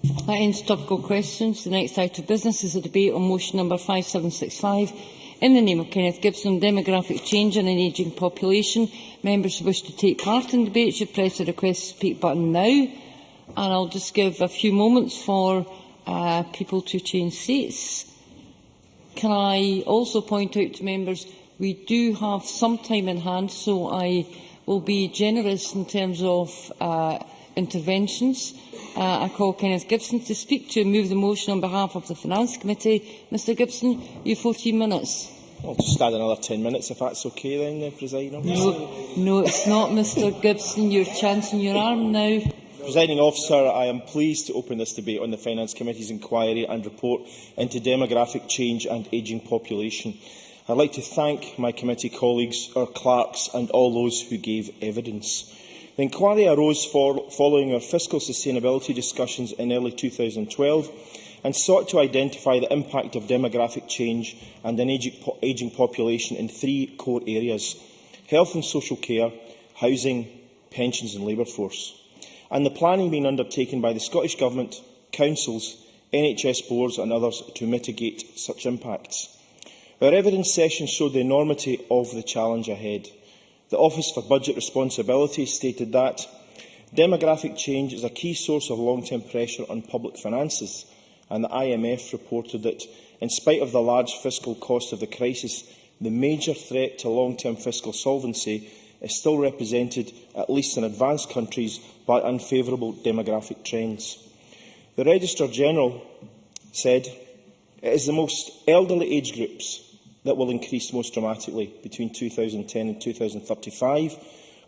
That ends topical questions. The next item of business is a debate on motion number 5765 in the name of Kenneth Gibson on demographic change and an ageing population. Members who wish to take part in the debate should press the request to speak button now. And I'll just give a few moments for people to change seats. Can I also point out to members we do have some time in hand, so I will be generous in terms of interventions. I call Kenneth Gibson to speak to and move the motion on behalf of the Finance Committee. Mr Gibson, you have 14 minutes. I'll just add another 10 minutes if that's okay then, Presiding Officer. No, it's not, Mr Gibson. You're chancing your arm now. Presiding Officer, I am pleased to open this debate on the Finance Committee's inquiry and report into demographic change and ageing population. I'd like to thank my committee colleagues, our clerks and all those who gave evidence. The inquiry arose following our fiscal sustainability discussions in early 2012 and sought to identify the impact of demographic change and an ageing population in three core areas: health and social care, housing, pensions and labour force, and the planning being undertaken by the Scottish Government, councils, NHS boards and others to mitigate such impacts. Our evidence session showed the enormity of the challenge ahead. The Office for Budget Responsibility stated that demographic change is a key source of long-term pressure on public finances, and the IMF reported that, in spite of the large fiscal cost of the crisis, the major threat to long-term fiscal solvency is still represented, at least in advanced countries, by unfavourable demographic trends. The Registrar-General said it is the most elderly age groups that will increase most dramatically between 2010 and 2035.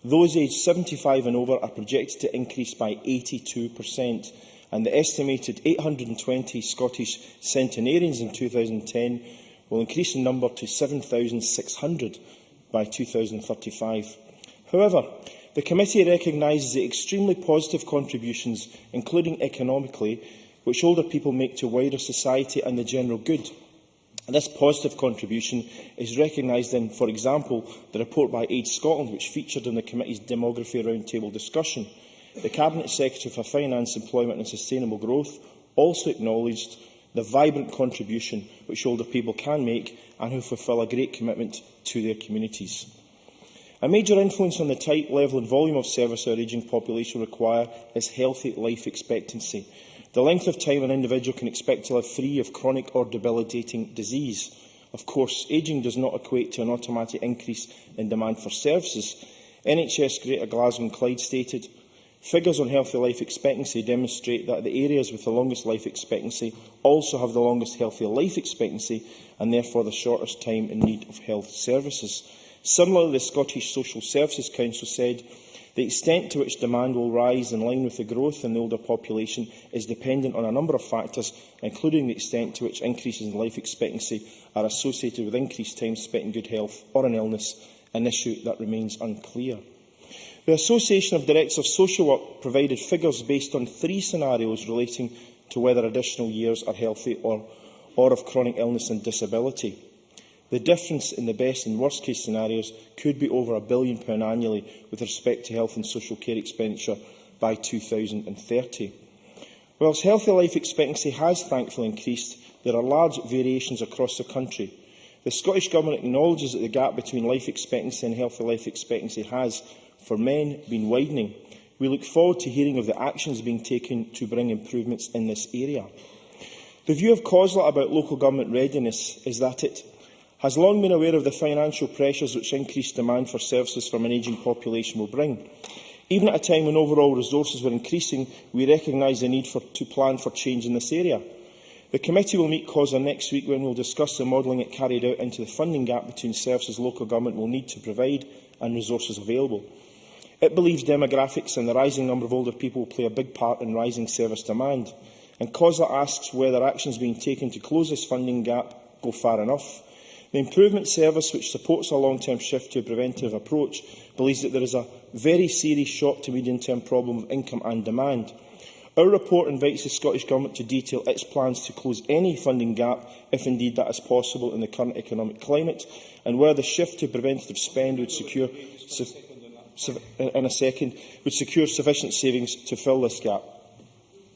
Those aged 75 and over are projected to increase by 82%, and the estimated 820 Scottish centenarians in 2010 will increase in number to 7,600 by 2035. However, the committee recognises the extremely positive contributions, including economically, which older people make to wider society and the general good. And this positive contribution is recognised in, for example, the report by Age Scotland, which featured in the committee's Demography Roundtable discussion. The Cabinet Secretary for Finance, Employment and Sustainable Growth also acknowledged the vibrant contribution which older people can make and who fulfil a great commitment to their communities. A major influence on the type, level and volume of service our ageing population require is healthy life expectancy, the length of time an individual can expect to live free of chronic or debilitating disease. Of course, ageing does not equate to an automatic increase in demand for services. NHS Greater Glasgow and Clyde stated, "Figures on healthy life expectancy demonstrate that the areas with the longest life expectancy also have the longest healthy life expectancy and therefore the shortest time in need of health services." Similarly, the Scottish Social Services Council said, "The extent to which demand will rise in line with the growth in the older population is dependent on a number of factors, including the extent to which increases in life expectancy are associated with increased time spent in good health or an illness, an issue that remains unclear." The Association of Directors of Social Work provided figures based on three scenarios relating to whether additional years are healthy or of chronic illness and disability. The difference in the best and worst case scenarios could be over £1 billion annually with respect to health and social care expenditure by 2030. Whilst healthy life expectancy has thankfully increased, there are large variations across the country. The Scottish Government acknowledges that the gap between life expectancy and healthy life expectancy has, for men, been widening. We look forward to hearing of the actions being taken to bring improvements in this area. The view of COSLA about local government readiness is that it has long been aware of the financial pressures which increased demand for services from an ageing population will bring. Even at a time when overall resources were increasing, we recognise the need to plan for change in this area. The committee will meet COSLA next week when we will discuss the modelling it carried out into the funding gap between services local government will need to provide and resources available. It believes demographics and the rising number of older people will play a big part in rising service demand, and COSLA asks whether actions being taken to close this funding gap go far enough. The Improvement Service, which supports a long-term shift to a preventive approach, believes that there is a very serious short to medium-term problem of income and demand. Our report invites the Scottish Government to detail its plans to close any funding gap, if indeed that is possible in the current economic climate, and where the shift to preventative spend would secure sufficient savings to fill this gap.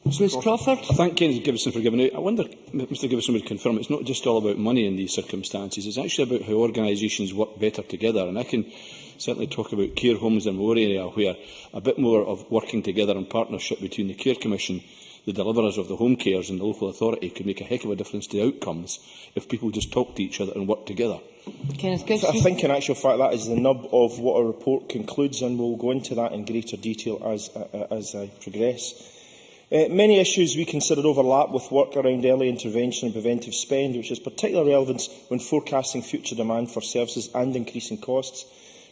Bruce Crawford. I thank Kenneth Gibson for giving out. I wonder if Mr Gibson would confirm it's not just all about money in these circumstances. It's actually about how organisations work better together. And I can certainly talk about care homes in my own area, where a bit more of working together and partnership between the Care Commission, the deliverers of the home cares and the local authority could make a heck of a difference to the outcomes if people just talk to each other and work together. Kenneth Gibson. I think in actual fact that is the nub of what our report concludes, and we'll go into that in greater detail as I progress. Many issues we considered overlap with work around early intervention and preventive spend, which is particularly relevant when forecasting future demand for services and increasing costs.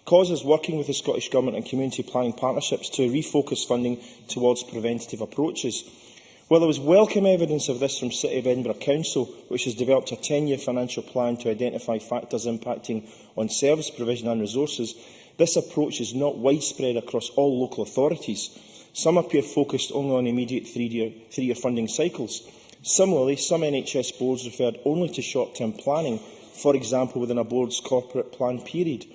Causes working with the Scottish Government and community planning partnerships to refocus funding towards preventative approaches. While there was welcome evidence of this from City of Edinburgh Council, which has developed a 10-year financial plan to identify factors impacting on service provision and resources, this approach is not widespread across all local authorities. Some appear focused only on immediate three-year funding cycles. Similarly, some NHS boards referred only to short-term planning, for example within a board's corporate plan period.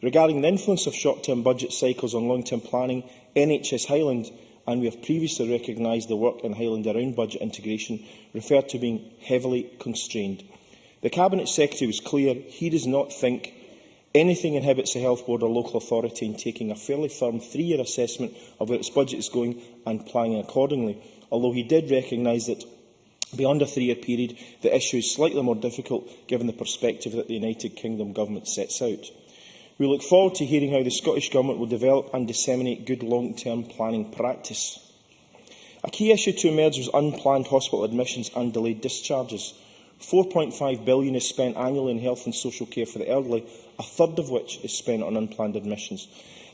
Regarding the influence of short-term budget cycles on long-term planning, NHS Highland, and we have previously recognised the work in Highland around budget integration, referred to being heavily constrained. The Cabinet Secretary was clear he does not think anything inhibits the Health Board or local authority in taking a fairly firm 3-year assessment of where its budget is going and planning accordingly, although he did recognise that beyond a 3-year period the issue is slightly more difficult given the perspective that the United Kingdom Government sets out. We look forward to hearing how the Scottish Government will develop and disseminate good long-term planning practice. A key issue to emerge was unplanned hospital admissions and delayed discharges. £4.5 billion is spent annually in health and social care for the elderly, a third of which is spent on unplanned admissions.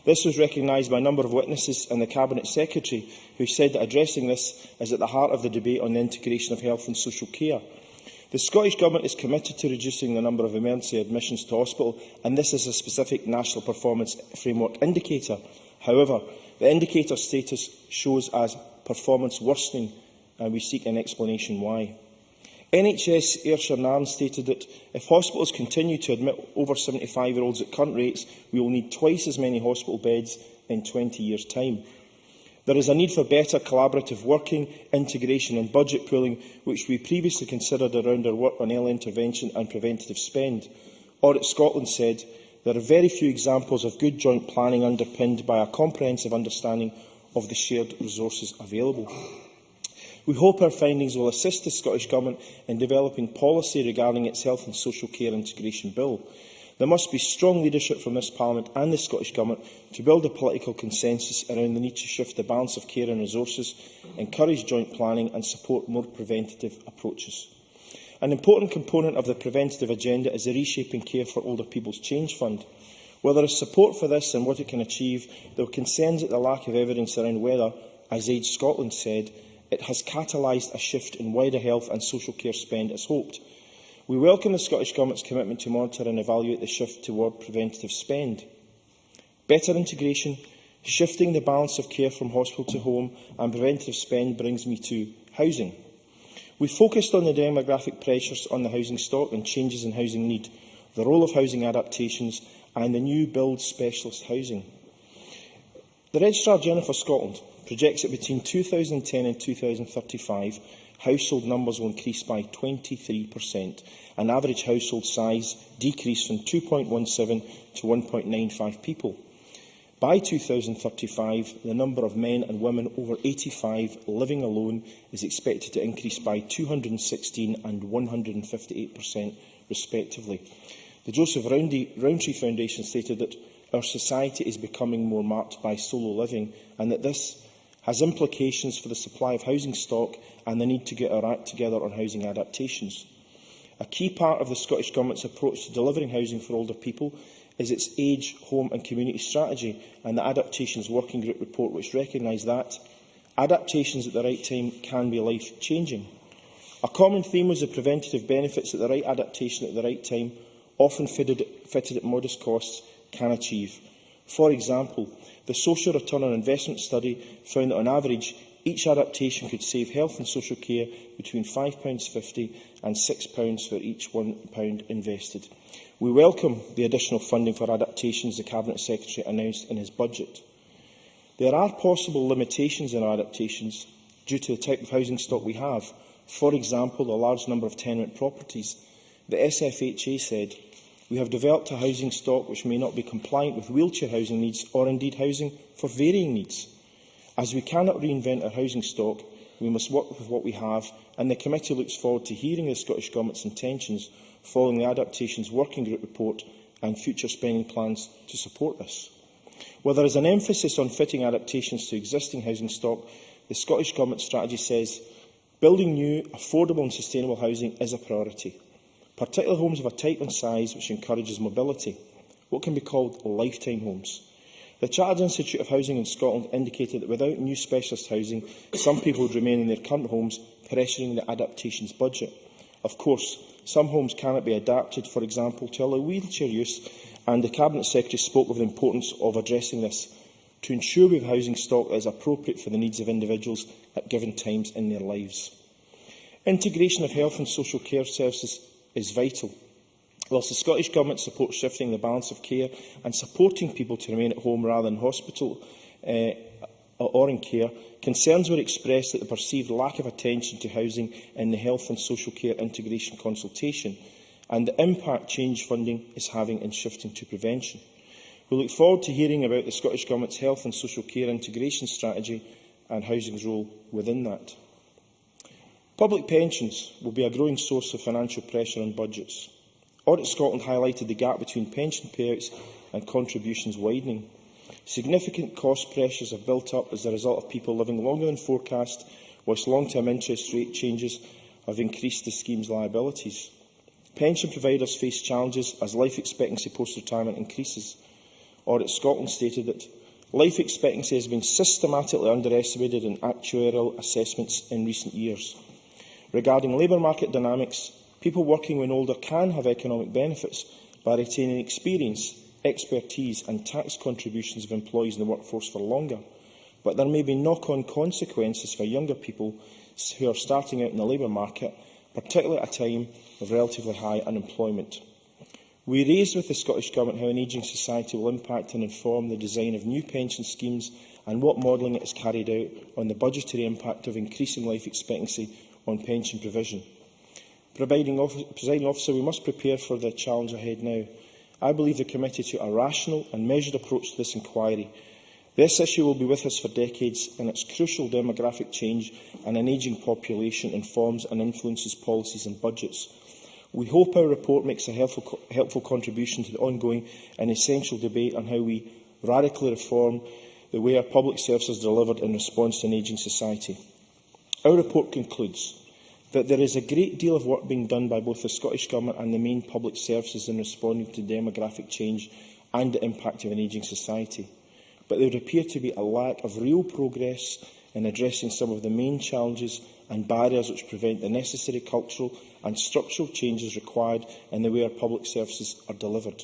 This was recognised by a number of witnesses and the Cabinet Secretary, who said that addressing this is at the heart of the debate on the integration of health and social care. The Scottish Government is committed to reducing the number of emergency admissions to hospital, and this is a specific National Performance Framework indicator. However, the indicator status shows as performance worsening, and we seek an explanation why. NHS Ayrshire Nairn stated that if hospitals continue to admit over 75-year-olds at current rates, we will need twice as many hospital beds in 20 years' time. There is a need for better collaborative working, integration and budget pooling, which we previously considered around our work on early intervention and preventative spend. Audit Scotland said there are very few examples of good joint planning underpinned by a comprehensive understanding of the shared resources available. We hope our findings will assist the Scottish Government in developing policy regarding its health and social care integration bill. There must be strong leadership from this Parliament and the Scottish Government to build a political consensus around the need to shift the balance of care and resources, encourage joint planning and support more preventative approaches. An important component of the preventative agenda is the Reshaping Care for Older People's Change Fund. While there is support for this and what it can achieve, there are concerns at the lack of evidence around whether, as Age Scotland said, it has catalysed a shift in wider health and social care spend as hoped. We welcome the Scottish Government's commitment to monitor and evaluate the shift toward preventative spend. Better integration, shifting the balance of care from hospital to home and preventative spend brings me to housing. We focused on the demographic pressures on the housing stock and changes in housing need, the role of housing adaptations and the new build specialist housing. The Registrar General for Scotland projects that between 2010 and 2035, household numbers will increase by 23% and average household size decrease from 2.17 to 1.95 people. By 2035, the number of men and women over 85 living alone is expected to increase by 216 and 158% respectively. The Joseph Rowntree Foundation stated that our society is becoming more marked by solo living and that this has implications for the supply of housing stock and the need to get our act together on housing adaptations. A key part of the Scottish Government's approach to delivering housing for older people is its Age, Home and Community Strategy and the Adaptations Working Group report, which recognise that adaptations at the right time can be life-changing. A common theme was the preventative benefits that the right adaptation at the right time, often fitted at modest costs, can achieve. For example, the Social Return on Investment study found that on average, each adaptation could save health and social care between £5.50 and £6 for each £1 invested. We welcome the additional funding for adaptations the Cabinet Secretary announced in his budget. There are possible limitations in our adaptations, due to the type of housing stock we have. For example, the large number of tenement properties. The SFHA said, "We have developed a housing stock which may not be compliant with wheelchair housing needs or indeed housing for varying needs. As we cannot reinvent our housing stock, we must work with what we have, and the committee looks forward to hearing the Scottish Government's intentions following the Adaptations Working Group report and future spending plans to support this." While there is an emphasis on fitting adaptations to existing housing stock, the Scottish Government strategy says building new, affordable and sustainable housing is a priority, particularly homes of a type and size which encourages mobility, what can be called lifetime homes. The Chartered Institute of Housing in Scotland indicated that without new specialist housing, some people would remain in their current homes, pressuring the adaptations budget. Of course, some homes cannot be adapted, for example, to allow wheelchair use, and the Cabinet Secretary spoke of the importance of addressing this to ensure we have housing stock that is appropriate for the needs of individuals at given times in their lives. Integration of health and social care services is vital. Whilst the Scottish Government supports shifting the balance of care and supporting people to remain at home rather than hospital or in care, concerns were expressed at the perceived lack of attention to housing in the Health and Social Care Integration Consultation and the impact change funding is having in shifting to prevention. We look forward to hearing about the Scottish Government's Health and Social Care Integration Strategy and housing's role within that. Public pensions will be a growing source of financial pressure on budgets. Audit Scotland highlighted the gap between pension payouts and contributions widening. Significant cost pressures have built up as a result of people living longer than forecast, whilst long-term interest rate changes have increased the scheme's liabilities. Pension providers face challenges as life expectancy post-retirement increases. Audit Scotland stated that life expectancy has been systematically underestimated in actuarial assessments in recent years. Regarding labour market dynamics, people working when older can have economic benefits by retaining experience, expertise and tax contributions of employees in the workforce for longer, but there may be knock-on consequences for younger people who are starting out in the labour market, particularly at a time of relatively high unemployment. We raised with the Scottish Government how an ageing society will impact and inform the design of new pension schemes and what modelling it is carried out on the budgetary impact of increasing life expectancy on pension provision. Presiding Officer, we must prepare for the challenge ahead now. I believe the committee took a rational and measured approach to this inquiry. This issue will be with us for decades, and its crucial demographic change and an ageing population informs and influences policies and budgets. We hope our report makes a helpful contribution to the ongoing and essential debate on how we radically reform the way our public services are delivered in response to an ageing society. Our report concludes that there is a great deal of work being done by both the Scottish Government and the main public services in responding to demographic change and the impact of an ageing society. But there would appear to be a lack of real progress in addressing some of the main challenges and barriers which prevent the necessary cultural and structural changes required in the way our public services are delivered.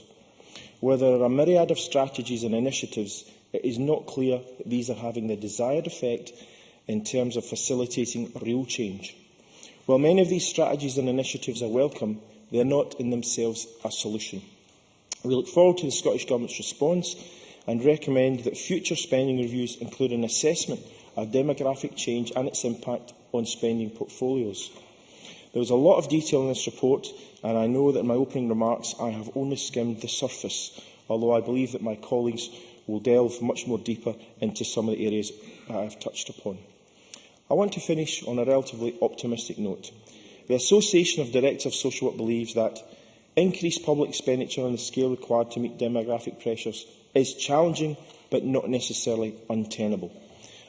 Where there are a myriad of strategies and initiatives, it is not clear that these are having the desired effect in terms of facilitating real change. While many of these strategies and initiatives are welcome, they are not in themselves a solution. We look forward to the Scottish Government's response and recommend that future spending reviews include an assessment of demographic change and its impact on spending portfolios. There is a lot of detail in this report, and I know that in my opening remarks I have only skimmed the surface, although I believe that my colleagues will delve much more deeper into some of the areas I have touched upon. I want to finish on a relatively optimistic note. The Association of Directors of Social Work believes that increased public expenditure on the scale required to meet demographic pressures is challenging but not necessarily untenable.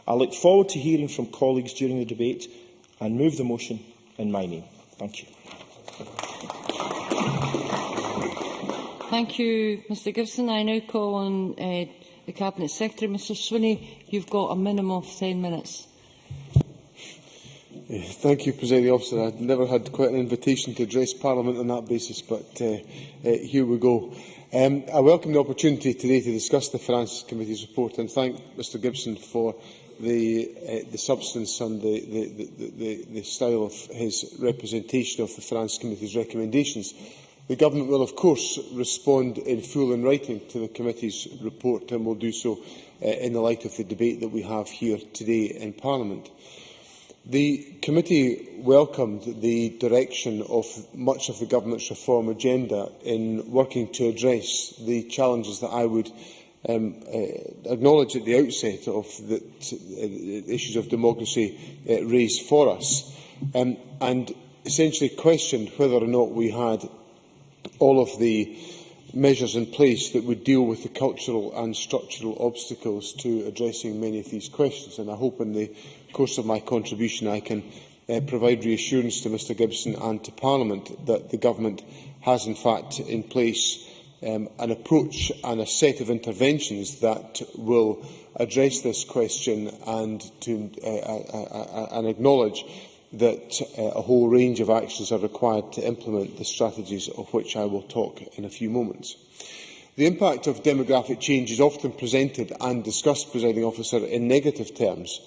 I look forward to hearing from colleagues during the debate and move the motion in my name. Thank you. Thank you, Mr Gibson. I now call on the Cabinet Secretary. Mr Swinney, you've got a minimum of 10 minutes. Thank you, Presiding Officer. I've never had quite an invitation to address Parliament on that basis, but here we go. I welcome the opportunity today to discuss the Finance Committee's report and thank Mr Gibson for the substance and the style of his representation of the Finance Committee's recommendations. The Government will, of course, respond in full in writing to the Committee's report and will do so in the light of the debate that we have here today in Parliament. The committee welcomed the direction of much of the government's reform agenda in working to address the challenges that I would acknowledge at the outset of the issues of democracy raised for us, and essentially questioned whether or not we had all of the measures in place that would deal with the cultural and structural obstacles to addressing many of these questions. And I hope in the course of my contribution I can provide reassurance to Mr Gibson and to Parliament that the Government has in fact in place an approach and a set of interventions that will address this question and acknowledge that a whole range of actions are required to implement the strategies of which I will talk in a few moments. The impact of demographic change is often presented and discussed, Presiding Officer, in negative terms.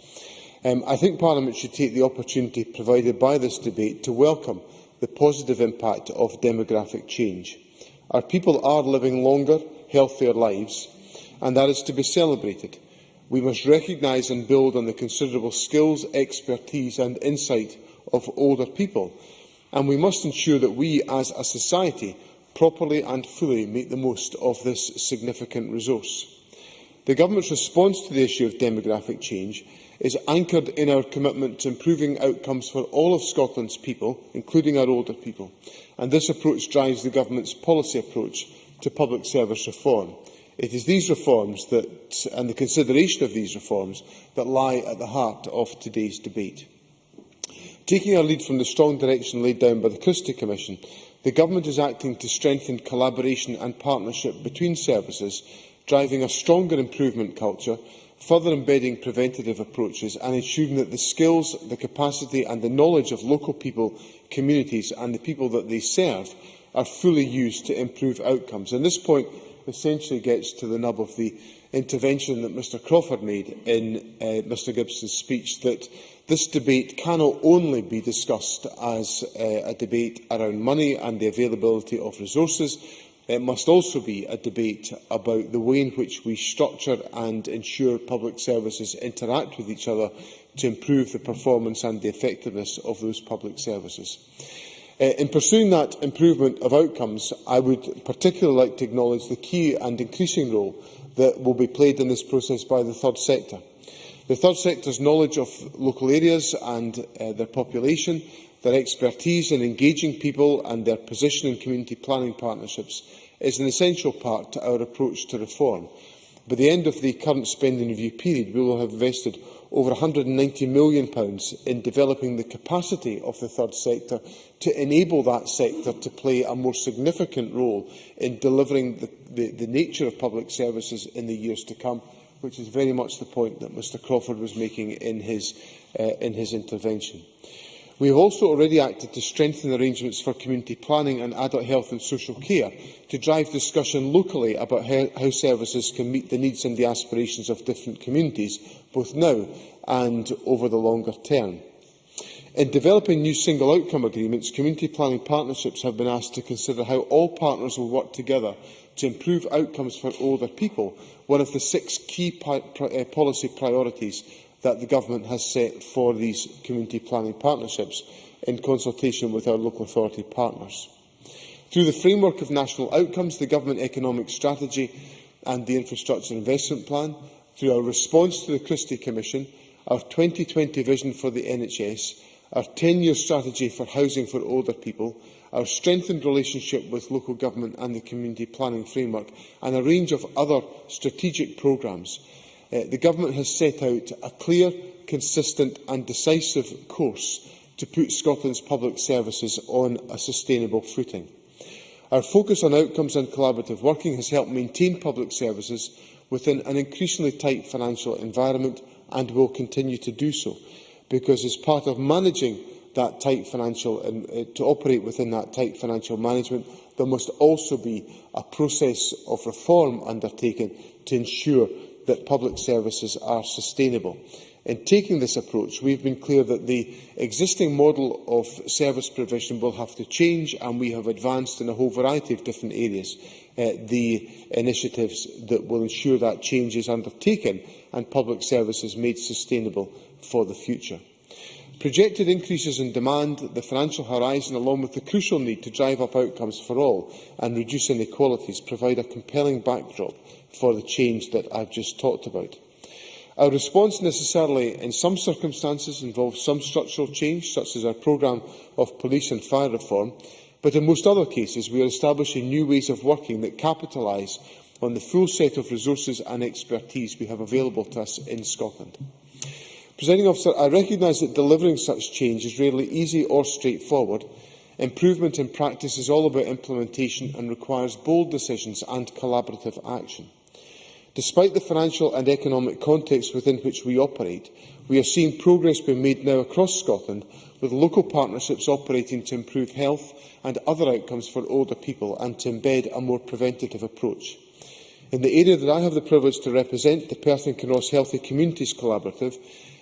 I think Parliament should take the opportunity provided by this debate to welcome the positive impact of demographic change. Our people are living longer, healthier lives, and that is to be celebrated. We must recognise and build on the considerable skills, expertise and insight of older people, and we must ensure that we, as a society, properly and fully make the most of this significant resource. The Government's response to the issue of demographic change is anchored in our commitment to improving outcomes for all of Scotland's people, including our older people, and this approach drives the Government's policy approach to public service reform. It is these reforms and the consideration of these reforms that lie at the heart of today's debate. Taking our lead from the strong direction laid down by the Christie Commission, the Government is acting to strengthen collaboration and partnership between services, driving a stronger improvement culture, further embedding preventative approaches and ensuring that the skills, the capacity and the knowledge of local people, communities and the people that they serve are fully used to improve outcomes. And this point essentially gets to the nub of the intervention that Mr Crawford made in Mr Gibson's speech, that this debate cannot only be discussed as a debate around money and the availability of resources. It must also be a debate about the way in which we structure and ensure public services interact with each other to improve the performance and the effectiveness of those public services. In pursuing that improvement of outcomes, I would particularly like to acknowledge the key and increasing role that will be played in this process by the third sector. The third sector's knowledge of local areas and their population, their expertise in engaging people and their position in community planning partnerships is an essential part to our approach to reform. By the end of the current spending review period, we will have invested over £190 million in developing the capacity of the third sector to enable that sector to play a more significant role in delivering the nature of public services in the years to come, which is very much the point that Mr Crawford was making in his intervention. We have also already acted to strengthen arrangements for community planning and adult health and social care to drive discussion locally about how services can meet the needs and the aspirations of different communities, both now and over the longer term. In developing new single outcome agreements, community planning partnerships have been asked to consider how all partners will work together to improve outcomes for older people, one of the 6 key policy priorities that the Government has set for these community planning partnerships in consultation with our local authority partners. Through the framework of national outcomes, the Government economic strategy and the infrastructure investment plan, through our response to the Christie Commission, our 2020 vision for the NHS, our 10-year strategy for housing for older people, our strengthened relationship with local government and the community planning framework, and a range of other strategic programmes, the Government has set out a clear, consistent and decisive course to put Scotland's public services on a sustainable footing. Our focus on outcomes and collaborative working has helped maintain public services within an increasingly tight financial environment and will continue to do so, because as part of managing that tight financial to operate within that tight financial management, there must also be a process of reform undertaken to ensure that public services are sustainable. In taking this approach, we have been clear that the existing model of service provision will have to change, and we have advanced in a whole variety of different areas the initiatives that will ensure that change is undertaken and public services made sustainable for the future. Projected increases in demand, the financial horizon, along with the crucial need to drive up outcomes for all and reduce inequalities, provide a compelling backdrop for the change that I have just talked about. Our response necessarily, in some circumstances, involves some structural change, such as our programme of police and fire reform, but in most other cases we are establishing new ways of working that capitalise on the full set of resources and expertise we have available to us in Scotland. Presiding Officer, I recognise that delivering such change is rarely easy or straightforward. Improvement in practice is all about implementation and requires bold decisions and collaborative action. Despite the financial and economic context within which we operate, we are seeing progress being made now across Scotland, with local partnerships operating to improve health and other outcomes for older people and to embed a more preventative approach. In the area that I have the privilege to represent, the Perth and Kinross Healthy Communities Collaborative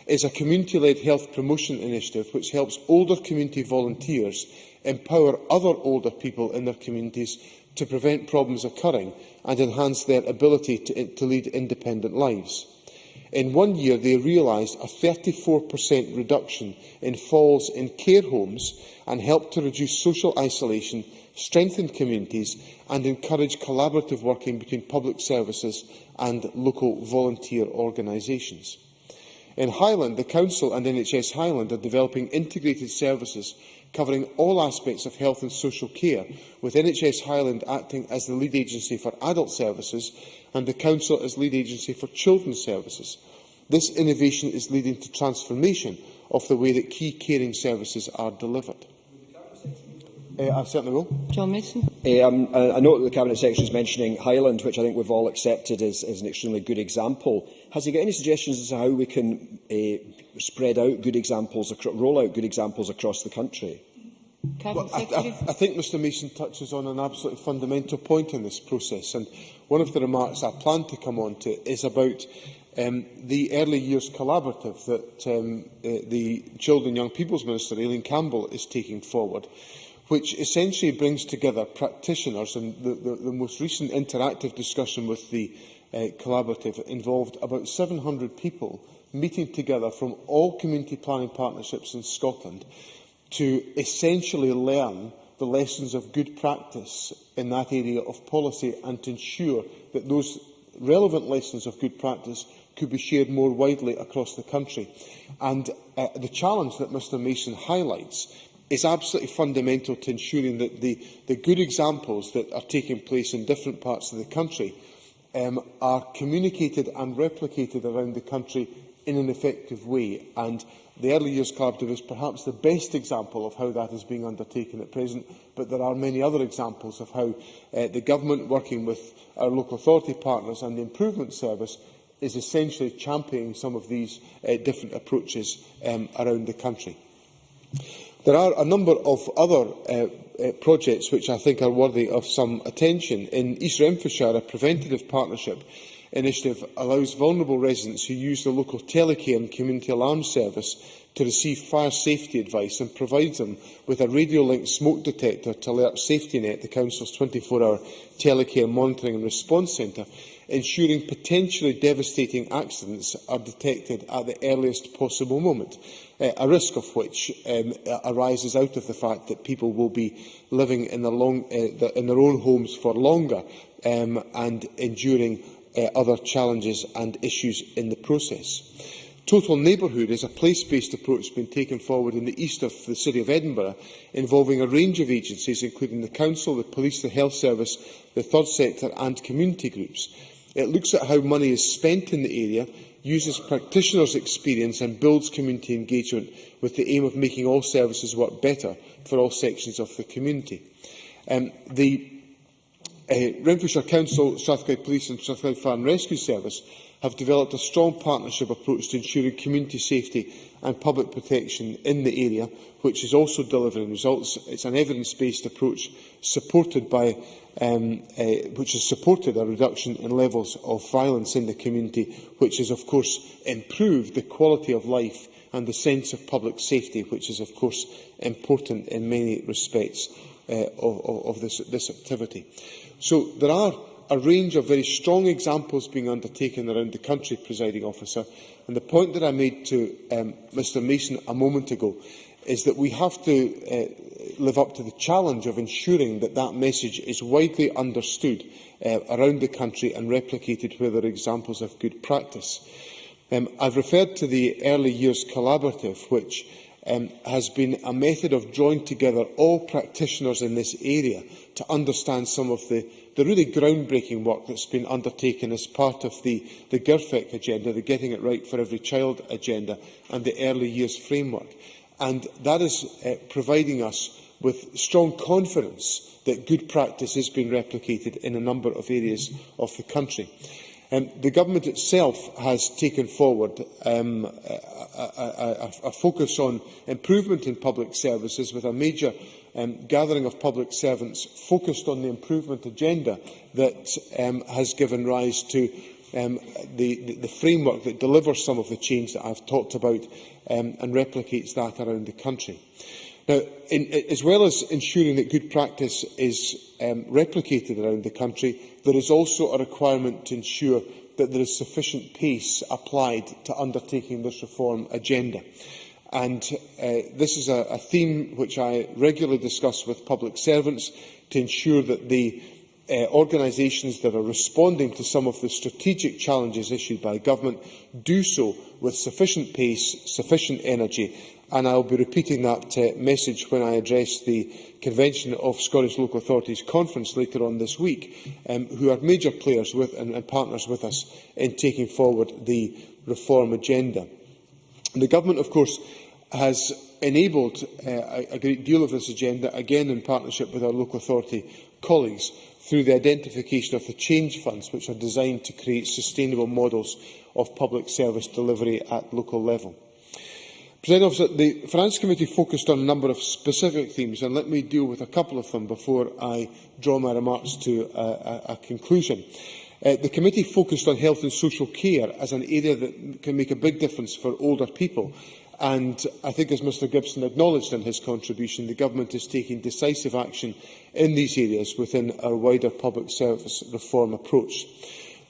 is a community-led health promotion initiative which helps older community volunteers empower other older people in their communities to prevent problems occurring and enhance their ability to lead independent lives. In 1 year, they realised a 34% reduction in falls in care homes and helped to reduce social isolation, strengthen communities and encourage collaborative working between public services and local volunteer organisations. In Highland, the Council and NHS Highland are developing integrated services covering all aspects of health and social care, with NHS Highland acting as the lead agency for adult services and the Council as lead agency for children's services. This innovation is leading to transformation of the way that key caring services are delivered. I certainly will. John Mason. I note that the Cabinet Secretary is mentioning Highland, which I think we've all accepted is an extremely good example. Has he got any suggestions as to how we can spread out good examples, roll out good examples across the country? Well, I think Mr Mason touches on an absolutely fundamental point in this process, and one of the remarks I plan to come on to is about the Early Years Collaborative that the Children and Young People's Minister, Aileen Campbell, is taking forward, which essentially brings together practitioners, and the most recent interactive discussion with the collaborative involved about 700 people meeting together from all community planning partnerships in Scotland to essentially learn the lessons of good practice in that area of policy and to ensure that those relevant lessons of good practice could be shared more widely across the country. And the challenge that Mr Mason highlights is absolutely fundamental to ensuring that the good examples that are taking place in different parts of the country are communicated and replicated around the country in an effective way. And the Early Years Collaborative is perhaps the best example of how that is being undertaken at present, but there are many other examples of how the Government, working with our local authority partners and the Improvement Service, is essentially championing some of these different approaches around the country. There are a number of other projects which I think are worthy of some attention. In East Renfrewshire, a preventative partnership initiative allows vulnerable residents who use the local telecare and community alarm service to receive fire safety advice and provides them with a radio-linked smoke detector to alert SafetyNet, the Council's 24-hour telecare monitoring and response centre, ensuring potentially devastating accidents are detected at the earliest possible moment, a risk of which arises out of the fact that people will be living in their own homes for longer and enduring other challenges and issues in the process. Total Neighbourhood is a place-based approach being taken forward in the east of the City of Edinburgh, involving a range of agencies, including the Council, the Police, the Health Service, the Third Sector and community groups. It looks at how money is spent in the area, uses practitioners' experience and builds community engagement with the aim of making all services work better for all sections of the community. The Renfrewshire Council, Strathclyde Police and Strathclyde Fire and Rescue Service have developed a strong partnership approach to ensuring community safety and public protection in the area, which is also delivering results. It's an evidence-based approach which has supported a reduction in levels of violence in the community, which has, of course, improved the quality of life and the sense of public safety, which is, of course, important in many respects of this activity. So there are a range of very strong examples being undertaken around the country, Presiding Officer, and the point that I made to Mr Mason a moment ago is that we have to live up to the challenge of ensuring that that message is widely understood around the country and replicated where there are examples of good practice. I've referred to the Early Years Collaborative, which has been a method of drawing together all practitioners in this area to understand some of the really groundbreaking work that's been undertaken as part of the GIRFEC agenda, the Getting It Right for Every Child agenda, and the Early Years Framework. And that is providing us with strong confidence that good practice is being replicated in a number of areas of the country. The Government itself has taken forward a focus on improvement in public services, with a major gathering of public servants focused on the improvement agenda that has given rise to the framework that delivers some of the change that I have talked about and replicates that around the country. Now, as well as ensuring that good practice is replicated around the country, there is also a requirement to ensure that there is sufficient pace applied to undertaking this reform agenda. And this is a theme which I regularly discuss with public servants, to ensure that the organisations that are responding to some of the strategic challenges issued by government do so with sufficient pace, sufficient energy, and I will be repeating that message when I address the Convention of Scottish Local Authorities Conference later on this week, who are major players with and partners with us in taking forward the reform agenda. The Government, of course, has enabled a great deal of this agenda, again in partnership with our local authority colleagues, through the identification of the change funds, which are designed to create sustainable models of public service delivery at local level. President Officer, the Finance Committee focused on a number of specific themes, and let me deal with a couple of them before I draw my remarks to a conclusion. The committee focused on health and social care as an area that can make a big difference for older people. And I think, as Mr Gibson acknowledged in his contribution, the Government is taking decisive action in these areas within our wider public service reform approach.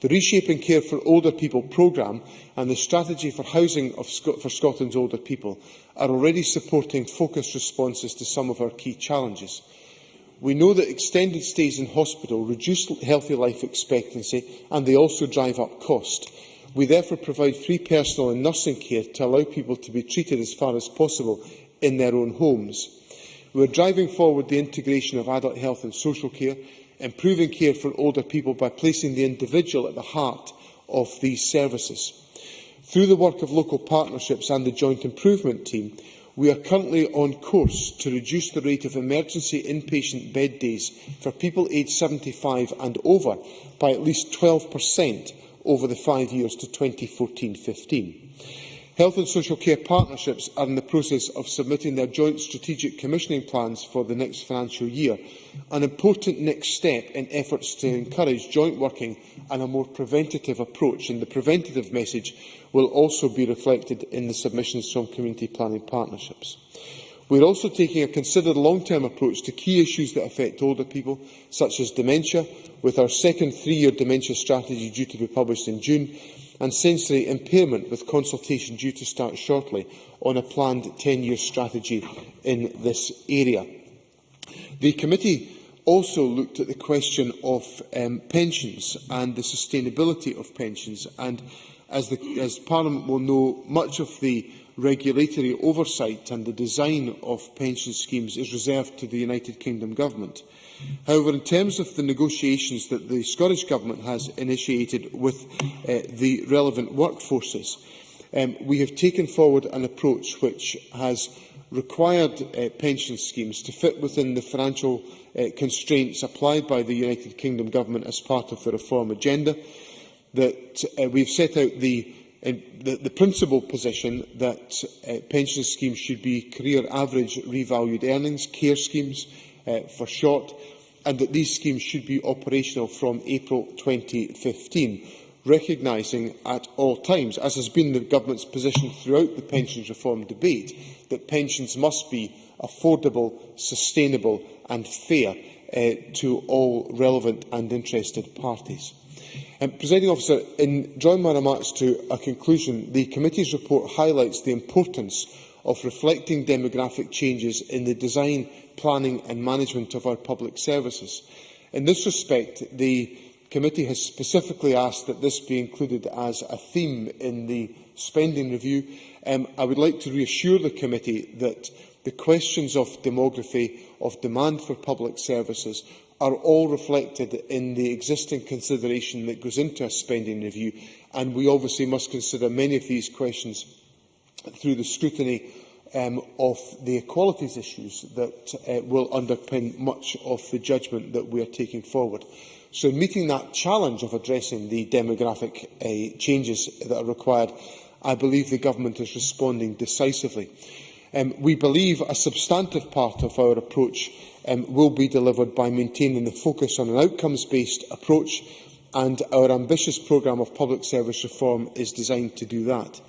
The Reshaping Care for Older People programme and the Strategy for Housing for Scotland's Older People are already supporting focused responses to some of our key challenges. We know that extended stays in hospital reduce healthy life expectancy, and they also drive up cost. We therefore provide free personal and nursing care to allow people to be treated as far as possible in their own homes. We are driving forward the integration of adult health and social care, improving care for older people by placing the individual at the heart of these services. Through the work of local partnerships and the Joint Improvement Team, we are currently on course to reduce the rate of emergency inpatient bed days for people aged 75 and over by at least 12% over the 5 years to 2014-15. Health and social care partnerships are in the process of submitting their joint strategic commissioning plans for the next financial year, an important next step in efforts to encourage joint working and a more preventative approach, and the preventative message will also be reflected in the submissions from community planning partnerships. We are also taking a considered long-term approach to key issues that affect older people, such as dementia, with our second three-year dementia strategy due to be published in June, and sensory impairment, with consultation due to start shortly on a planned 10-year strategy in this area. The committee also looked at the question of pensions and the sustainability of pensions, and as Parliament will know, much of the regulatory oversight and the design of pension schemes is reserved to the United Kingdom Government. However, in terms of the negotiations that the Scottish Government has initiated with the relevant workforces, we have taken forward an approach which has required pension schemes to fit within the financial constraints applied by the United Kingdom Government as part of the reform agenda, that we have set out the principal position that pension schemes should be career average revalued earnings, care schemes for short, and that these schemes should be operational from April 2015, recognising at all times, as has been the Government's position throughout the pensions reform debate, that pensions must be affordable, sustainable and fair to all relevant and interested parties. Presiding Officer, in drawing my remarks to a conclusion, the committee's report highlights the importance of reflecting demographic changes in the design, planning and management of our public services. In this respect, the committee has specifically asked that this be included as a theme in the spending review. I would like to reassure the committee that the questions of demography, of demand for public services, are all reflected in the existing consideration that goes into a spending review, and we obviously must consider many of these questions through the scrutiny of the equalities issues that will underpin much of the judgment that we are taking forward. So in meeting that challenge of addressing the demographic changes that are required, I believe the Government is responding decisively. We believe a substantive part of our approach will be delivered by maintaining the focus on an outcomes-based approach, and our ambitious programme of public service reform is designed to do that.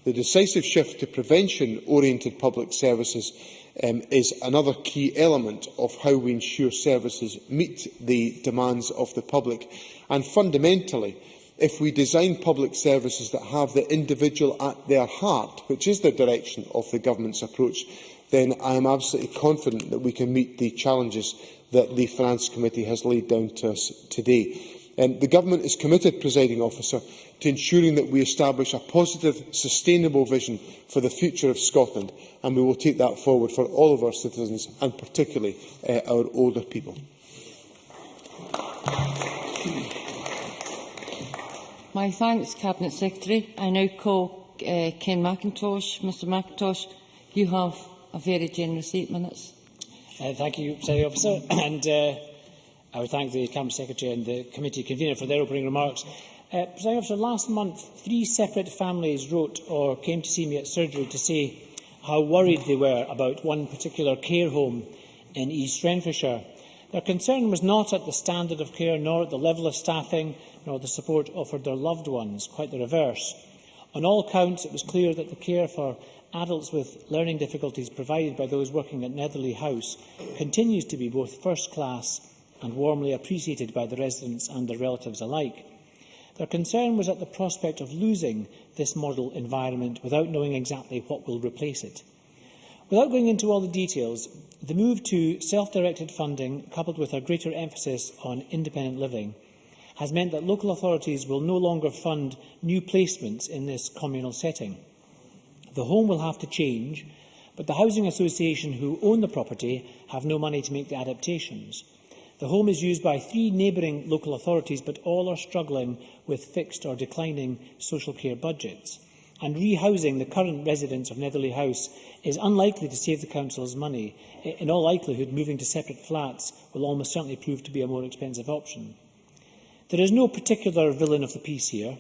The decisive shift to prevention-oriented public services is another key element of how we ensure services meet the demands of the public. And fundamentally, if we design public services that have the individual at their heart, which is the direction of the Government's approach, then I am absolutely confident that we can meet the challenges that the Finance Committee has laid down to us today. The Government is committed, Presiding Officer, to ensuring that we establish a positive, sustainable vision for the future of Scotland, and we will take that forward for all of our citizens, and particularly our older people. My thanks, Cabinet Secretary. I now call Ken McIntosh. Mr McIntosh, you have a very generous 8 minutes. Thank you, Presiding Officer, and I would thank the Cabinet Secretary and the committee convener for their opening remarks. Presiding Officer, last month 3 separate families wrote or came to see me at surgery to say how worried they were about one particular care home in East Renfrewshire. Their concern was not at the standard of care, nor at the level of staffing, nor the support offered their loved ones, quite the reverse. On all counts, it was clear that the care for adults with learning difficulties provided by those working at Netherley House continues to be both first-class and warmly appreciated by the residents and their relatives alike. Their concern was at the prospect of losing this model environment without knowing exactly what will replace it. Without going into all the details, the move to self-directed funding, coupled with a greater emphasis on independent living, has meant that local authorities will no longer fund new placements in this communal setting. The home will have to change, but the housing association who own the property have no money to make the adaptations. The home is used by 3 neighbouring local authorities, but all are struggling with fixed or declining social care budgets. And rehousing the current residents of Netherley House is unlikely to save the council's money. In all likelihood, moving to separate flats will almost certainly prove to be a more expensive option. There is no particular villain of the piece here.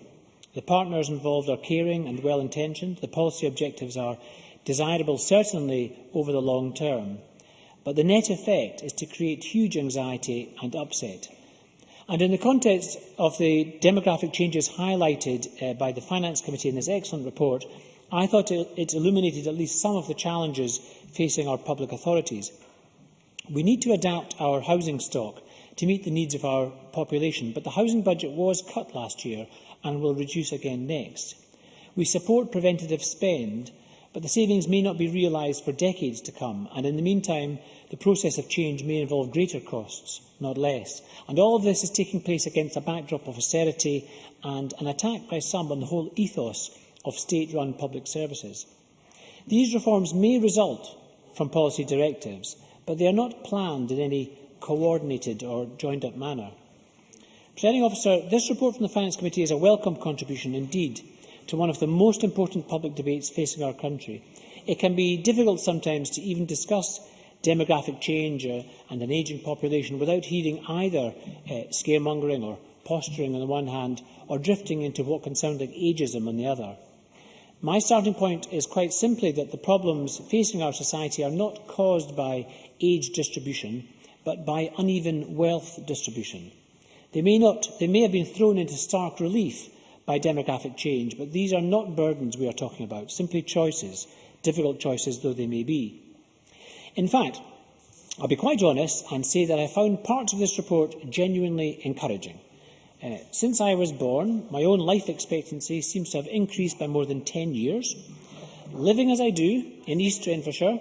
The partners involved are caring and well-intentioned. The policy objectives are desirable, certainly over the long term. But the net effect is to create huge anxiety and upset. And in the context of the demographic changes highlighted by the Finance Committee in this excellent report, I thought it illuminated at least some of the challenges facing our public authorities. We need to adapt our housing stock to meet the needs of our population, but the housing budget was cut last year and will reduce again next. We support preventative spend, but the savings may not be realised for decades to come, and in the meantime, the process of change may involve greater costs, not less. And all of this is taking place against a backdrop of austerity and an attack by some on the whole ethos of state-run public services. These reforms may result from policy directives, but they are not planned in any coordinated or joined-up manner. Presiding Officer, this report from the Finance Committee is a welcome contribution indeed to one of the most important public debates facing our country. It can be difficult sometimes to even discuss demographic change and an ageing population without heeding either scaremongering or posturing on the one hand, or drifting into what can sound like ageism on the other. My starting point is quite simply that the problems facing our society are not caused by age distribution, but by uneven wealth distribution. They may have been thrown into stark relief by demographic change, but these are not burdens we are talking about, simply choices, difficult choices though they may be. In fact, I'll be quite honest and say that I found parts of this report genuinely encouraging. Since I was born, my own life expectancy seems to have increased by more than 10 years. Living as I do in East Renfrewshire,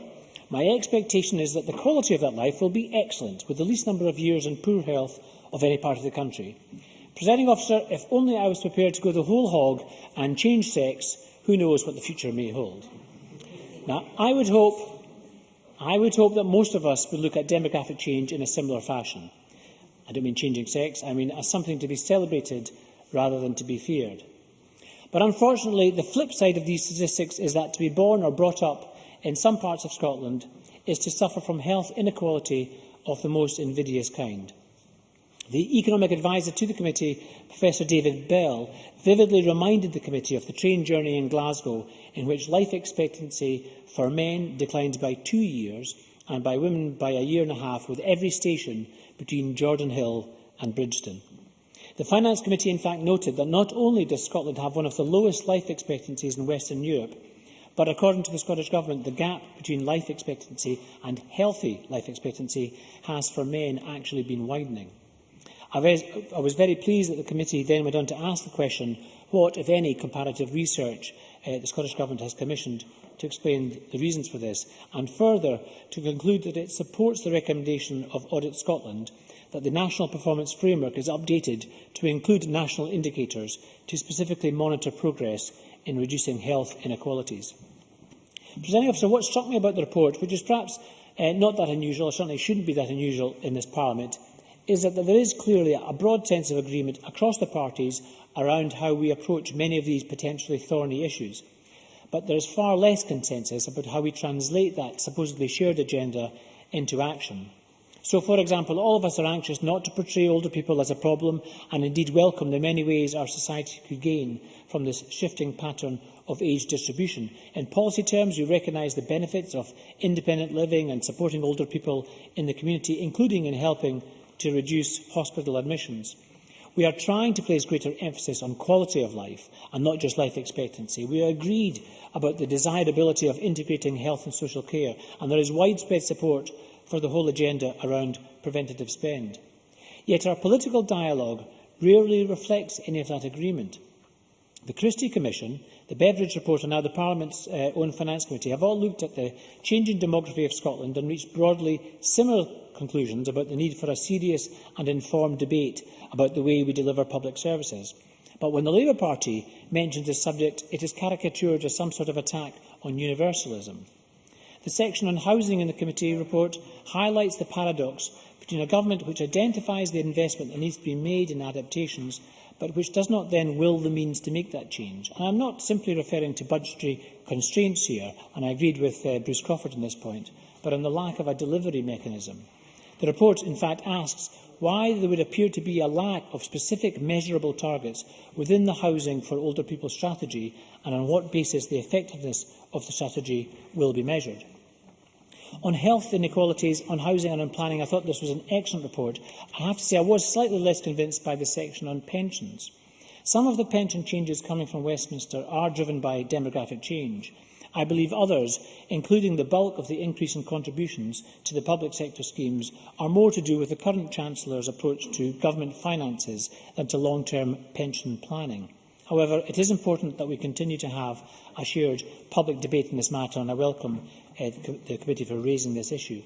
my expectation is that the quality of that life will be excellent, with the least number of years in poor health of any part of the country. Presiding Officer, if only I was prepared to go the whole hog and change sex, who knows what the future may hold. Now, I would hope that most of us would look at demographic change in a similar fashion. I don't mean changing sex, I mean as something to be celebrated rather than to be feared. But unfortunately, the flip side of these statistics is that to be born or brought up in some parts of Scotland is to suffer from health inequality of the most invidious kind. The Economic Advisor to the Committee, Professor David Bell, vividly reminded the Committee of the train journey in Glasgow, in which life expectancy for men declined by 2 years and by women by a year and a half, with every station between Jordan Hill and Bridgeton. The Finance Committee, in fact, noted that not only does Scotland have one of the lowest life expectancies in Western Europe, but according to the Scottish Government, the gap between life expectancy and healthy life expectancy has for men actually been widening. I was very pleased that the committee then went on to ask the question what, if any, comparative research the Scottish Government has commissioned to explain the reasons for this, and further to conclude that it supports the recommendation of Audit Scotland that the National Performance Framework is updated to include national indicators to specifically monitor progress in reducing health inequalities. Presiding Officer, what struck me about the report, which is perhaps not that unusual, or certainly shouldn't be that unusual in this Parliament, is that there is clearly a broad sense of agreement across the parties around how we approach many of these potentially thorny issues. But there is far less consensus about how we translate that supposedly shared agenda into action. So, for example, all of us are anxious not to portray older people as a problem, and indeed welcome the many ways our society could gain from this shifting pattern of age distribution. In policy terms, we recognise the benefits of independent living and supporting older people in the community, including in helping to reduce hospital admissions. We are trying to place greater emphasis on quality of life and not just life expectancy. We are agreed about the desirability of integrating health and social care, and there is widespread support for the whole agenda around preventative spend. Yet our political dialogue rarely reflects any of that agreement. The Christie Commission, the Beveridge Report and now the Parliament's own Finance Committee have all looked at the changing demography of Scotland and reached broadly similar conclusions about the need for a serious and informed debate about the way we deliver public services. But when the Labour Party mentions this subject, it is caricatured as some sort of attack on universalism. The section on housing in the committee report highlights the paradox between a government which identifies the investment that needs to be made in adaptations, but which does not then will the means to make that change. And I'm not simply referring to budgetary constraints here, and I agreed with Bruce Crawford on this point, but on the lack of a delivery mechanism. The report, in fact, asks why there would appear to be a lack of specific measurable targets within the Housing for Older People strategy, and on what basis the effectiveness of the strategy will be measured. On health inequalities, on housing and on planning, I thought this was an excellent report. I have to say I was slightly less convinced by the section on pensions. Some of the pension changes coming from Westminster are driven by demographic change. I believe others, including the bulk of the increase in contributions to the public sector schemes, are more to do with the current Chancellor's approach to government finances than to long-term pension planning. However, it is important that we continue to have a shared public debate in this matter, and I welcome the committee for raising this issue.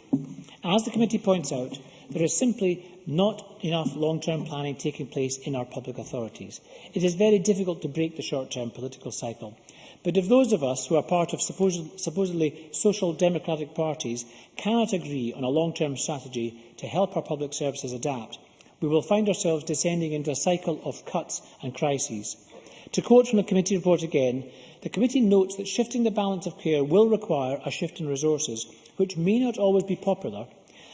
As the committee points out, there is simply not enough long-term planning taking place in our public authorities. It is very difficult to break the short-term political cycle. But if those of us who are part of supposedly social democratic parties cannot agree on a long-term strategy to help our public services adapt, we will find ourselves descending into a cycle of cuts and crises. To quote from the committee report again, the committee notes that shifting the balance of care will require a shift in resources, which may not always be popular,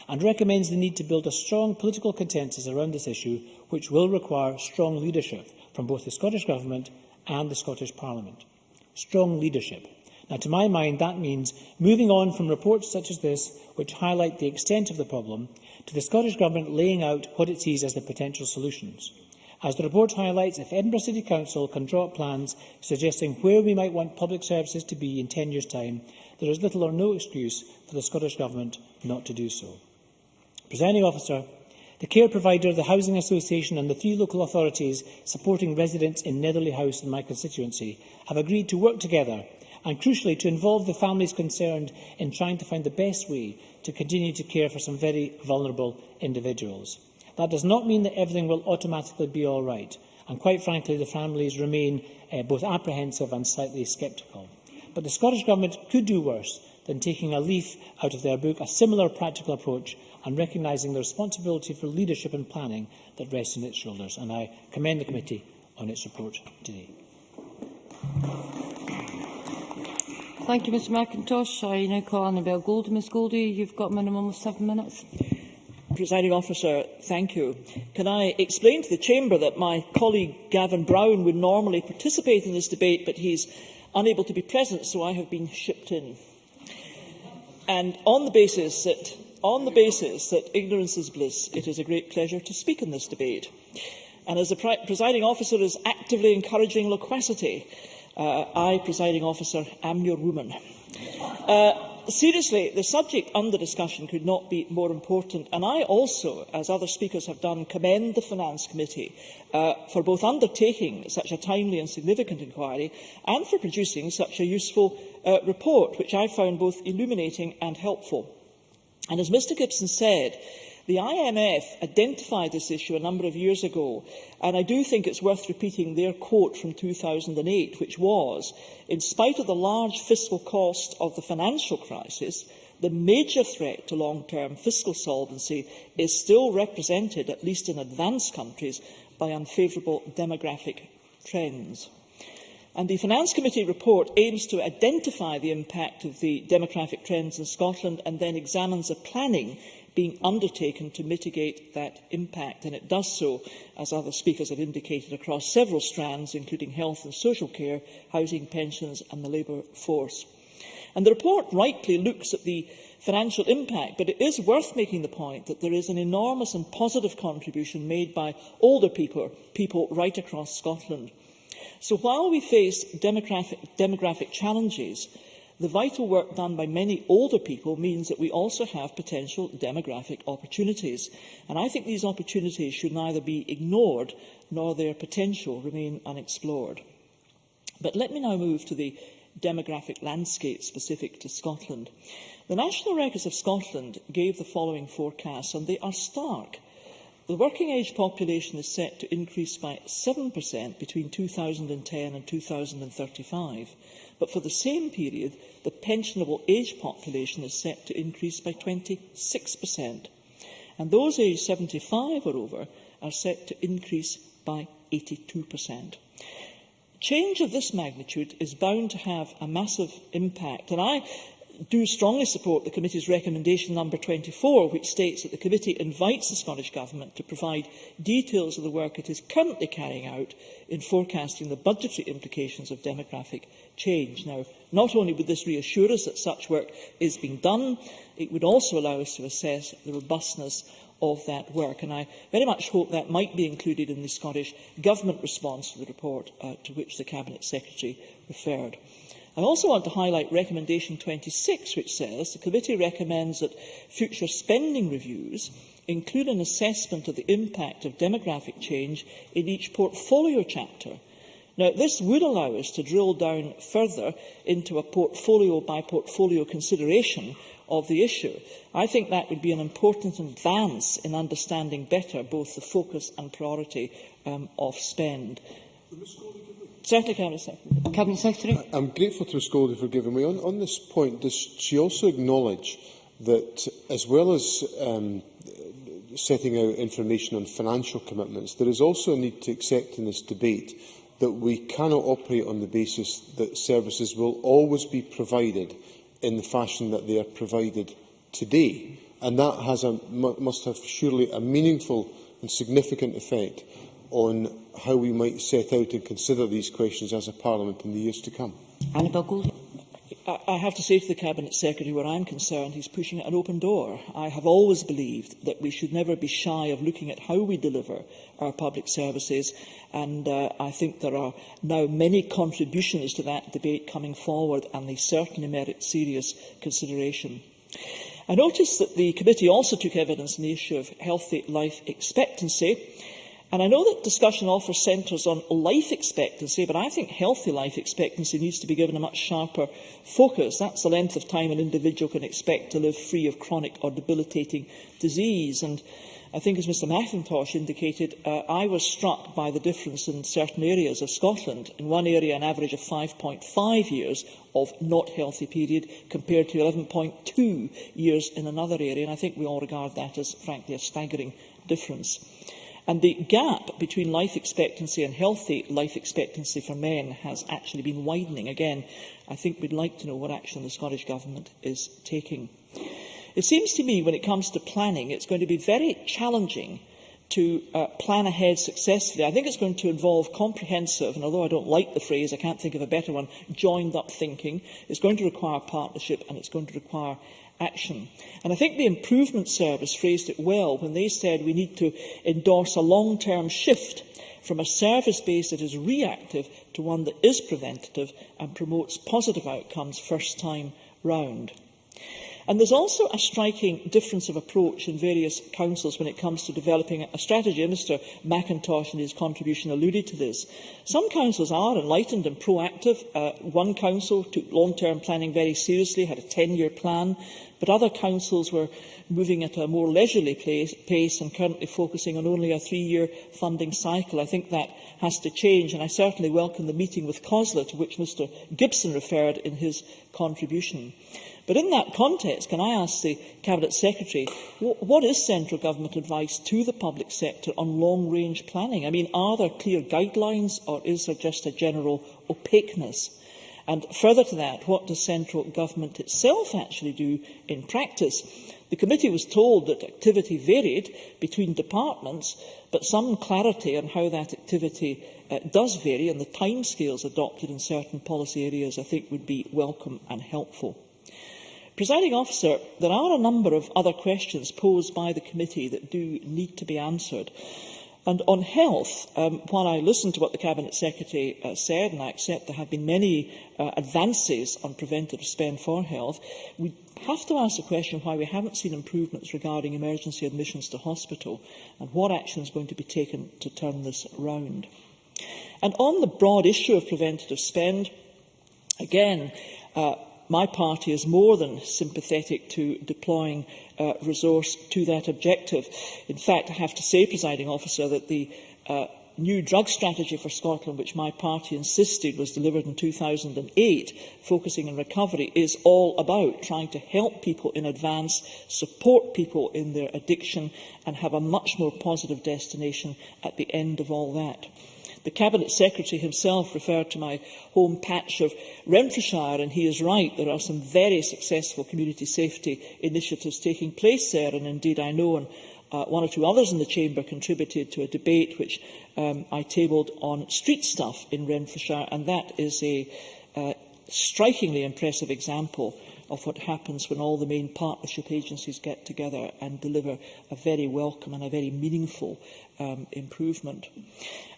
and recommends the need to build a strong political consensus around this issue, which will require strong leadership from both the Scottish Government and the Scottish Parliament. Strong leadership. Now, to my mind, that means moving on from reports such as this, which highlight the extent of the problem, to the Scottish Government laying out what it sees as the potential solutions. As the report highlights, if Edinburgh City Council can draw up plans suggesting where we might want public services to be in 10 years' time, there is little or no excuse for the Scottish Government not to do so. Presiding Officer, the care provider, the Housing Association and the 3 local authorities supporting residents in Netherley House in my constituency have agreed to work together and, crucially, to involve the families concerned in trying to find the best way to continue to care for some very vulnerable individuals. That does not mean that everything will automatically be all right, and quite frankly the families remain both apprehensive and slightly sceptical. But the Scottish Government could do worse than taking a leaf out of their book, a similar practical approach, and recognising the responsibility for leadership and planning that rests on its shoulders. And I commend the committee on its report today. Thank you, Mr McIntosh. I now call Annabel Goldie. Ms Goldie, you've got a minimum of 7 minutes. Presiding Officer, thank you. Can I explain to the Chamber that my colleague Gavin Brown would normally participate in this debate, but he's unable to be present, so I have been shipped in. And on the basis that ignorance is bliss, it is a great pleasure to speak in this debate. And as the Presiding Officer is actively encouraging loquacity, I, Presiding Officer, am your woman. Seriously, the subject under discussion could not be more important, and I also, as other speakers have done, commend the Finance Committee for both undertaking such a timely and significant inquiry and for producing such a useful report, which I found both illuminating and helpful. And as Mr Gibson said, the IMF identified this issue a number of years ago, and I do think it's worth repeating their quote from 2008, which was, in spite of the large fiscal cost of the financial crisis, the major threat to long-term fiscal solvency is still represented, at least in advanced countries, by unfavourable demographic trends. And the Finance Committee report aims to identify the impact of the demographic trends in Scotland and then examines the planning being undertaken to mitigate that impact. And it does so, as other speakers have indicated, across several strands, including health and social care, housing, pensions and the labour force. And the report rightly looks at the financial impact, but it is worth making the point that there is an enormous and positive contribution made by older people right across Scotland. So while we face demographic challenges, the vital work done by many older people means that we also have potential demographic opportunities. And I think these opportunities should neither be ignored nor their potential remain unexplored. But let me now move to the demographic landscape specific to Scotland. The National Records of Scotland gave the following forecasts, and they are stark. The working age population is set to increase by 7% between 2010 and 2035, but for the same period, the pensionable age population is set to increase by 26%, and those aged 75 or over are set to increase by 82%. Change of this magnitude is bound to have a massive impact, and I do strongly support the Committee's recommendation number 24, which states that the Committee invites the Scottish Government to provide details of the work it is currently carrying out in forecasting the budgetary implications of demographic change. Now, not only would this reassure us that such work is being done, it would also allow us to assess the robustness of that work, and I very much hope that might be included in the Scottish Government response to the report to which the Cabinet Secretary referred. I also want to highlight recommendation 26, which says the Committee recommends that future spending reviews include an assessment of the impact of demographic change in each portfolio chapter. Now, this would allow us to drill down further into a portfolio-by-portfolio consideration of the issue. I think that would be an important advance in understanding better both the focus and priority of spend. Certainly, Cabinet Secretary. Cabinet Secretary. I'm grateful to Ms Goldie for giving me. On this point, does she also acknowledge that, as well as setting out information on financial commitments, there is also a need to accept in this debate that we cannot operate on the basis that services will always be provided in the fashion that they are provided today, and that has must have surely a meaningful and significant effect on how we might set out and consider these questions as a Parliament in the years to come. Annabel Goldie. I have to say to the Cabinet Secretary, where I am concerned, he's pushing an open door. I have always believed that we should never be shy of looking at how we deliver our public services, and I think there are now many contributions to that debate coming forward, and they certainly merit serious consideration. I noticed that the committee also took evidence on the issue of healthy life expectancy. And I know that discussion offers centres on life expectancy, but I think healthy life expectancy needs to be given a much sharper focus. That's the length of time an individual can expect to live free of chronic or debilitating disease. And I think, as Mr Macintosh indicated, I was struck by the difference in certain areas of Scotland. In one area, an average of 5.5 years of not healthy period compared to 11.2 years in another area. And I think we all regard that as, frankly, a staggering difference. And the gap between life expectancy and healthy life expectancy for men has actually been widening. Again, I think we'd like to know what action the Scottish Government is taking. It seems to me, when it comes to planning, it's going to be very challenging to plan ahead successfully. I think it's going to involve comprehensive, and although I don't like the phrase, I can't think of a better one, joined-up thinking. It's going to require partnership, and it's going to require action. And I think the Improvement Service phrased it well when they said we need to endorse a long-term shift from a service base that is reactive to one that is preventative and promotes positive outcomes first time round. And there's also a striking difference of approach in various councils when it comes to developing a strategy. Mr Macintosh in his contribution alluded to this. Some councils are enlightened and proactive. One council took long-term planning very seriously, had a 10-year plan, but other councils were moving at a more leisurely pace and currently focusing on only a 3-year funding cycle. I think that has to change, and I certainly welcome the meeting with COSLA to which Mr Gibson referred in his contribution. But in that context, can I ask the Cabinet Secretary, what is central government advice to the public sector on long-range planning? I mean, are there clear guidelines, or is there just a general opaqueness? And further to that, what does central government itself actually do in practice? The committee was told that activity varied between departments, but some clarity on how that activity does vary and the timescales adopted in certain policy areas, I think, would be welcome and helpful. Presiding Officer, there are a number of other questions posed by the committee that do need to be answered. And on health, while I listened to what the Cabinet Secretary said, and I accept there have been many advances on preventative spend for health, we have to ask the question why we haven't seen improvements regarding emergency admissions to hospital and what action is going to be taken to turn this round. And on the broad issue of preventative spend, again, my party is more than sympathetic to deploying resource to that objective. In fact, I have to say, Presiding Officer, that the new drug strategy for Scotland, which my party insisted was delivered in 2008, focusing on recovery, is all about trying to help people in advance, support people in their addiction, and have a much more positive destination at the end of all that. The Cabinet Secretary himself referred to my home patch of Renfrewshire, and he is right. There are some very successful community safety initiatives taking place there, and indeed I know and one or two others in the Chamber contributed to a debate which I tabled on street stuff in Renfrewshire, and that is a strikingly impressive example of what happens when all the main partnership agencies get together and deliver a very welcome and a very meaningful improvement.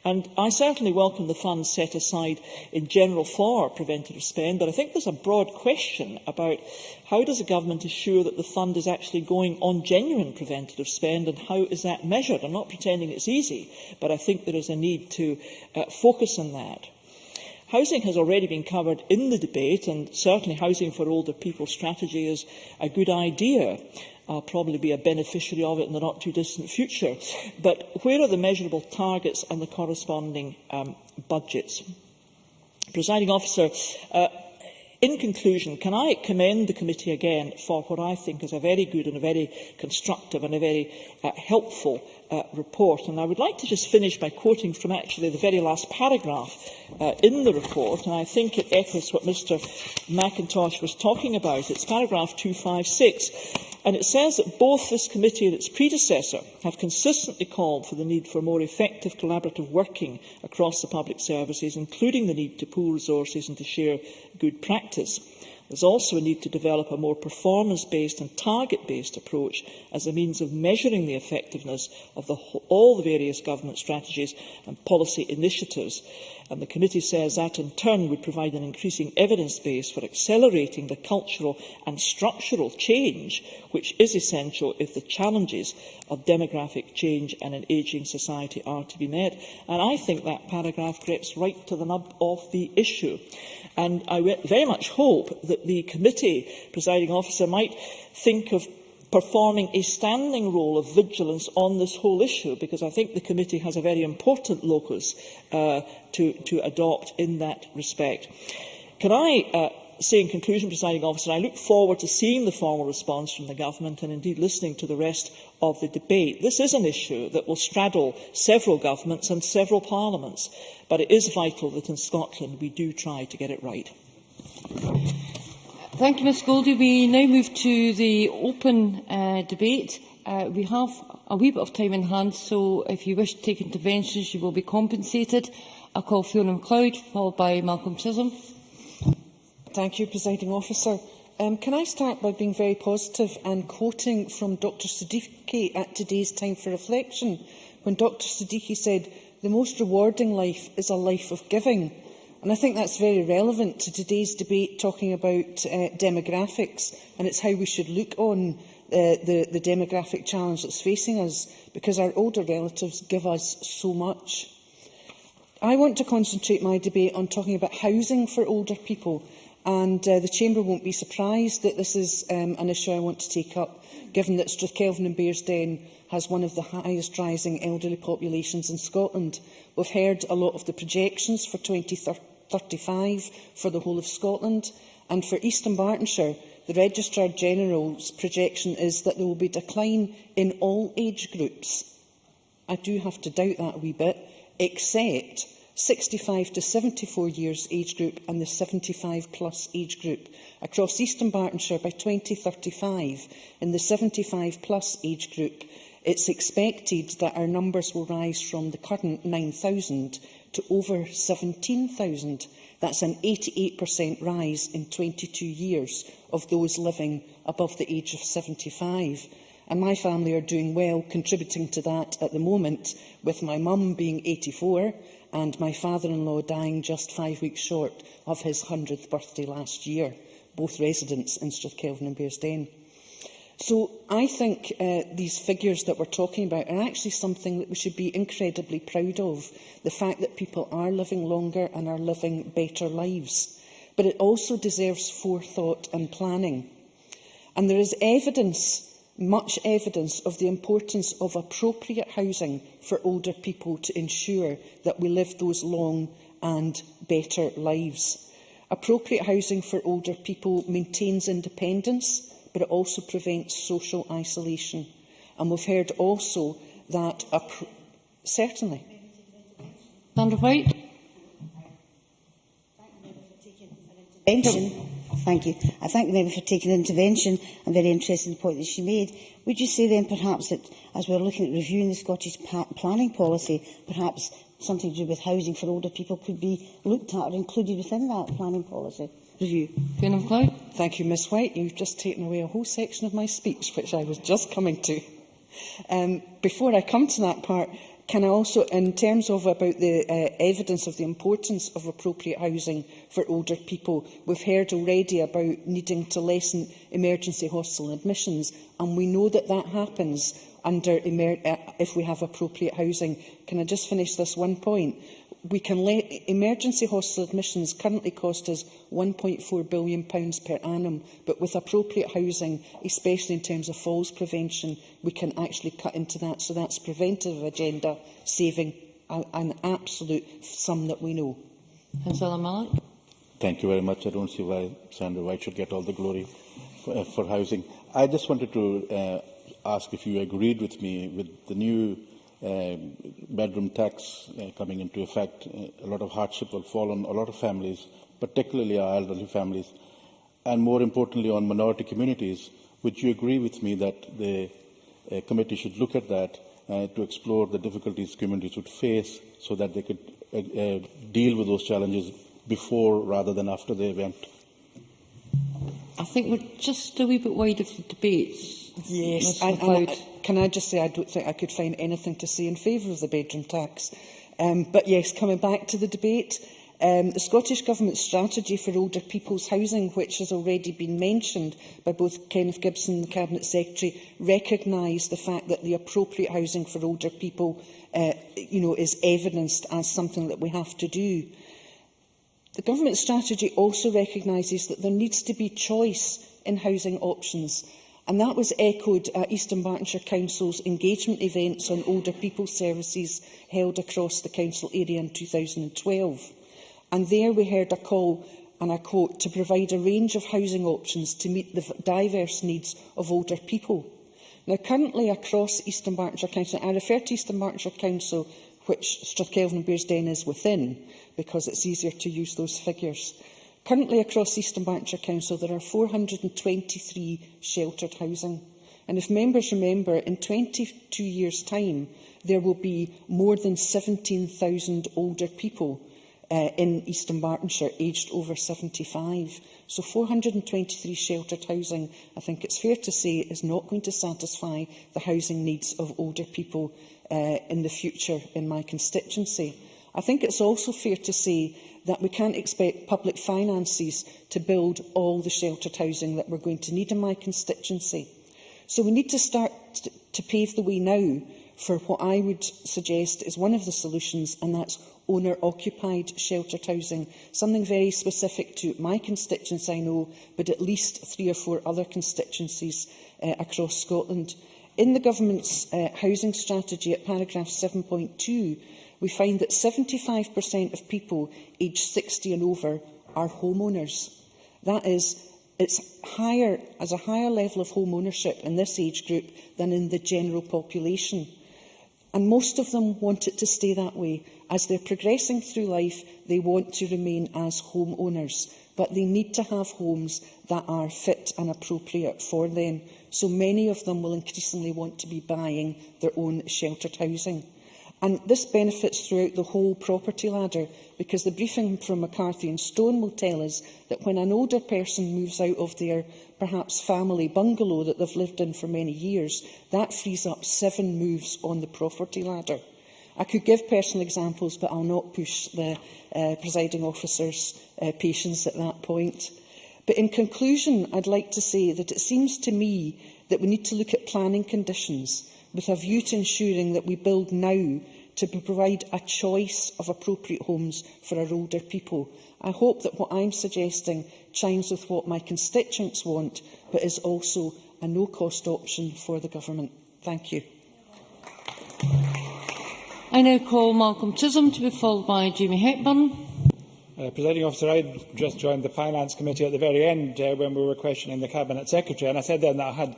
And I certainly welcome the funds set aside in general for preventative spend, but I think there's a broad question about how does the government ensure that the fund is actually going on genuine preventative spend, and how is that measured? I'm not pretending it's easy, but I think there is a need to focus on that. Housing has already been covered in the debate, and certainly Housing for Older People strategy is a good idea. I'll probably be a beneficiary of it in the not-too-distant future. But where are the measurable targets and the corresponding budgets? Presiding Officer, in conclusion, can I commend the committee again for what I think is a very good and a very constructive and a very helpful report. And I would like to just finish by quoting from actually the very last paragraph in the report, and I think it echoes what Mr Macintosh was talking about. It's paragraph 256, and it says that both this committee and its predecessor have consistently called for the need for more effective collaborative working across the public services, including the need to pool resources and to share good practice. There's also a need to develop a more performance-based and target-based approach as a means of measuring the effectiveness of all the various government strategies and policy initiatives. And the committee says that, in turn, would provide an increasing evidence base for accelerating the cultural and structural change which is essential if the challenges of demographic change and an ageing society are to be met. And I think that paragraph gets right to the nub of the issue. And I very much hope that the committee, presiding officer, might think of performing a standing role of vigilance on this whole issue, because I think the committee has a very important locus to adopt in that respect. Can I say in conclusion, presiding officer, I look forward to seeing the formal response from the government and indeed listening to the rest of the debate. This is an issue that will straddle several governments and several parliaments, but it is vital that in Scotland we do try to get it right. Thank you, Ms Goldie. We now move to the open debate. We have a wee bit of time in hand, so if you wish to take interventions, you will be compensated. I call Fiona MacLeod, followed by Malcolm Chisholm. Thank you, Presiding Officer. Can I start by being very positive and quoting from Dr Siddiqui at today's Time for Reflection, when Dr Siddiqui said, "The most rewarding life is a life of giving." And I think that's very relevant to today's debate talking about demographics, and it's how we should look on the demographic challenge that's facing us, because our older relatives give us so much. I want to concentrate my debate on talking about housing for older people, and the Chamber won't be surprised that this is an issue I want to take up, given that Strathkelvin and Bearsden has one of the highest rising elderly populations in Scotland. We've heard a lot of the projections for 2035 for the whole of Scotland, and for East and Bartonshire, the Registrar General's projection is that there will be a decline in all age groups. I do have to doubt that a wee bit, except 65 to 74 years age group and the 75 plus age group. Across East and Bartonshire, by 2035, in the 75 plus age group, it's expected that our numbers will rise from the current 9,000 to over 17,000. That's an 88% rise in 22 years of those living above the age of 75. And my family are doing well, contributing to that at the moment, with my mum being 84 and my father-in-law dying just 5 weeks short of his 100th birthday last year, both residents in Strathkelvin and Bearsden. So I think these figures that we're talking about are actually something that we should be incredibly proud of, the fact that people are living longer and are living better lives. But it also deserves forethought and planning. And there is evidence, much evidence, of the importance of appropriate housing for older people to ensure that we live those long and better lives. Appropriate housing for older people maintains independence, but it also prevents social isolation. And we've heard also that... Certainly. Sandra White. Thank you. I thank the member for taking an intervention. I'm very interested in the point that she made. Would you say then perhaps that, as we're looking at reviewing the Scottish planning policy, perhaps something to do with housing for older people could be looked at or included within that planning policy review? Fiona MacLeod. Thank you, Ms White. You've just taken away a whole section of my speech, which I was just coming to. Before I come to that part, can I also, in terms of about the evidence of the importance of appropriate housing for older people, we've heard already about needing to lessen emergency hospital admissions, and we know that that happens under if we have appropriate housing. Can I just finish this one point? We can emergency hospital admissions currently cost us £1.4 billion per annum, but with appropriate housing, especially in terms of falls prevention, we can actually cut into that. So that's preventive agenda, saving an absolute sum that we know. Councillor Malik. Thank you very much. I don't see why Sandra White should get all the glory for housing. I just wanted to ask if you agreed with me with the new bedroom tax coming into effect. A lot of hardship will fall on a lot of families, particularly our elderly families, and more importantly on minority communities. Would you agree with me that the committee should look at that to explore the difficulties communities would face so that they could deal with those challenges before rather than after the event? I think we're just a wee bit wide of the debates. Yes, can I just say I don't think I could find anything to say in favour of the bedroom tax. But yes, coming back to the debate, the Scottish Government strategy for older people's housing, which has already been mentioned by both Kenneth Gibson and the Cabinet Secretary, recognise the fact that the appropriate housing for older people is evidenced as something that we have to do. The Government strategy also recognises that there needs to be choice in housing options, and that was echoed at Eastern Bartonshire Council's engagement events on older people's services held across the council area in 2012. And there we heard a call, and I quote, to provide a range of housing options to meet the diverse needs of older people. Now, currently across Eastern Bartonshire Council, I refer to Eastern Bartonshire Council, which Strathkelvin and Bearsden is within, because it's easier to use those figures. Currently across Eastern Bartonshire Council, there are 423 sheltered housing. And if members remember, in 22 years' time, there will be more than 17,000 older people in Eastern Bartonshire aged over 75. So 423 sheltered housing, I think it's fair to say, is not going to satisfy the housing needs of older people in the future in my constituency. I think it's also fair to say that we can't expect public finances to build all the sheltered housing that we're going to need in my constituency. So we need to start to pave the way now for what I would suggest is one of the solutions, and that's owner-occupied sheltered housing, something very specific to my constituency, I know, but at least 3 or 4 other constituencies across Scotland. In the Government's housing strategy at paragraph 7.2, we find that 75% of people aged 60 and over are homeowners. That is, it's higher, as a higher level of home ownership in this age group than in the general population. And most of them want it to stay that way. As they're progressing through life, they want to remain as homeowners, but they need to have homes that are fit and appropriate for them. So many of them will increasingly want to be buying their own sheltered housing. And this benefits throughout the whole property ladder, because the briefing from McCarthy and Stone will tell us that when an older person moves out of their perhaps family bungalow that they've lived in for many years, that frees up 7 moves on the property ladder. I could give personal examples, but I'll not push the presiding officer's patience at that point. But in conclusion, I'd like to say that it seems to me that we need to look at planning conditions with a view to ensuring that we build now to provide a choice of appropriate homes for our older people. I hope that what I'm suggesting chimes with what my constituents want, but is also a no-cost option for the Government. Thank you. I now call Malcolm Chisholm to be followed by Jamie Hepburn. Presiding Officer, I just joined the Finance Committee at the very end when we were questioning the Cabinet Secretary, and I said then that I had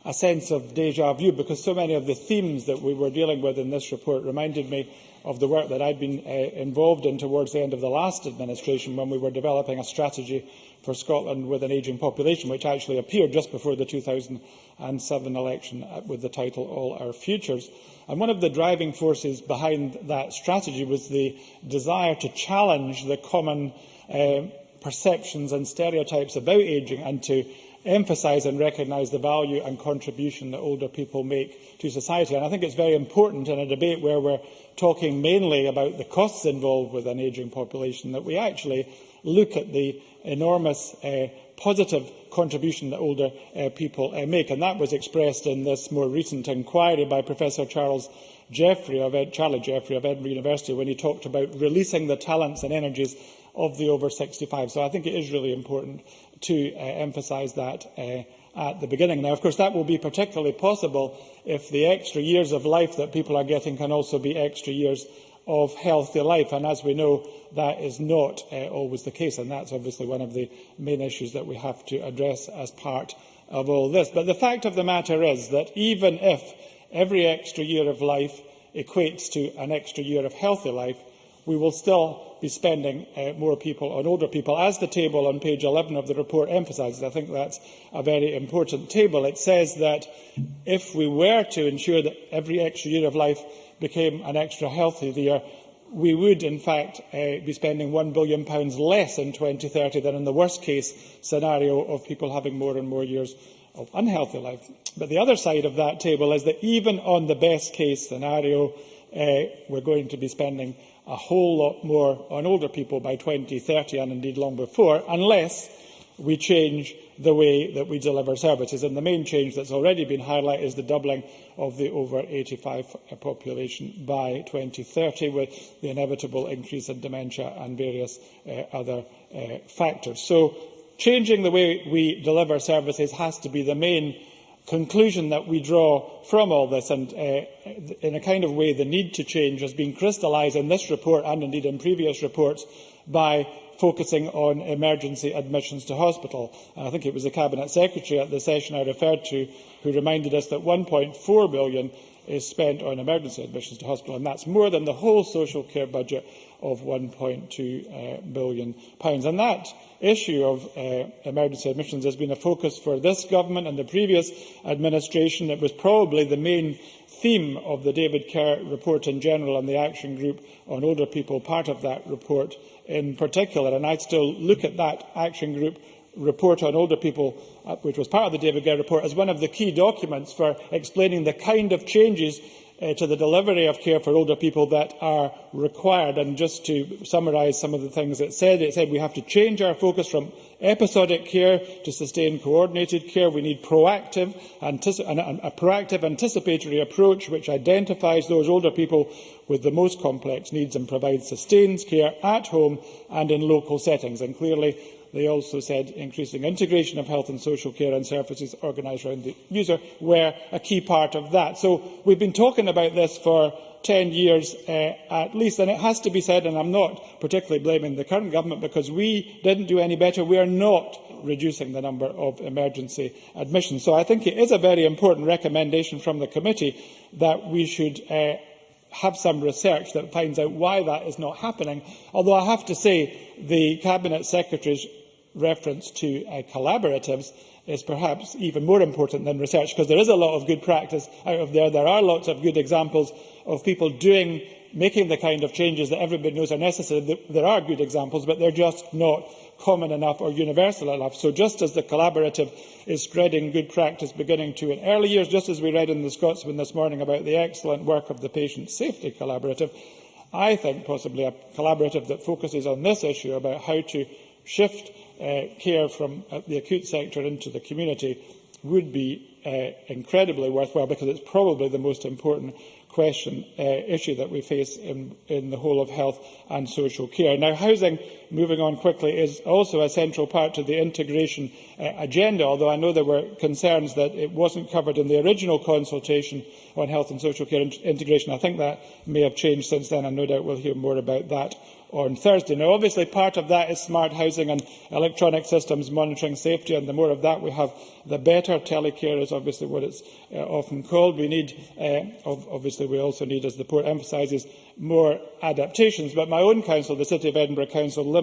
a sense of déjà vu, because so many of the themes that we were dealing with in this report reminded me of the work that I'd been involved in towards the end of the last administration, when we were developing a strategy for Scotland with an ageing population, which actually appeared just before the 2007 election with the title All Our Futures. And one of the driving forces behind that strategy was the desire to challenge the common perceptions and stereotypes about ageing, and to emphasise and recognise the value and contribution that older people make to society. And I think it's very important in a debate where we're talking mainly about the costs involved with an ageing population that we actually look at the enormous positive contribution that older people make. And that was expressed in this more recent inquiry by Professor Charlie Jeffrey of Edinburgh University, when he talked about releasing the talents and energies of the over 65. So I think it is really important to emphasise that at the beginning. Now, of course, that will be particularly possible if the extra years of life that people are getting can also be extra years of healthy life. And as we know, that is not always the case. And that's obviously one of the main issues that we have to address as part of all this. But the fact of the matter is that even if every extra year of life equates to an extra year of healthy life, we will still be spending more people on older people, as the table on page 11 of the report emphasises. I think that's a very important table. It says that if we were to ensure that every extra year of life became an extra healthy year, we would, in fact, be spending £1 billion less in 2030 than in the worst-case scenario of people having more and more years of unhealthy life. But the other side of that table is that even on the best-case scenario, we're going to be spending a whole lot more on older people by 2030 and indeed long before, unless we change the way that we deliver services. And the main change that's already been highlighted is the doubling of the over 85 population by 2030, with the inevitable increase in dementia and various other factors. So changing the way we deliver services has to be the main conclusion that we draw from all this, and in a kind of way the need to change has been crystallised in this report and indeed in previous reports by focusing on emergency admissions to hospital. And I think it was the Cabinet Secretary at the session I referred to who reminded us that £1.4 billion is spent on emergency admissions to hospital, and that's more than the whole social care budget of £1.2 billion. And that issue of emergency admissions has been a focus for this government and the previous administration. It was probably the main theme of the David Kerr report in general and the action group on older people, part of that report in particular. And I still look at that action group report on older people, which was part of the David Kerr report, as one of the key documents for explaining the kind of changes to the delivery of care for older people that are required. And just to summarise some of the things it said we have to change our focus from episodic care to sustained coordinated care. We need a proactive, anticipatory approach which identifies those older people with the most complex needs and provides sustained care at home and in local settings. And clearly, they also said increasing integration of health and social care and services organised around the user were a key part of that. So we've been talking about this for 10 years at least, and it has to be said, and I'm not particularly blaming the current government because we didn't do any better. We are not reducing the number of emergency admissions. So I think it is a very important recommendation from the committee that we should have some research that finds out why that is not happening. Although I have to say the Cabinet Secretary's reference to collaboratives is perhaps even more important than research, because there is a lot of good practice out of there. There are lots of good examples of people making the kind of changes that everybody knows are necessary. There are good examples, but they're just not common enough or universal enough. So just as the collaborative is spreading good practice beginning to in early years, just as we read in the Scotsman this morning about the excellent work of the Patient Safety Collaborative, I think possibly a collaborative that focuses on this issue about how to shift care from the acute sector into the community would be incredibly worthwhile, because it's probably the most important issue that we face in the whole of health and social care. Now, housing, moving on quickly, is also a central part to the integration agenda, although I know there were concerns that it wasn't covered in the original consultation on health and social care integration. I think that may have changed since then, and no doubt we'll hear more about that on Thursday. Now, obviously, part of that is smart housing and electronic systems monitoring safety, and the more of that we have, the better. Telecare is obviously what it's often called. We need, obviously, we also need, as the report emphasises, more adaptations. But my own council, the City of Edinburgh Council,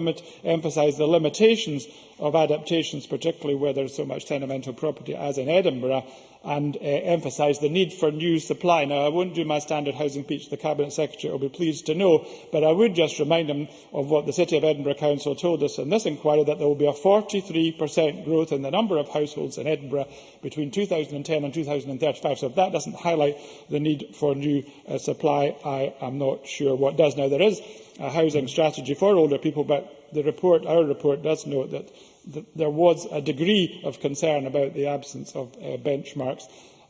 emphasised the limitations of adaptations, particularly where there is so much tenemental property as in Edinburgh, and emphasised the need for new supply. Now, I won't do my standard housing speech, the Cabinet Secretary will be pleased to know, but I would just remind him of what the City of Edinburgh Council told us in this inquiry, that there will be a 43% growth in the number of households in Edinburgh between 2010 and 2035. So if that doesn't highlight the need for new supply, I am not sure what does. Now, there is a housing strategy for older people, but our report does note that there was a degree of concern about the absence of benchmarks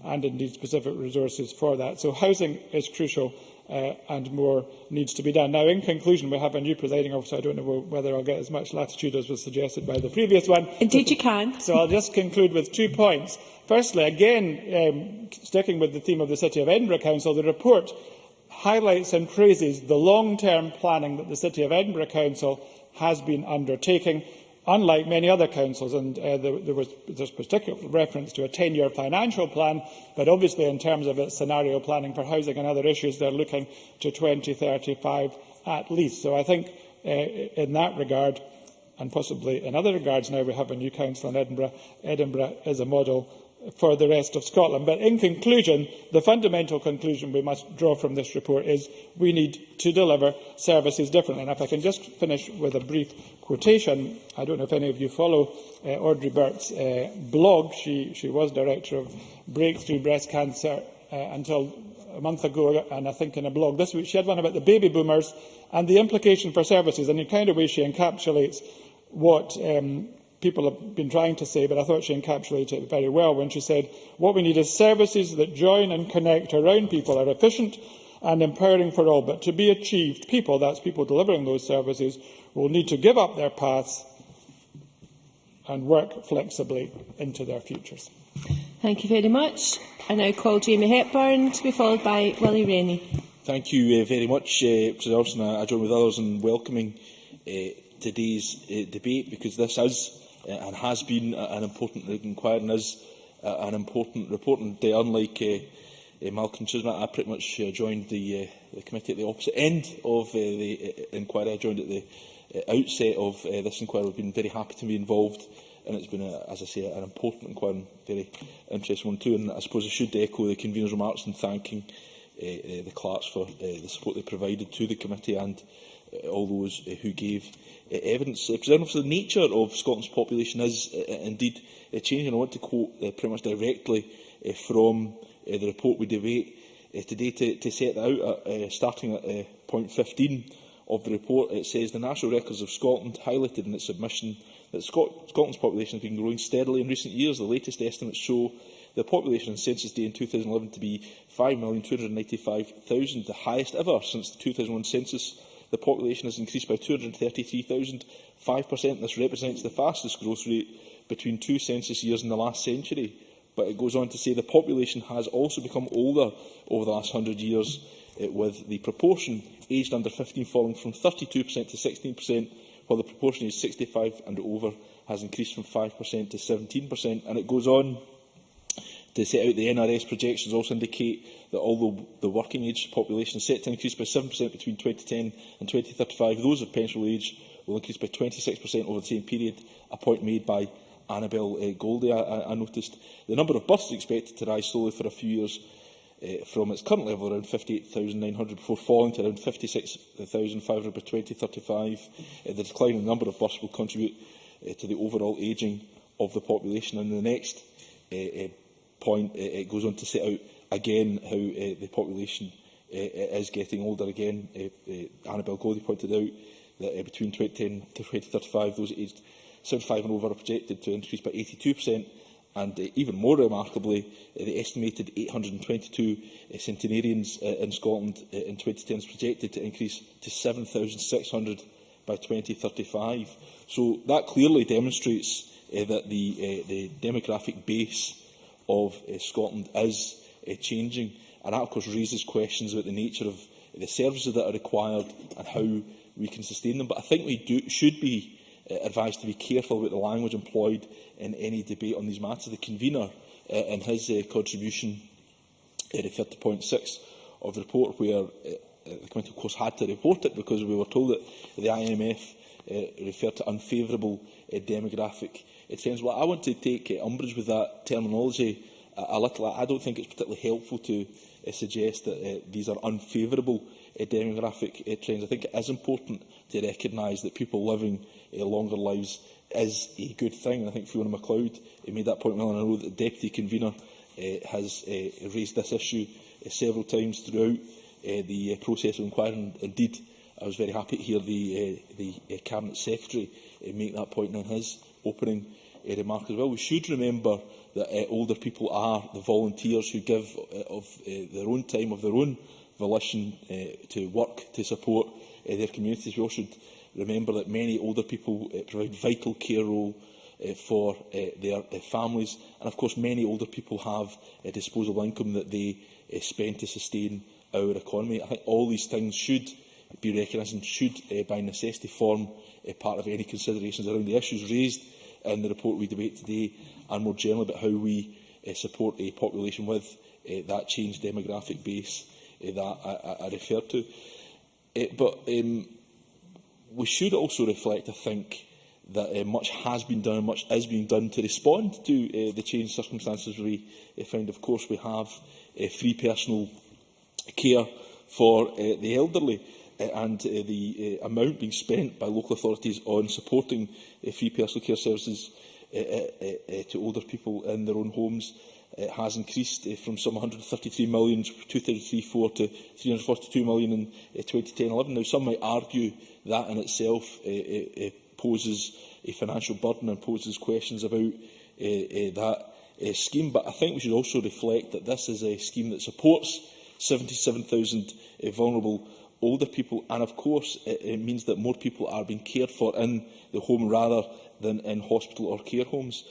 and indeed specific resources for that. So housing is crucial and more needs to be done. Now, in conclusion, we have a new presiding officer. I don't know whether I'll get as much latitude as was suggested by the previous one. Indeed you can. So I'll just conclude with 2 points. Firstly, again, sticking with the theme of the City of Edinburgh Council, the report highlights and praises the long-term planning that the City of Edinburgh Council has been undertaking, unlike many other councils. And there's particular reference to a 10-year financial plan, but obviously in terms of its scenario planning for housing and other issues, they're looking to 2035 at least. So I think in that regard, and possibly in other regards, now we have a new council in Edinburgh, Edinburgh is a model for the rest of Scotland. But in conclusion, the fundamental conclusion we must draw from this report is we need to deliver services differently. And if I can just finish with a brief quotation, I don't know if any of you follow Audrey Burt's blog. She was director of Breakthrough Breast Cancer until a month ago, and I think in a blog this week, she had one about the baby boomers and the implication for services. And in kind of way she encapsulates what people have been trying to say, but I thought she encapsulated it very well when she said, what we need is services that join and connect around people, are efficient and empowering for all. But to be achieved, people, that's people delivering those services, will need to give up their paths and work flexibly into their futures. Thank you very much. I now call Jamie Hepburn to be followed by Willie Rennie. Thank you very much, President Wilson. I join with others in welcoming today's debate, because this is and has been an important inquiry and is an important report. And unlike Malcolm Chisholm, I pretty much joined the committee at the opposite end of the inquiry. I joined at the outset of this inquiry. We've been very happy to be involved, and it's been, as I say, an important inquiry, and very interesting one too. And I suppose I should echo the convener's remarks in thanking the clerks for the support they provided to the committee and all those who gave evidence. The nature of Scotland's population is indeed changing. I want to quote pretty much directly from the report we debate today to set that out, starting at point 15 of the report. It says the National Records of Scotland highlighted in its submission that Scotland's population has been growing steadily in recent years. The latest estimates show the population on Census Day in 2011 to be 5,295,000, the highest ever since the 2001 census. The population has increased by 233,000, 5%. This represents the fastest growth rate between two census years in the last century. But it goes on to say the population has also become older over the last 100 years, with the proportion aged under 15 falling from 32% to 16%, while the proportion aged 65 and over has increased from 5% to 17%. And it goes on to set out the NRS projections also indicate that although the working age population is set to increase by 7% between 2010 and 2035, those of pensionable age will increase by 26% over the same period, a point made by Annabel Goldie. I noticed the number of births is expected to rise slowly for a few years from its current level around 58,900 before falling to around 56,500 by 2035. The decline in the number of births will contribute to the overall ageing of the population. And the next point, it goes on to set out again how the population is getting older again. Annabel Goldie pointed out that between 2010 to 2035, those aged 75 and over are projected to increase by 82%, and even more remarkably, the estimated 822 centenarians in Scotland in 2010 is projected to increase to 7,600 by 2035. So that clearly demonstrates that the demographic base of Scotland is changing, and that of course raises questions about the nature of the services that are required and how we can sustain them. But I think we should be advised to be careful about the language employed in any debate on these matters. The convener, in his contribution, referred to point 6 of the report, where the committee, of course, had to report it because we were told that the IMF referred to unfavourable demographic trends. Well, I want to take umbrage with that terminology a little. I don't think it's particularly helpful to suggest that these are unfavourable demographic trends. I think it is important to recognise that people living longer lives is a good thing. And I think Fiona MacLeod made that point well, and I know that the Deputy Convener has raised this issue several times throughout the process of inquiry. And indeed, I was very happy to hear the Cabinet Secretary make that point in his opening remark as well. We should remember that older people are the volunteers who give of their own time, of their own volition, to work to support their communities. We also should remember that many older people provide vital care role for their families, and of course many older people have a disposable income that they spend to sustain our economy. I think all these things should be recognised and should by necessity form part of any considerations around the issues raised in the report we debate today, and more generally about how we support a population with that changed demographic base that I referred to. But we should also reflect, I think, that much has been done and much is being done to respond to the changed circumstances we find. Of course, we have free personal care for the elderly, and the amount being spent by local authorities on supporting free personal care services to older people in their own homes has increased from some 133 million in 2003-04 to 342 million in 2010-11. Now, some might argue that in itself poses a financial burden and poses questions about that scheme, but I think we should also reflect that this is a scheme that supports 77,000 vulnerable older people, and of course it means that more people are being cared for in the home rather than in hospital or care homes.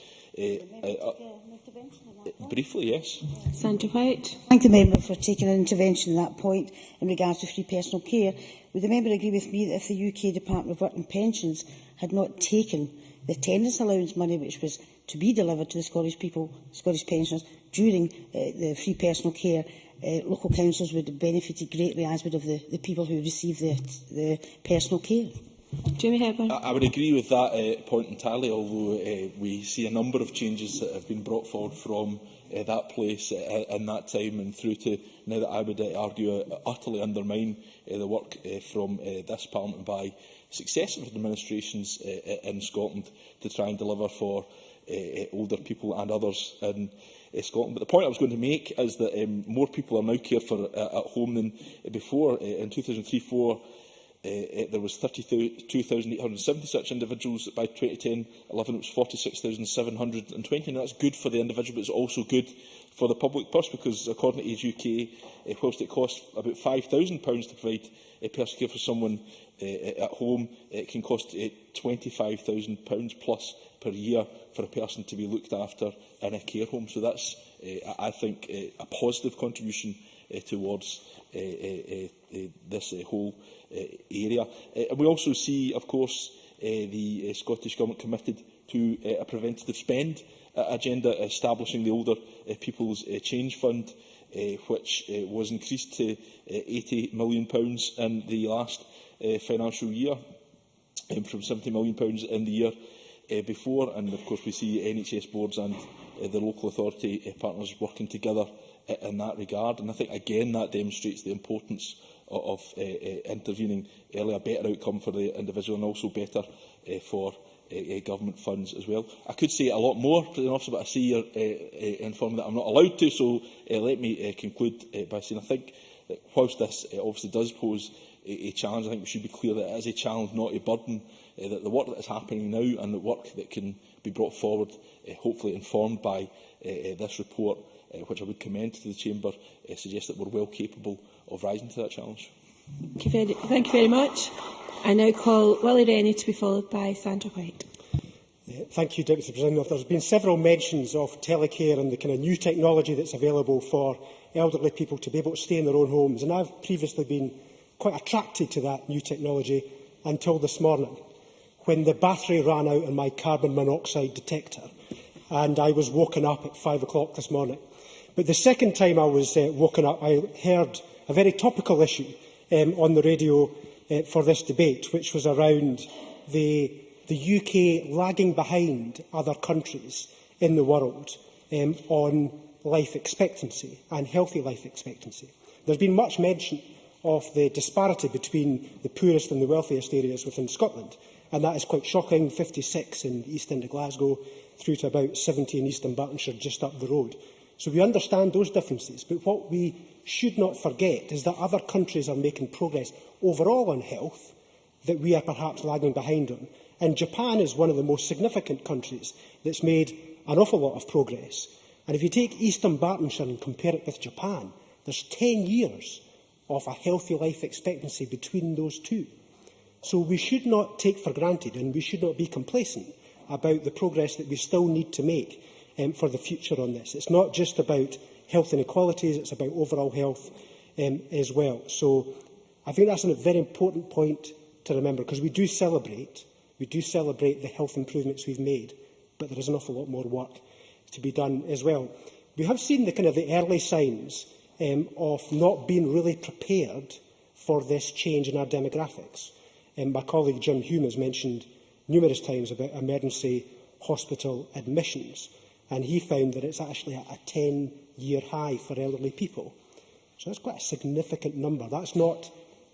Briefly, yes. Sandra White. Thank the member for taking an intervention at that point in regards to free personal care. Would the member agree with me that if the UK Department of Work and Pensions had not taken the attendance allowance money which was to be delivered to the Scottish people, Scottish pensioners, during the free personal care, local councils would have benefited greatly, as would have the people who receive the personal care? Jamie Hepburn. I would agree with that point entirely, although we see a number of changes that have been brought forward from that place in that time and through to now that I would argue utterly undermine the work from this Parliament by successive administrations in Scotland to try and deliver for older people and others in Scotland. But the point I was going to make is that more people are now cared for at home than before. In 2003-04, there was 32,870 such individuals. By 2010-11, it was 46,720, and that's good for the individual, but it's also good for the public purse, because according to Age UK, whilst it costs about £5,000 to provide personal care for someone at home, it can cost £25,000 plus per year for a person to be looked after in a care home. So that's, I think, a positive contribution towards this whole area. And we also see, of course, the Scottish Government committed to a preventative spend agenda, establishing the Older People's Change Fund, which was increased to £80 million in the last financial year, from £70 million in the year before. And of course we see NHS boards and the local authority partners working together in that regard. And I think again that demonstrates the importance of intervening early, a better outcome for the individual and also better for government funds as well. I could say a lot more, President Officer, but I see you're informed that I'm not allowed to, so let me conclude by saying I think that whilst this obviously does pose a challenge, I think we should be clear that it is a challenge, not a burden, that the work that is happening now and the work that can be brought forward, hopefully informed by this report, which I would commend to the Chamber, suggests that we're well capable of rising to that challenge. Thank you very much. I now call Willie Rennie to be followed by Sandra White. Thank you, Deputy President. There has been several mentions of telecare and the kind of new technology that's available for elderly people to be able to stay in their own homes. And I've previously been quite attracted to that new technology until this morning, when the battery ran out on my carbon monoxide detector and I was woken up at 5 o'clock this morning. But the second time I was woken up, I heard a very topical issue on the radio for this debate, which was around the UK lagging behind other countries in the world on life expectancy and healthy life expectancy. There's been much mention of the disparity between the poorest and the wealthiest areas within Scotland, and that is quite shocking, 56 in the east end of Glasgow, through to about 70 in East Dunbartonshire, just up the road. So we understand those differences, but what we should not forget is that other countries are making progress overall on health that we are perhaps lagging behind on. And Japan is one of the most significant countries that's made an awful lot of progress. And if you take East Dunbartonshire and compare it with Japan, there's 10 years of a healthy life expectancy between those two. So we should not take for granted and we should not be complacent about the progress that we still need to make for the future on this. It's not just about health inequalities, it's about overall health as well. So I think that's a very important point to remember, because we do celebrate the health improvements we've made, but there is an awful lot more work to be done as well. We have seen the early signs of not being really prepared for this change in our demographics. My colleague Jim Hume has mentioned numerous times about emergency hospital admissions, and he found that it's actually at a 10-year high for elderly people. So that's quite a significant number. That's not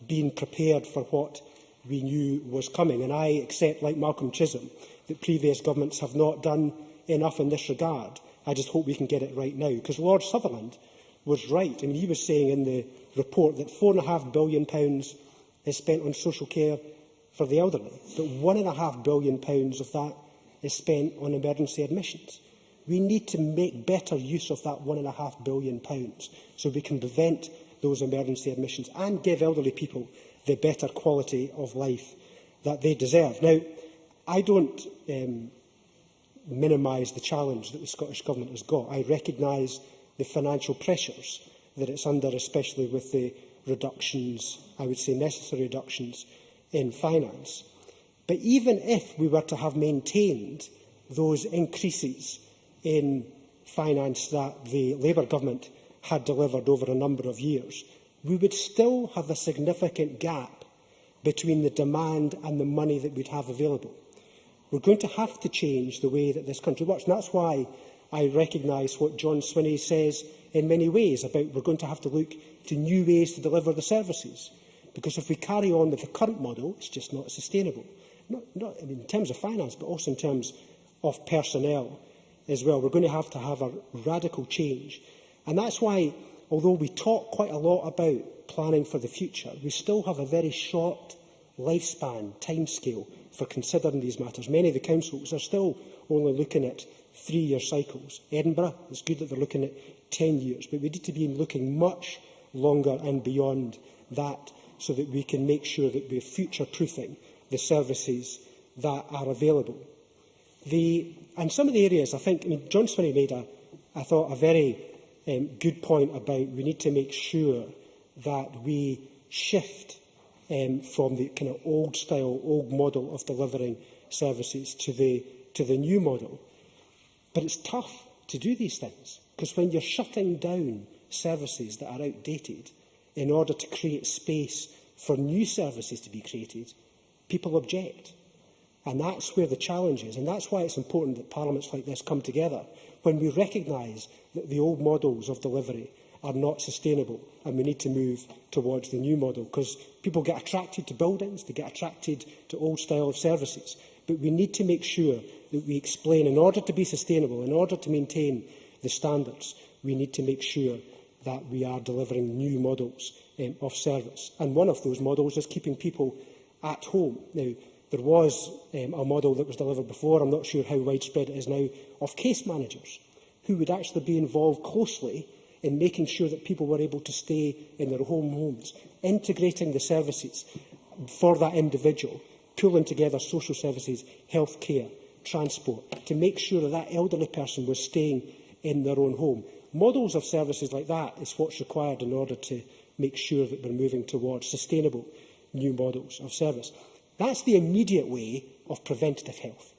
being prepared for what we knew was coming. And I accept, like Malcolm Chisholm, that previous governments have not done enough in this regard. I just hope we can get it right now, because Lord Sutherland was right. I mean, he was saying in the report that £4.5 billion is spent on social care for the elderly, but £1.5 billion of that is spent on emergency admissions. We need to make better use of that £1.5 billion so we can prevent those emergency admissions and give elderly people the better quality of life that they deserve. Now, I don't minimise the challenge that the Scottish Government has got. I recognise the financial pressures that it's under, especially with the reductions, I would say necessary reductions, in finance. But even if we were to have maintained those increases in finance that the Labour Government had delivered over a number of years, we would still have a significant gap between the demand and the money that we'd have available. We're going to have to change the way that this country works. And that's why I recognise what John Swinney says in many ways about we're going to have to look to new ways to deliver the services. Because if we carry on with the current model, it's just not sustainable. Not in terms of finance, but also in terms of personnel as well. We're going to have a radical change. And that's why, although we talk quite a lot about planning for the future, we still have a very short lifespan, timescale for considering these matters. Many of the councils are still only looking at 3-year cycles. Edinburgh, it's good that they're looking at 10 years, but we need to be looking much longer and beyond that so that we can make sure that we're future-proofing the services that are available. And some of the areas, I think, John Swinney made a very good point about we need to make sure that we shift from the kind of old style, old model of delivering services to the new model. But it's tough to do these things, because when you're shutting down services that are outdated in order to create space for new services to be created, people object. And that's where the challenge is. And that's why it's important that parliaments like this come together when we recognise that the old models of delivery are not sustainable and we need to move towards the new model, because people get attracted to buildings, they get attracted to old style of services. But we need to make sure that we explain, in order to be sustainable, in order to maintain the standards, we need to make sure that we are delivering new models of service. And one of those models is keeping people at home. Now, there was a model that was delivered before, I'm not sure how widespread it is now, of case managers who would actually be involved closely in making sure that people were able to stay in their home homes, integrating the services for that individual, pulling together social services, health care, transport, to make sure that that elderly person was staying in their own home. Models of services like that is what's required in order to make sure that we're moving towards sustainable new models of service. That's the immediate way of preventative health.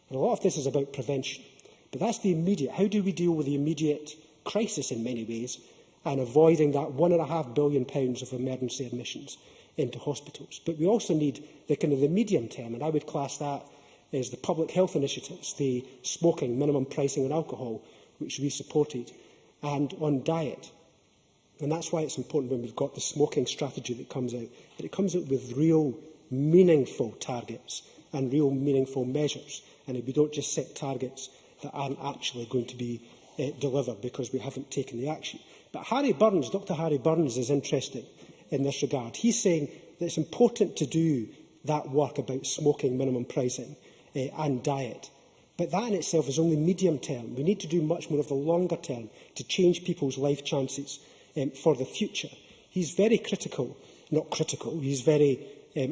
And a lot of this is about prevention. But that's the immediate. How do we deal with the immediate crisis in many ways and avoiding that £1.5 billion of emergency admissions into hospitals? But we also need the medium term, and I would class that as the public health initiatives, the smoking, minimum pricing on alcohol, which we supported, and on diet. And that's why it's important when we've got the smoking strategy that it comes out with real meaningful targets and real meaningful measures, and if we don't just set targets that aren't actually going to be delivered because we haven't taken the action. But Dr Harry Burns is interesting in this regard. He's saying that it's important to do that work about smoking, minimum pricing and diet. But that in itself is only medium term. We need to do much more of the longer term to change people's life chances for the future. He's very he's very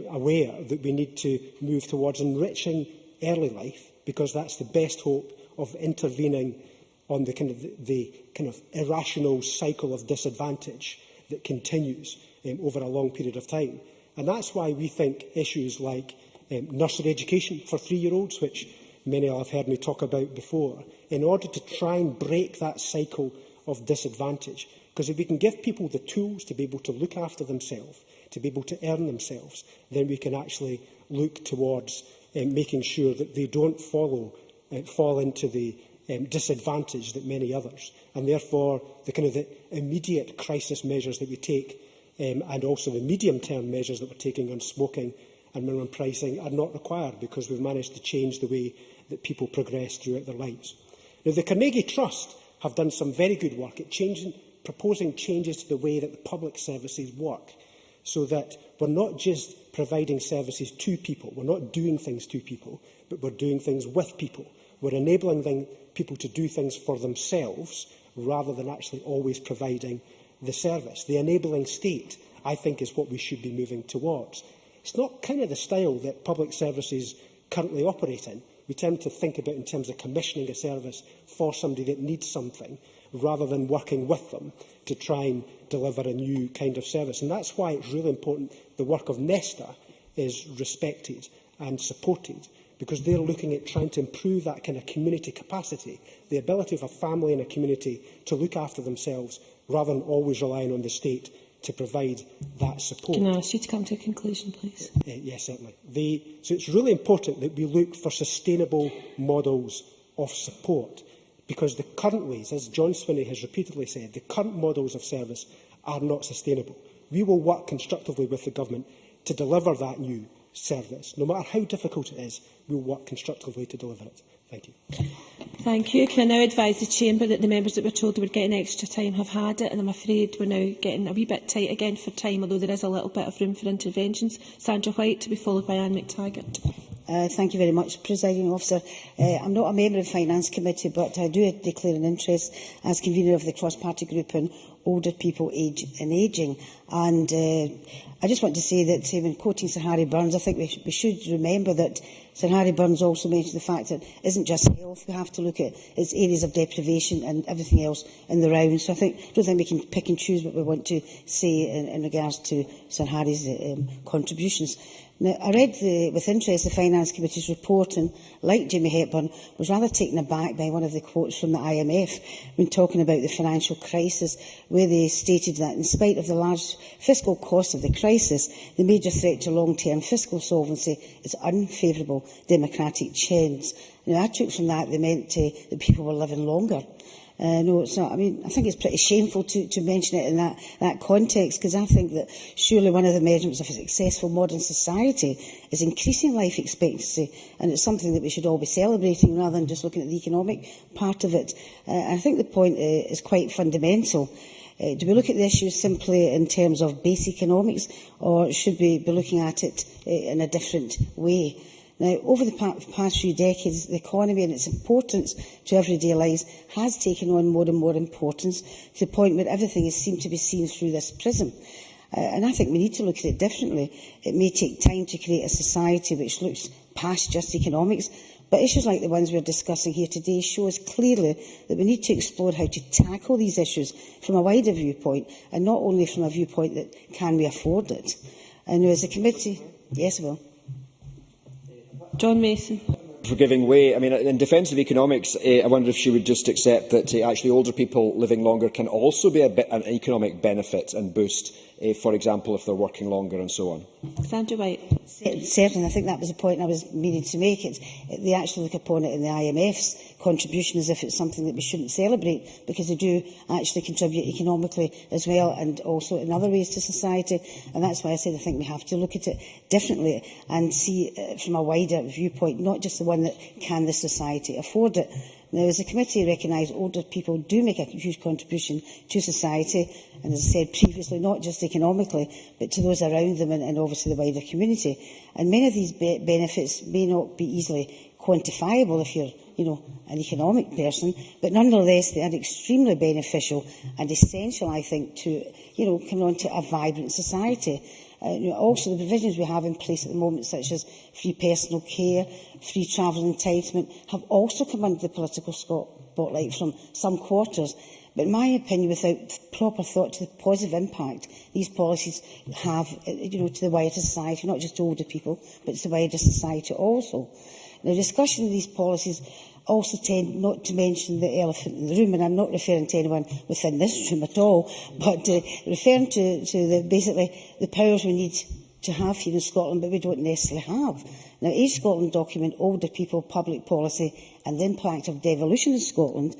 aware that we need to move towards enriching early life, because that's the best hope of intervening on the kind of irrational cycle of disadvantage that continues over a long period of time. And that's why we think issues like nursery education for 3-year-olds, which many have heard me talk about before, in order to try and break that cycle of disadvantage. Because if we can give people the tools to be able to look after themselves, to be able to earn themselves, then we can actually look towards making sure that they don't fall into the disadvantage that many others. And therefore, the immediate crisis measures that we take and also the medium-term measures that we're taking on smoking and minimum pricing are not required, because we've managed to change the way that people progress throughout their lives. Now, the Carnegie Trust have done some very good work at proposing changes to the way that the public services work, so that we're not just providing services to people, we're not doing things to people, but we're doing things with people. We're enabling people to do things for themselves rather than actually always providing the service. The enabling state, I think, is what we should be moving towards. It's not kind of the style that public services currently operate in. We tend to think about it in terms of commissioning a service for somebody that needs something, rather than working with them to try and deliver a new kind of service. And that's why it's really important the work of Nesta is respected and supported, because they're looking at trying to improve that kind of community capacity, the ability of a family and a community to look after themselves, rather than always relying on the state to provide that support. Can I ask you to come to a conclusion, please? Yes, certainly. So it's really important that we look for sustainable models of support, because the current ways, as John Swinney has repeatedly said, the current models of service are not sustainable. We will work constructively with the government to deliver that new service. No matter how difficult it is, we will work constructively to deliver it. Thank you. Thank you. Can I now advise the Chamber that the members that were told they were getting extra time have had it, and I'm afraid we're now getting a wee bit tight again for time, although there is a little bit of room for interventions. Sandra White, to be followed by Anne McTaggart. Thank you very much, Presiding Officer. I'm not a member of the Finance Committee, but I do declare an interest as convener of the cross-party group on older people, age and ageing. And I just want to say that when quoting Sir Harry Burns, I think we should remember that Sir Harry Burns also mentioned the fact that it isn't just health we have to look at, it's areas of deprivation and everything else in the round. So I don't think we can pick and choose what we want to say in regards to Sir Harry's contributions. Now, I read with interest the Finance Committee's report, and like Jimmy Hepburn, was rather taken aback by one of the quotes from the IMF when talking about the financial crisis, where they stated that in spite of the large fiscal cost of the crisis, the major threat to long-term fiscal solvency is unfavourable democratic trends. Now, I took from that they meant that people were living longer. No, it's not. I mean, I think it's pretty shameful to mention it in that context, because I think that surely one of the measurements of a successful modern society is increasing life expectancy, and it's something that we should all be celebrating rather than just looking at the economic part of it. I think the point is quite fundamental. Do we look at the issue simply in terms of base economics, or should we be looking at it in a different way? Now, over the past few decades, the economy and its importance to everyday lives has taken on more and more importance, to the point where everything is seemed to be seen through this prism. And I think we need to look at it differently. It may take time to create a society which looks past just economics, but issues like the ones we are discussing here today show us clearly that we need to explore how to tackle these issues from a wider viewpoint, and not only from a viewpoint that can we afford it. And as a committee, yes, I will. John Mason. For giving way. I mean, in defence of economics, I wonder if she would just accept that actually older people living longer can also be an economic benefit and boost, for example, if they're working longer and so on. Sandra White. Certainly, I think that was the point I was meaning to make. They actually look upon it in the IMF's contribution as if it's something that we shouldn't celebrate, because they do actually contribute economically as well, and also in other ways to society. And that's why I said I think we have to look at it differently and see it from a wider viewpoint, not just the one that can the society afford it. Now, as the committee recognised, older people do make a huge contribution to society, and as I said previously, not just economically, but to those around them and obviously the wider community. And many of these benefits may not be easily quantifiable if you're, an economic person, but nonetheless they are extremely beneficial and essential, I think, to, coming on to a vibrant society. Also, the provisions we have in place at the moment, such as free personal care, free travel entitlement, have also come under the political spotlight from some quarters. But in my opinion, without proper thought to the positive impact these policies have, to the wider society, not just to older people, but to the wider society also. Now, discussion of these policies also tend not to mention the elephant in the room, and I'm not referring to anyone within this room at all, but referring to basically the powers we need to have here in Scotland, but we don't necessarily have. Now, Age Scotland document, Older People, Public Policy and the Impact of Devolution in Scotland,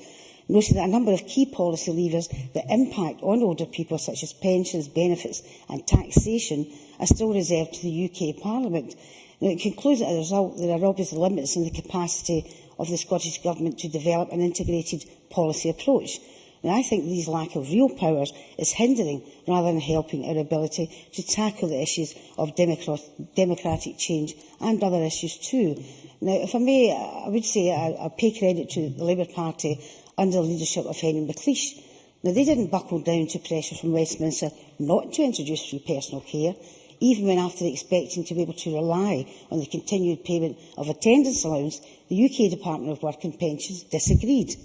noted that a number of key policy levers that impact on older people, such as pensions, benefits and taxation, are still reserved to the UK Parliament. Now, it concludes that as a result, there are obvious limits in the capacity of the Scottish Government to develop an integrated policy approach. Now, I think these lack of real powers is hindering rather than helping our ability to tackle the issues of democratic change and other issues too. Now, if I may, I would say I pay credit to the Labour Party under the leadership of Henry McLeish. Now, they didn't buckle down to pressure from Westminster not to introduce free personal care, even when, after expecting to be able to rely on the continued payment of attendance allowance, the UK Department of Work and Pensions disagreed,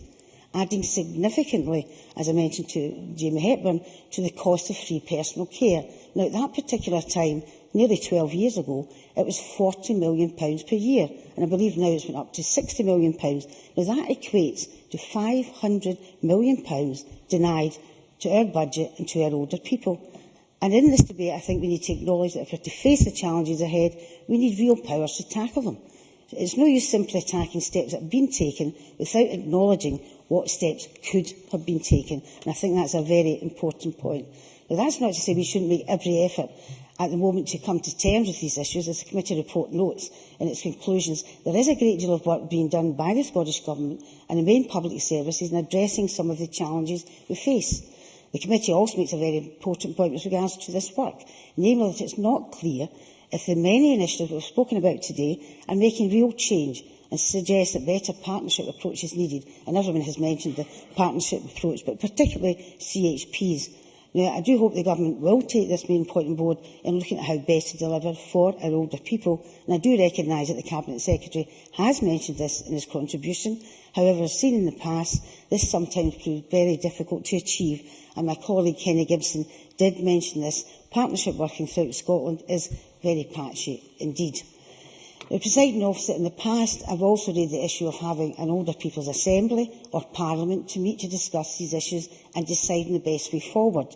adding significantly, as I mentioned to Jamie Hepburn, to the cost of free personal care. Now, at that particular time, nearly 12 years ago, it was £40 million per year, and I believe now it's went up to £60 million. Now, that equates to £500 million denied to our budget and to our older people. And in this debate, I think we need to acknowledge that if we are to face the challenges ahead, we need real powers to tackle them. It's no use simply attacking steps that have been taken without acknowledging what steps could have been taken. And I think that's a very important point. Now, that's not to say we shouldn't make every effort at the moment to come to terms with these issues. As the committee report notes in its conclusions, there is a great deal of work being done by the Scottish Government and the main public services in addressing some of the challenges we face. The committee also makes a very important point with regards to this work, namely that it's not clear if the many initiatives we've spoken about today are making real change, and suggests that better partnership approach is needed. And everyone has mentioned the partnership approach, but particularly CHPs. Now, I do hope the Government will take this main point on board in looking at how best to deliver for our older people, and I do recognise that the Cabinet Secretary has mentioned this in his contribution. However, as seen in the past, this sometimes proves very difficult to achieve, and my colleague Kenny Gibson did mention this. Partnership working throughout Scotland is very patchy indeed. The Presiding Officer, in the past, I've also raised the issue of having an Older People's Assembly or Parliament to meet to discuss these issues and decide on the best way forward.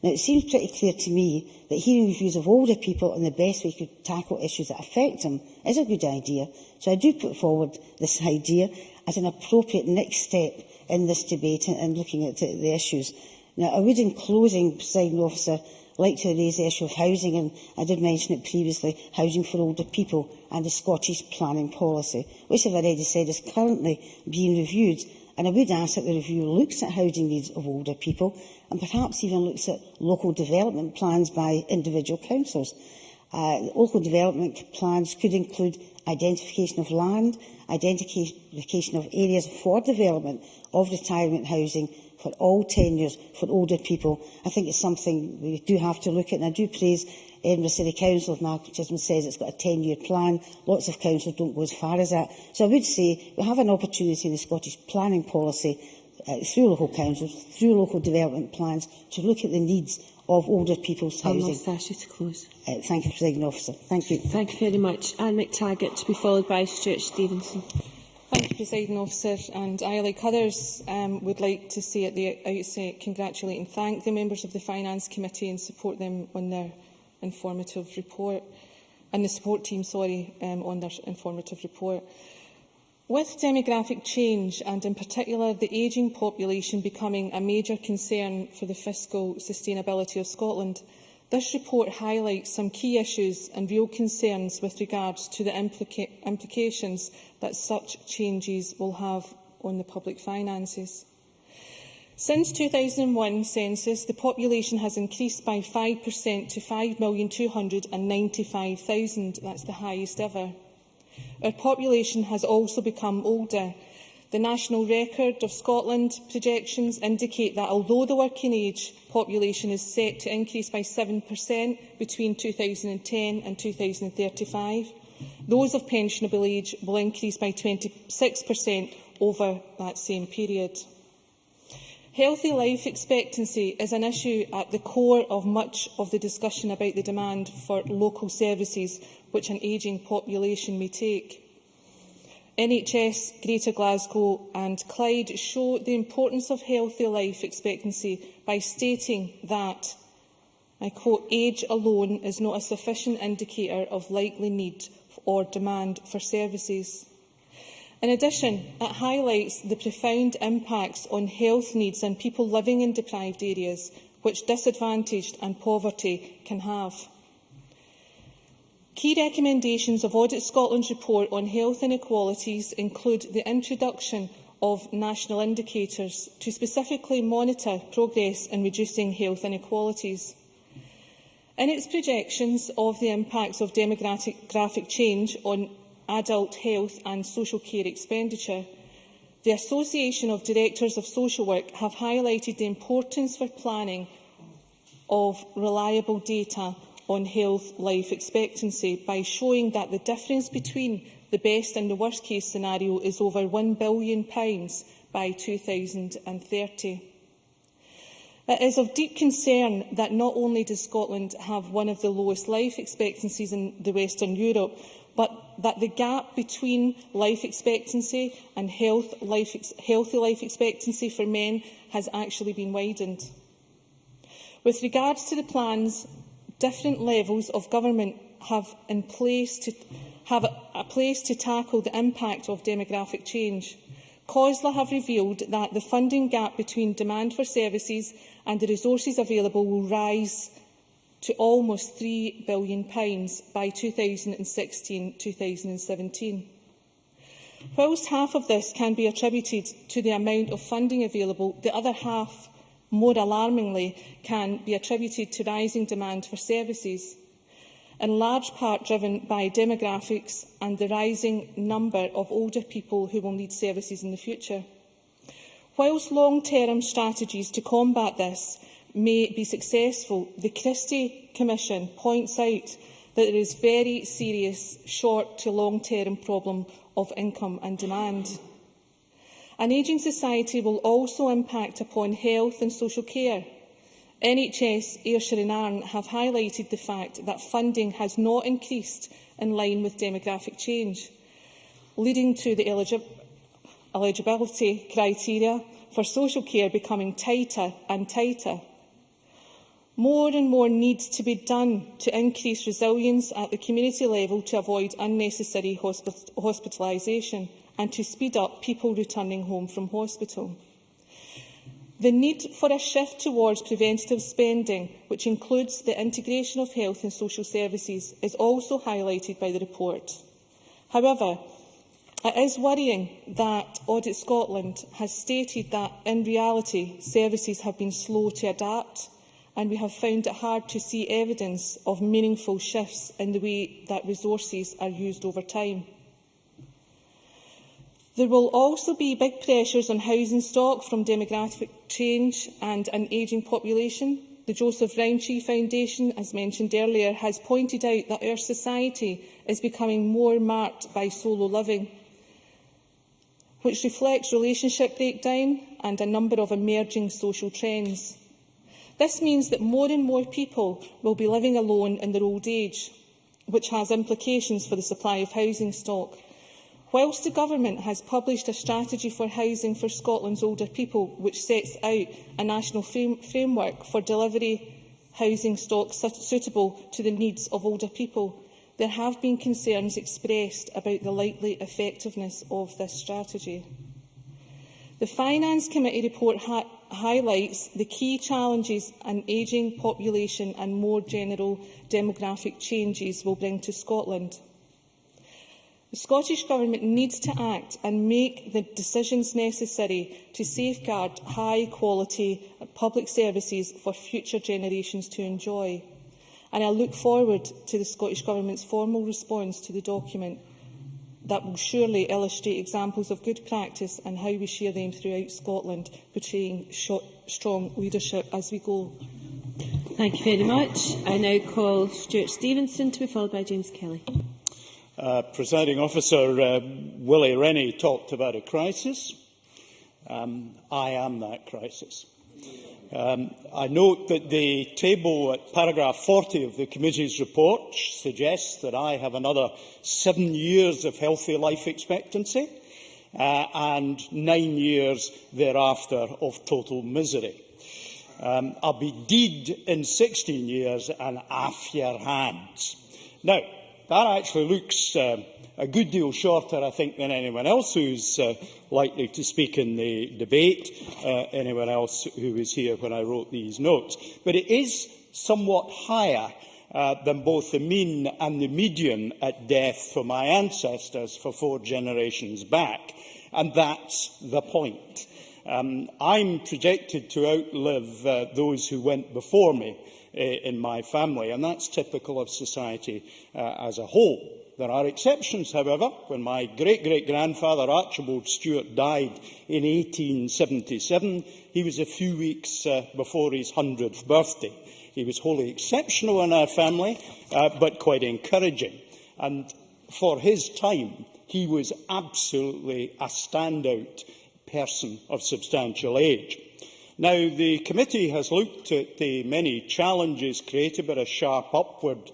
Now, it seems pretty clear to me that hearing the views of older people on the best way to tackle issues that affect them is a good idea, so I do put forward this idea as an appropriate next step in this debate and looking at the issues. Now, I would, in closing, Presiding Officer, like to raise the issue of housing, and I did mention it previously, housing for older people and the Scottish planning policy, which, I've already said, is currently being reviewed. And I would ask that the review looks at housing needs of older people and perhaps even looks at local development plans by individual councils. Local development plans could include identification of land, identification of areas for development of retirement housing for all tenures for older people. I think it's something we do have to look at, and I do praise Edinburgh City Council. As Malcolm Chisholm says, it's got a 10-year plan. Lots of councils don't go as far as that. So I would say we have an opportunity in the Scottish planning policy through local councils, through local development plans, to look at the needs of older people's housing. I must ask you to close. Thank you, Presiding Officer. Thank you. Thank you very much. Anne McTaggart, to be followed by Stuart Stevenson. Thank you, Presiding Officer. And I, like others, would like to say at the outset, congratulate and thank the members of the Finance Committee and support them on their informative report, and the support team, on their informative report. With demographic change, and in particular the ageing population becoming a major concern for the fiscal sustainability of Scotland, this report highlights some key issues and real concerns with regards to the implications that such changes will have on the public finances. Since the 2001 census, the population has increased by 5% to 5,295,000. That's the highest ever. Our population has also become older. The National Record of Scotland projections indicate that although the working age population is set to increase by 7% between 2010 and 2035, those of pensionable age will increase by 26% over that same period. Healthy life expectancy is an issue at the core of much of the discussion about the demand for local services which an ageing population may take. NHS, Greater Glasgow and Clyde show the importance of healthy life expectancy by stating that, I quote, "age alone is not a sufficient indicator of likely need or demand for services." In addition, it highlights the profound impacts on health needs and people living in deprived areas which disadvantaged and poverty can have. Key recommendations of Audit Scotland's report on health inequalities include the introduction of national indicators to specifically monitor progress in reducing health inequalities. In its projections of the impacts of demographic change on adult health and social care expenditure, the Association of Directors of Social Work have highlighted the importance for planning of reliable data on health life expectancy by showing that the difference between the best and the worst case scenario is over £1 billion by 2030. It is of deep concern that not only does Scotland have one of the lowest life expectancies in the Western Europe, but that the gap between life expectancy and healthy life expectancy for men has actually been widened. With regards to the plans, different levels of government have a place to tackle the impact of demographic change. COSLA have revealed that the funding gap between demand for services and the resources available will rise to almost £3 billion by 2016-2017. Whilst half of this can be attributed to the amount of funding available, the other half, more alarmingly, can be attributed to rising demand for services, in large part driven by demographics and the rising number of older people who will need services in the future. Whilst long-term strategies to combat this may be successful, the Christie Commission points out that there is a very serious short to long-term problem of income and demand. An ageing society will also impact upon health and social care. NHS, Ayrshire and Arran have highlighted the fact that funding has not increased in line with demographic change, leading to the eligibility criteria for social care becoming tighter and tighter. More and more needs to be done to increase resilience at the community level to avoid unnecessary hospitalisation and to speed up people returning home from hospital. The need for a shift towards preventative spending, which includes the integration of health and social services, is also highlighted by the report. However, it is worrying that Audit Scotland has stated that, in reality, services have been slow to adapt, and we have found it hard to see evidence of meaningful shifts in the way that resources are used over time. There will also be big pressures on housing stock from demographic change and an ageing population. The Joseph Rowntree Foundation, as mentioned earlier, has pointed out that our society is becoming more marked by solo living, which reflects relationship breakdown and a number of emerging social trends. This means that more and more people will be living alone in their old age, which has implications for the supply of housing stock. Whilst the Government has published a strategy for housing for Scotland's older people, which sets out a national framework for delivery housing stock suitable to the needs of older people, there have been concerns expressed about the likely effectiveness of this strategy. The Finance Committee report highlights the key challenges an ageing population and more general demographic changes will bring to Scotland. The Scottish Government needs to act and make the decisions necessary to safeguard high-quality public services for future generations to enjoy. And I look forward to the Scottish Government's formal response to the document that will surely illustrate examples of good practice and how we share them throughout Scotland, portraying strong leadership as we go. Thank you very much. I now call Stuart Stevenson to be followed by James Kelly. Presiding Officer, Willie Rennie talked about a crisis. I am that crisis. I note that the table at paragraph 40 of the committee's report suggests that I have another 7 years of healthy life expectancy and 9 years thereafter of total misery. I'll be deed in 16 years and off your hands. Now, that actually looks a good deal shorter, I think, than anyone else who's likely to speak in the debate, anyone else who was here when I wrote these notes. But it is somewhat higher than both the mean and the median at death for my ancestors for 4 generations back. And that's the point. I'm projected to outlive those who went before me in my family, and that's typical of society as a whole. There are exceptions, however. When my great-great-grandfather Archibald Stewart died in 1877, he was a few weeks before his 100th birthday. He was wholly exceptional in our family, but quite encouraging. And for his time, he was absolutely a standout person of substantial age. Now, the committee has looked at the many challenges created by a sharp upward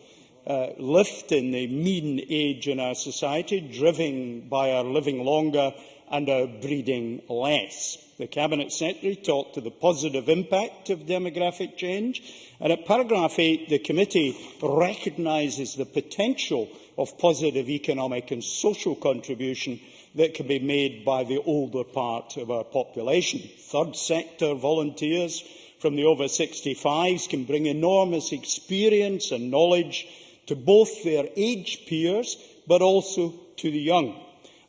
lift in the mean age in our society, driven by our living longer and our breeding less. The Cabinet Secretary talked to the positive impact of demographic change, and at paragraph 8, the committee recognises the potential of positive economic and social contribution that can be made by the older part of our population. Third sector volunteers from the over 65s can bring enormous experience and knowledge to both their age peers, but also to the young.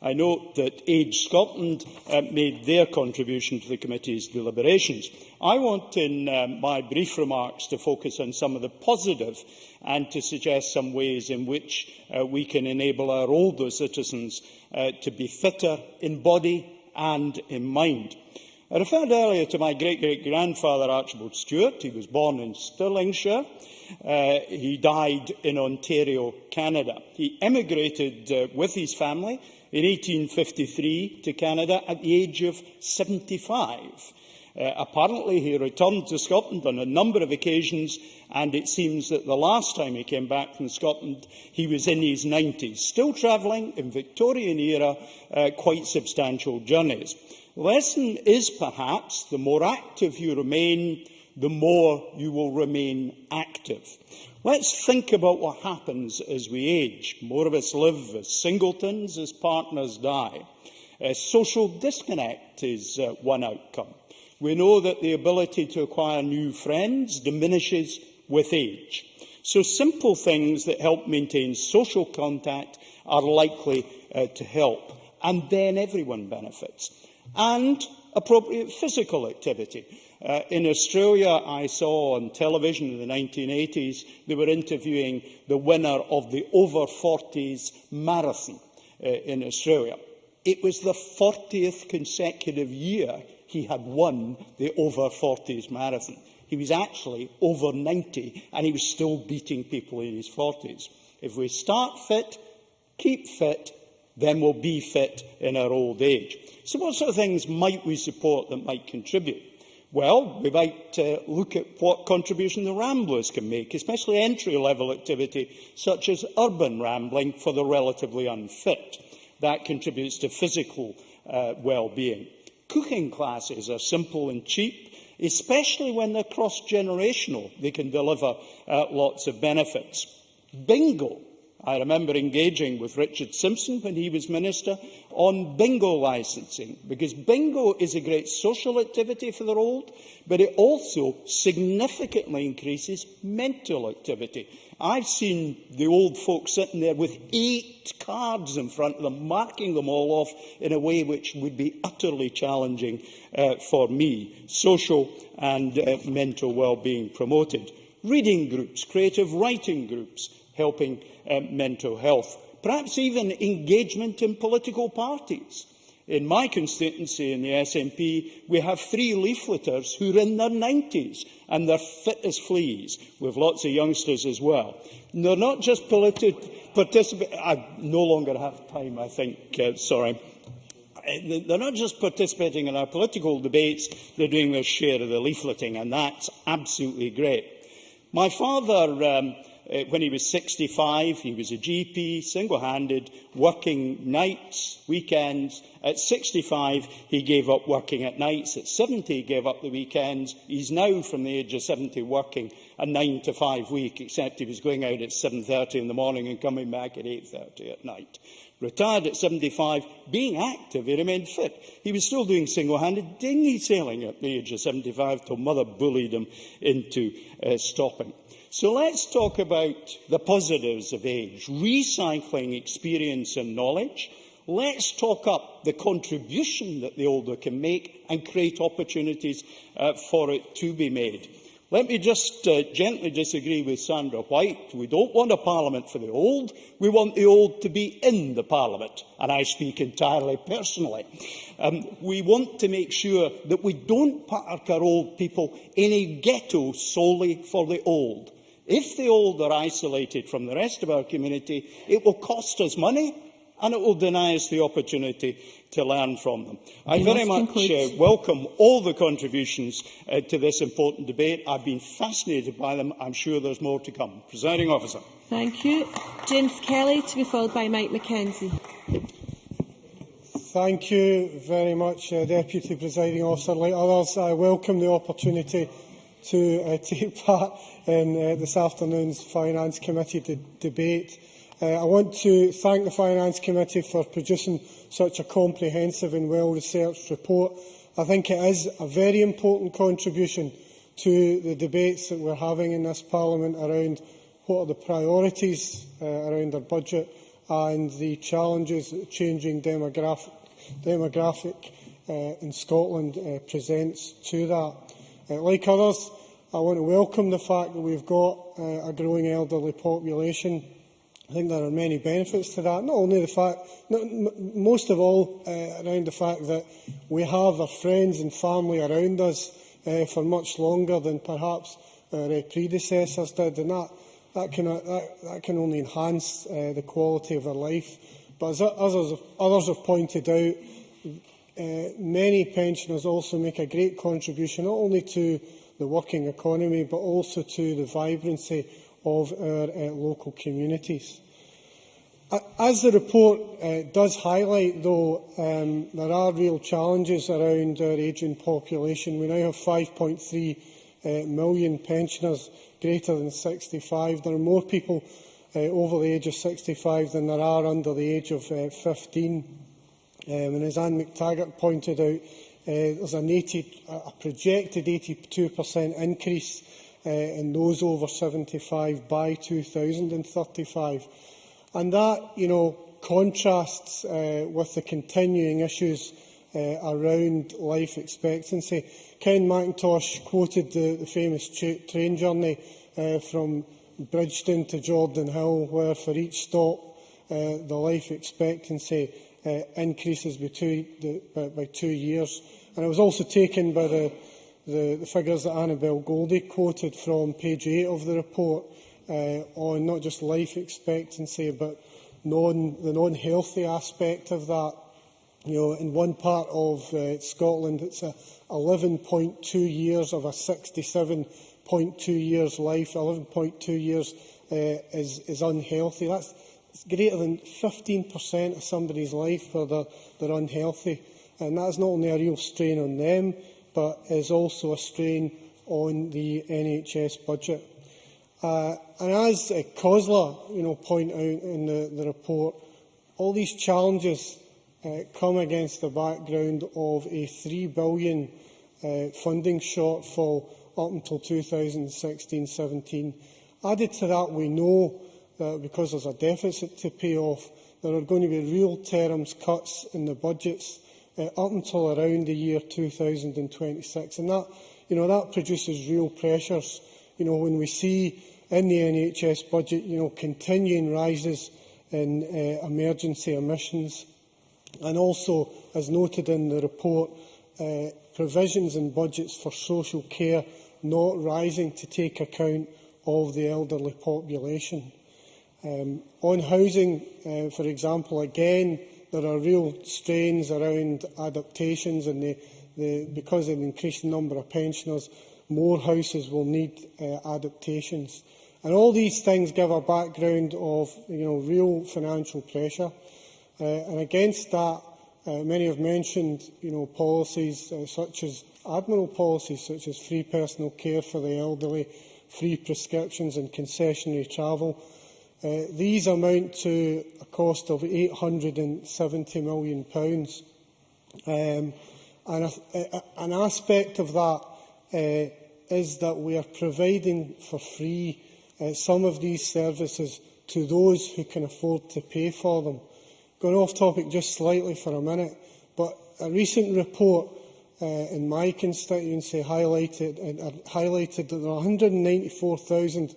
I note that Age Scotland made their contribution to the committee's deliberations. I want, in my brief remarks, to focus on some of the positive and to suggest some ways in which we can enable our older citizens to be fitter in body and in mind. I referred earlier to my great-great-grandfather Archibald Stewart. He was born in Stirlingshire. He died in Ontario, Canada. He emigrated with his family in 1853 to Canada at the age of 75. Apparently, he returned to Scotland on a number of occasions, and it seems that the last time he came back from Scotland, he was in his 90s, still travelling in Victorian era, quite substantial journeys. The lesson is perhaps the more active you remain, the more you will remain active. Let's think about what happens as we age. More of us live as singletons as partners die. Social disconnect is one outcome. We know that the ability to acquire new friends diminishes with age. So simple things that help maintain social contact are likely to help, and then everyone benefits. And appropriate physical activity. In Australia, I saw on television in the 1980s, they were interviewing the winner of the over-40s marathon in Australia. It was the 40th consecutive year he had won the over-40s marathon. He was actually over 90, and he was still beating people in his 40s. If we start fit, keep fit, then we'll be fit in our old age. So what sort of things might we support that might contribute? Well, we might look at what contribution the Ramblers can make, especially entry-level activity such as urban rambling for the relatively unfit. That contributes to physical well-being. Cooking classes are simple and cheap, especially when they're cross-generational. They can deliver lots of benefits. Bingo. I remember engaging with Richard Simpson when he was Minister on bingo licensing, because bingo is a great social activity for the old, but it also significantly increases mental activity. I've seen the old folks sitting there with 8 cards in front of them, marking them all off in a way which would be utterly challenging for me. Social and mental well-being promoted. Reading groups, creative writing groups, helping mental health. Perhaps even engagement in political parties. In my constituency in the SNP, we have 3 leafleters who are in their 90s and they're fit as fleas. We have lots of youngsters as well. And they're not just participating. I no longer have time, I think. Sorry. They're not just participating in our political debates, they're doing their share of the leafleting, and that's absolutely great. My father, when he was 65, he was a GP, single-handed, working nights, weekends. At 65, he gave up working at nights. At 70, he gave up the weekends. He's now, from the age of 70, working a 9 to 5 week, except he was going out at 7:30 in the morning and coming back at 8:30 at night. Retired at 75, being active, he remained fit. He was still doing single-handed dinghy sailing at the age of 75 till mother bullied him into stopping. So let's talk about the positives of age, recycling experience and knowledge. Let's talk up the contribution that the older can make and create opportunities for it to be made. Let me just gently disagree with Sandra White. We don't want a parliament for the old. We want the old to be in the parliament, and I speak entirely personally. We want to make sure that we don't park our old people in a ghetto solely for the old. If the old are isolated from the rest of our community, it will cost us money and it will deny us the opportunity to learn from them. I very much welcome all the contributions to this important debate. I've been fascinated by them. I'm sure there's more to come. Presiding Officer. Thank you. James Kelly, to be followed by Mike Mackenzie. Thank you very much, Deputy Presiding Officer. Like others, I welcome the opportunity to take part in this afternoon's Finance Committee debate. I want to thank the Finance Committee for producing such a comprehensive and well-researched report. I think it is a very important contribution to the debates that we're having in this Parliament around what are the priorities around our budget and the challenges that the changing demographic in Scotland presents to that. Like others, I want to welcome the fact that we've got a growing elderly population. I think there are many benefits to that, not only the fact, most of all, around the fact that we have our friends and family around us for much longer than perhaps our predecessors did, and that can only enhance the quality of our life. But as others have pointed out, many pensioners also make a great contribution not only to the working economy but also to the vibrancy of our local communities. As the report does highlight, though, there are real challenges around our ageing population. We now have 5.3 million pensioners greater than 65. There are more people over the age of 65 than there are under the age of 15. And as Anne McTaggart pointed out, there's a projected 82% increase in those over 75 by 2035. And that, contrasts with the continuing issues around life expectancy. Ken McIntosh quoted the famous train journey from Bridgeton to Jordan Hill, where for each stop the life expectancy increases by 2 years. And it was also taken by the figures that Annabel Goldie quoted from page 8 of the report on not just life expectancy but the non-healthy aspect of that. In one part of Scotland, it's 11.2 years of a 67.2 years life. 11.2 years is unhealthy. That's greater than 15% of somebody's life where they're unhealthy. And that's not only a real strain on them, but is also a strain on the NHS budget. And as COSLA point out in the report, all these challenges come against the background of a £3 billion funding shortfall up until 2016-17. Added to that, we know that because there's a deficit to pay off, there are going to be real terms cuts in the budgets up until around the year 2026. And that produces real pressures. When we see in the NHS budget, continuing rises in emergency emissions, and also, as noted in the report, provisions in budgets for social care not rising to take account of the elderly population. On housing, for example, again, there are real strains around adaptations, and because of the increasing number of pensioners, more houses will need adaptations. And all these things give a background of real financial pressure. And against that, many have mentioned policies such as admirable policies such as free personal care for the elderly, free prescriptions and concessionary travel. These amount to a cost of £870 million. An aspect of that is that we are providing for free some of these services to those who can afford to pay for them. Going off topic just slightly for a minute, but a recent report in my constituency highlighted that there are 194,000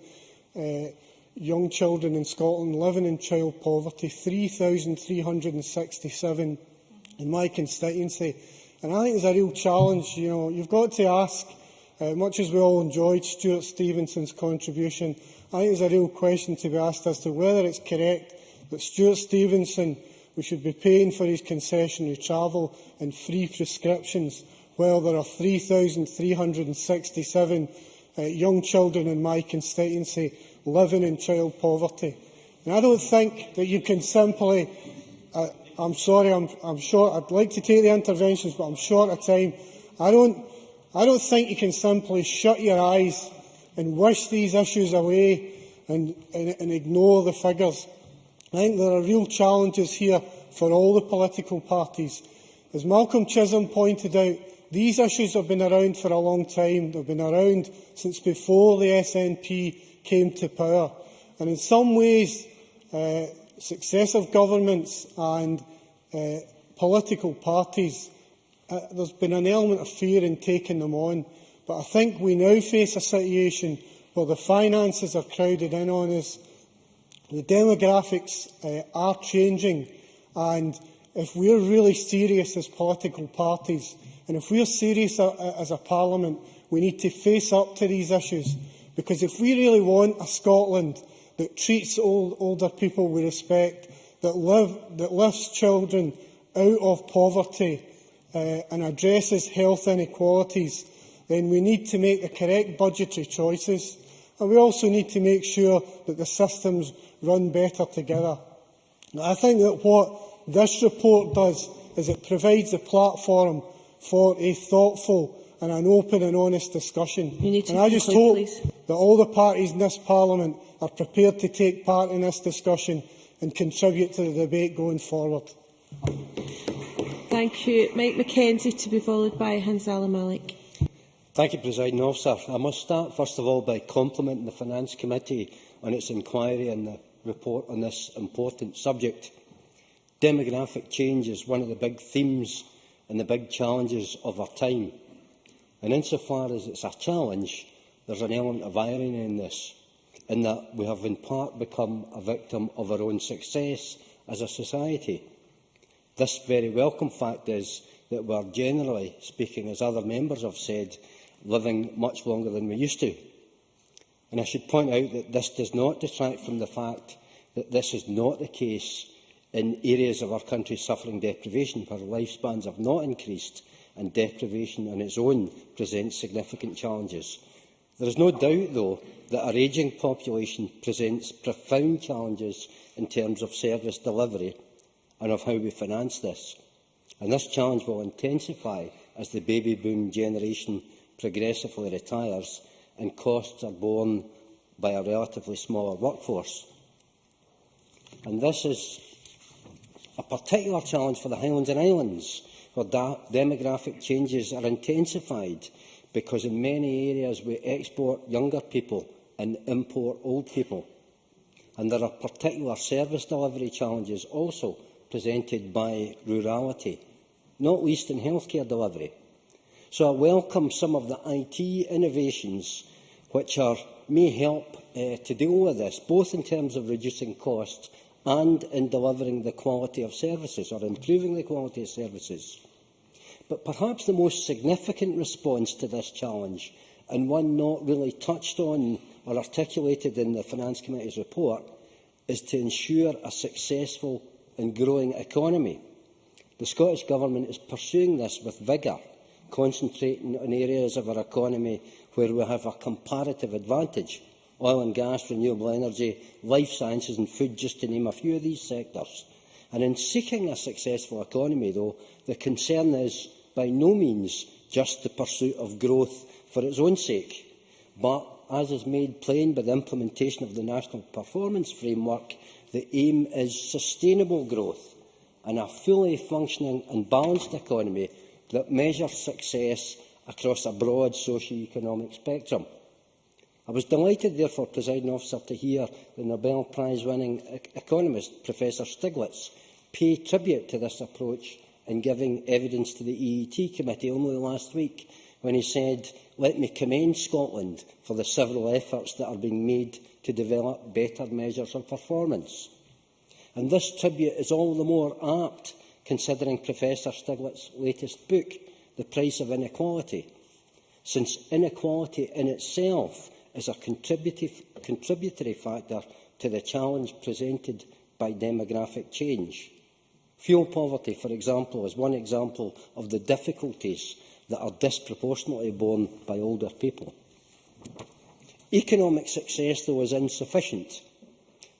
young children in Scotland living in child poverty, 3,367 in my constituency. And I think there's a real challenge. You've got to ask, much as we all enjoyed Stuart Stevenson's contribution, I think there's a real question to be asked as to whether it's correct that Stuart Stevenson, we should be paying for his concessionary travel and free prescriptions, while there are 3,367 young children in my constituency living in child poverty. And I don't think that you can simply... I'm sorry, I'm short. I'd like to take the interventions, but I'm short of time. I don't think you can simply shut your eyes and wish these issues away and ignore the figures. I think there are real challenges here for all the political parties. As Malcolm Chisholm pointed out, these issues have been around for a long time. They've been around since before the SNP came to power. And in some ways, successive governments and political parties, there's been an element of fear in taking them on. But I think we now face a situation where the finances are crowded in on us, the demographics are changing, and if we're really serious as political parties, and if we're serious as a parliament, we need to face up to these issues. Because if we really want a Scotland that treats older people with respect, that lifts children out of poverty and addresses health inequalities, then we need to make the correct budgetary choices. And we also need to make sure that the systems run better together. Now, I think that what this report does is it provides a platform for a thoughtful and an open and honest discussion. And I just hope that all the parties in this Parliament are prepared to take part in this discussion and contribute to the debate going forward. Thank you. Mike Mackenzie, to be followed by Hanzala Malik. Thank you, Presiding Officer. I must start, first of all, by complimenting the Finance Committee on its inquiry and the report on this important subject. Demographic change is one of the big themes and the big challenges of our time. And insofar as it's a challenge, there's an element of irony in this, in that we have in part become a victim of our own success as a society. This very welcome fact is that we are, generally speaking, as other members have said, living much longer than we used to. And I should point out that this does not detract from the fact that this is not the case in areas of our country suffering deprivation, where lifespans have not increased and deprivation on its own presents significant challenges. There is no doubt, though, that our ageing population presents profound challenges in terms of service delivery and of how we finance this. And this challenge will intensify as the baby boom generation progressively retires and costs are borne by a relatively smaller workforce. And this is a particular challenge for the Highlands and Islands, where demographic changes are intensified because in many areas we export younger people and import old people. And there are particular service delivery challenges also presented by rurality, not least in healthcare delivery. So I welcome some of the IT innovations which may help to deal with this, both in terms of reducing costs and in delivering the quality of services or improving the quality of services. But perhaps the most significant response to this challenge, and one not really touched on or articulated in the Finance Committee's report, is to ensure a successful and growing economy. The Scottish Government is pursuing this with vigour, concentrating on areas of our economy where we have a comparative advantage: oil and gas, renewable energy, life sciences and food, just to name a few of these sectors. And in seeking a successful economy, though, the concern is by no means just the pursuit of growth for its own sake, but as is made plain by the implementation of the National Performance Framework, the aim is sustainable growth and a fully functioning and balanced economy that measures success across a broad socio-economic spectrum. I was delighted, therefore, Presiding Officer, to hear the Nobel Prize-winning economist Professor Stiglitz pay tribute to this approach in giving evidence to the EET Committee only last week, when he said, "Let me commend Scotland for the several efforts that are being made to develop better measures of performance." And this tribute is all the more apt, considering Professor Stiglitz's latest book, The Price of Inequality, since inequality in itself is a contributory factor to the challenge presented by demographic change. Fuel poverty, for example, is one example of the difficulties that are disproportionately borne by older people. Economic success, though, is insufficient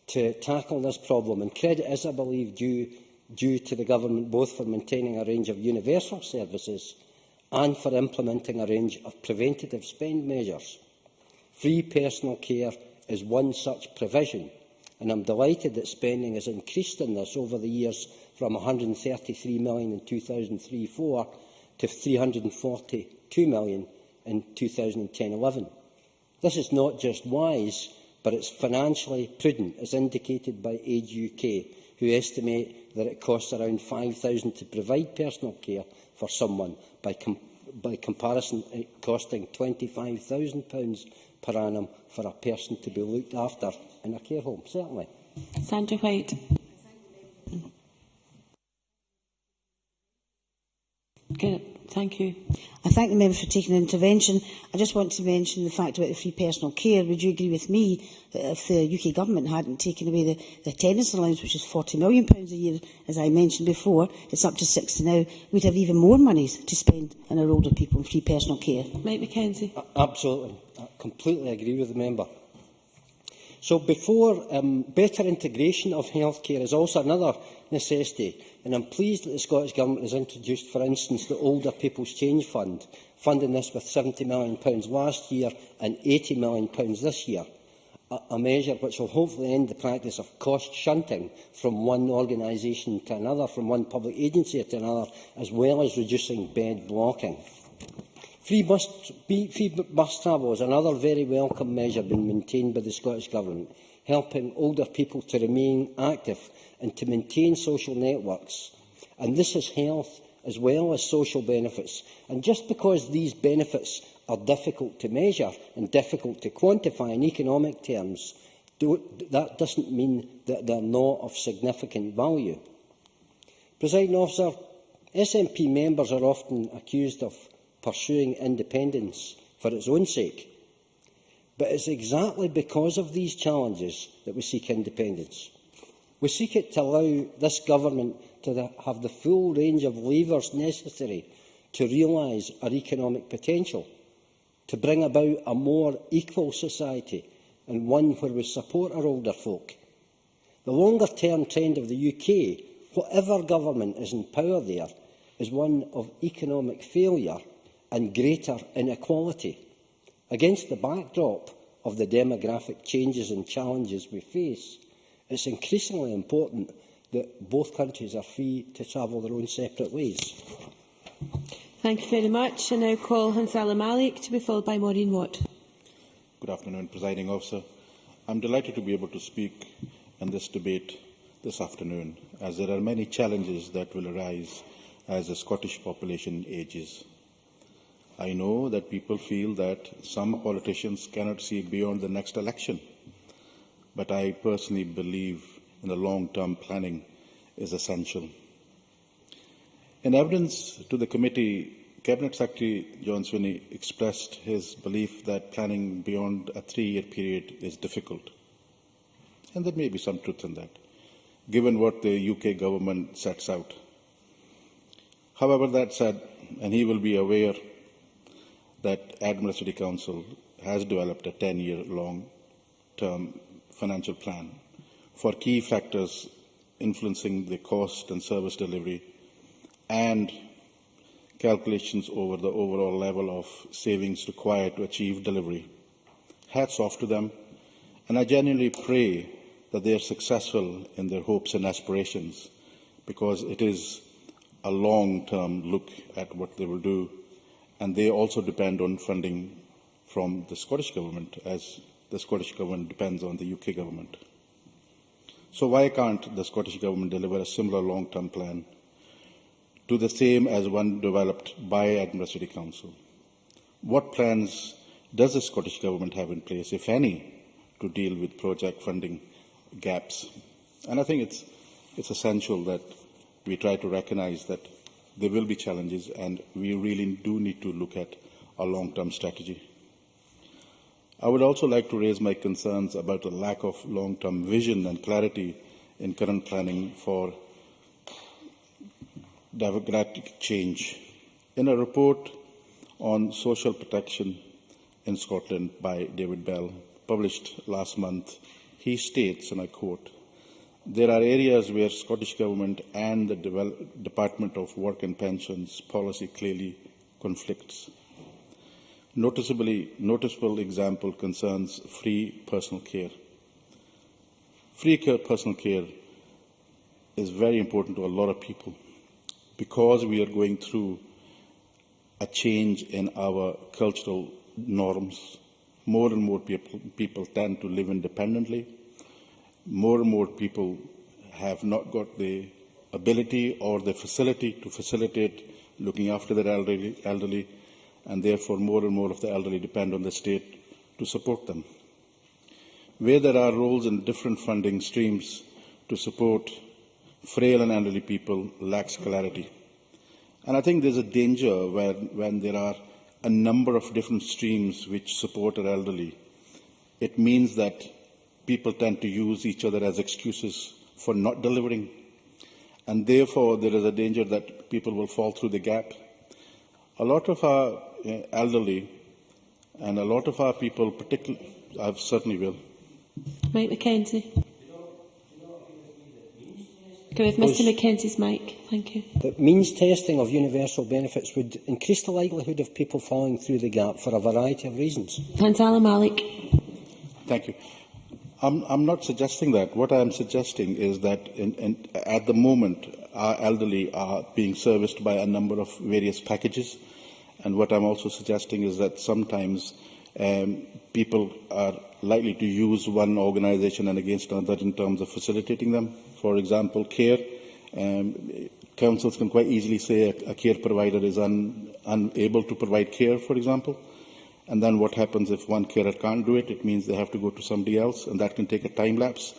to tackle this problem, and credit is, I believe, due to the Government both for maintaining a range of universal services and for implementing a range of preventative spend measures. Free personal care is one such provision, and I am delighted that spending has increased in this over the years from £133 million in 2003-04 to £342 million in 2010-11. This is not just wise, but it is financially prudent, as indicated by Age UK, who estimate that it costs around £5,000 to provide personal care for someone, by comparison it costing £25,000 per annum for a person to be looked after in a care home, certainly. Sandra White. Thank you. I thank the member for taking an intervention. I just want to mention the fact about the free personal care. Would you agree with me that if the UK Government hadn't taken away the attendance allowance, which is £40 million a year, as I mentioned before, it's up to 60 now, we'd have even more money to spend on our older people in free personal care. Mike Mackenzie. Absolutely. I completely agree with the member. So better integration of healthcare is also another necessity, and I am pleased that the Scottish Government has introduced, for instance, the Older People's Change Fund, funding this with £70 million last year and £80 million this year, a measure which will hopefully end the practice of cost shunting from one organisation to another, from one public agency to another, as well as reducing bed blocking. Free bus travel is another very welcome measure being maintained by the Scottish Government, helping older people to remain active and to maintain social networks. And this is health as well as social benefits. And just because these benefits are difficult to measure and difficult to quantify in economic terms, that doesn't mean that they are not of significant value. Presiding Officer, SNP members are often accused of pursuing independence for its own sake. But it is exactly because of these challenges that we seek independence. We seek it to allow this Government to have the full range of levers necessary to realise our economic potential, to bring about a more equal society and one where we support our older folk. The longer-term trend of the UK, whatever government is in power there, is one of economic failure and greater inequality. Against the backdrop of the demographic changes and challenges we face, it is increasingly important that both countries are free to travel their own separate ways. Thank you very much. I now call Hansala Malik to be followed by Maureen Watt. Good afternoon, Presiding Officer. I am delighted to be able to speak in this debate this afternoon, as there are many challenges that will arise as the Scottish population ages. I know that people feel that some politicians cannot see beyond the next election, but I personally believe in the long-term planning is essential. In evidence to the committee, Cabinet Secretary John Swinney expressed his belief that planning beyond a 3-year period is difficult. And there may be some truth in that, given what the UK government sets out. However, that said, and he will be aware that Edinburgh City Council has developed a 10-year long-term financial plan for key factors influencing the cost and service delivery and calculations over the overall level of savings required to achieve delivery. hats off to them, and I genuinely pray that they are successful in their hopes and aspirations, because it is a long-term look at what they will do, and they also depend on funding from the Scottish Government, as the Scottish Government depends on the UK Government. So why can't the Scottish Government deliver a similar long-term plan to the same as one developed by Edinburgh City Council? What plans does the Scottish Government have in place, if any, to deal with project funding gaps? And I think it's essential that we try to recognise that there will be challenges, and we really do need to look at a long-term strategy. I would also like to raise my concerns about the lack of long-term vision and clarity in current planning for demographic change. In a report on social protection in Scotland by David Bell, published last month, he states, and I quote, "There are areas where Scottish Government and the Department of Work and Pensions policy clearly conflicts. Noticeable example concerns free personal care. Free personal care is very important to a lot of people because we are going through a change in our cultural norms. More and more people tend to live independently. More and more people have not got the ability or the facility to facilitate looking after their elderly, and therefore more and more of the elderly depend on the state to support them. Where there are roles in different funding streams to support frail and elderly people lacks clarity. And I think there's a danger when there are a number of different streams which support our elderly. It means that people tend to use each other as excuses for not delivering. And therefore, there is a danger that people will fall through the gap. A lot of our elderly and a lot of our people, particularly, I certainly will. Mike Mackenzie. Go with Mr Mackenzie's mic. Thank you. That means testing of universal benefits would increase the likelihood of people falling through the gap for a variety of reasons. Pansala Malik. Thank you. I'm not suggesting that. What I am suggesting is that at the moment, our elderly are being serviced by a number of various packages. And what I'm also suggesting is that sometimes people are likely to use one organisation and against another in terms of facilitating them. For example, care. Councils can quite easily say a care provider is unable to provide care, for example. And then what happens if one carer can't do it? It means they have to go to somebody else, and that can take a time lapse.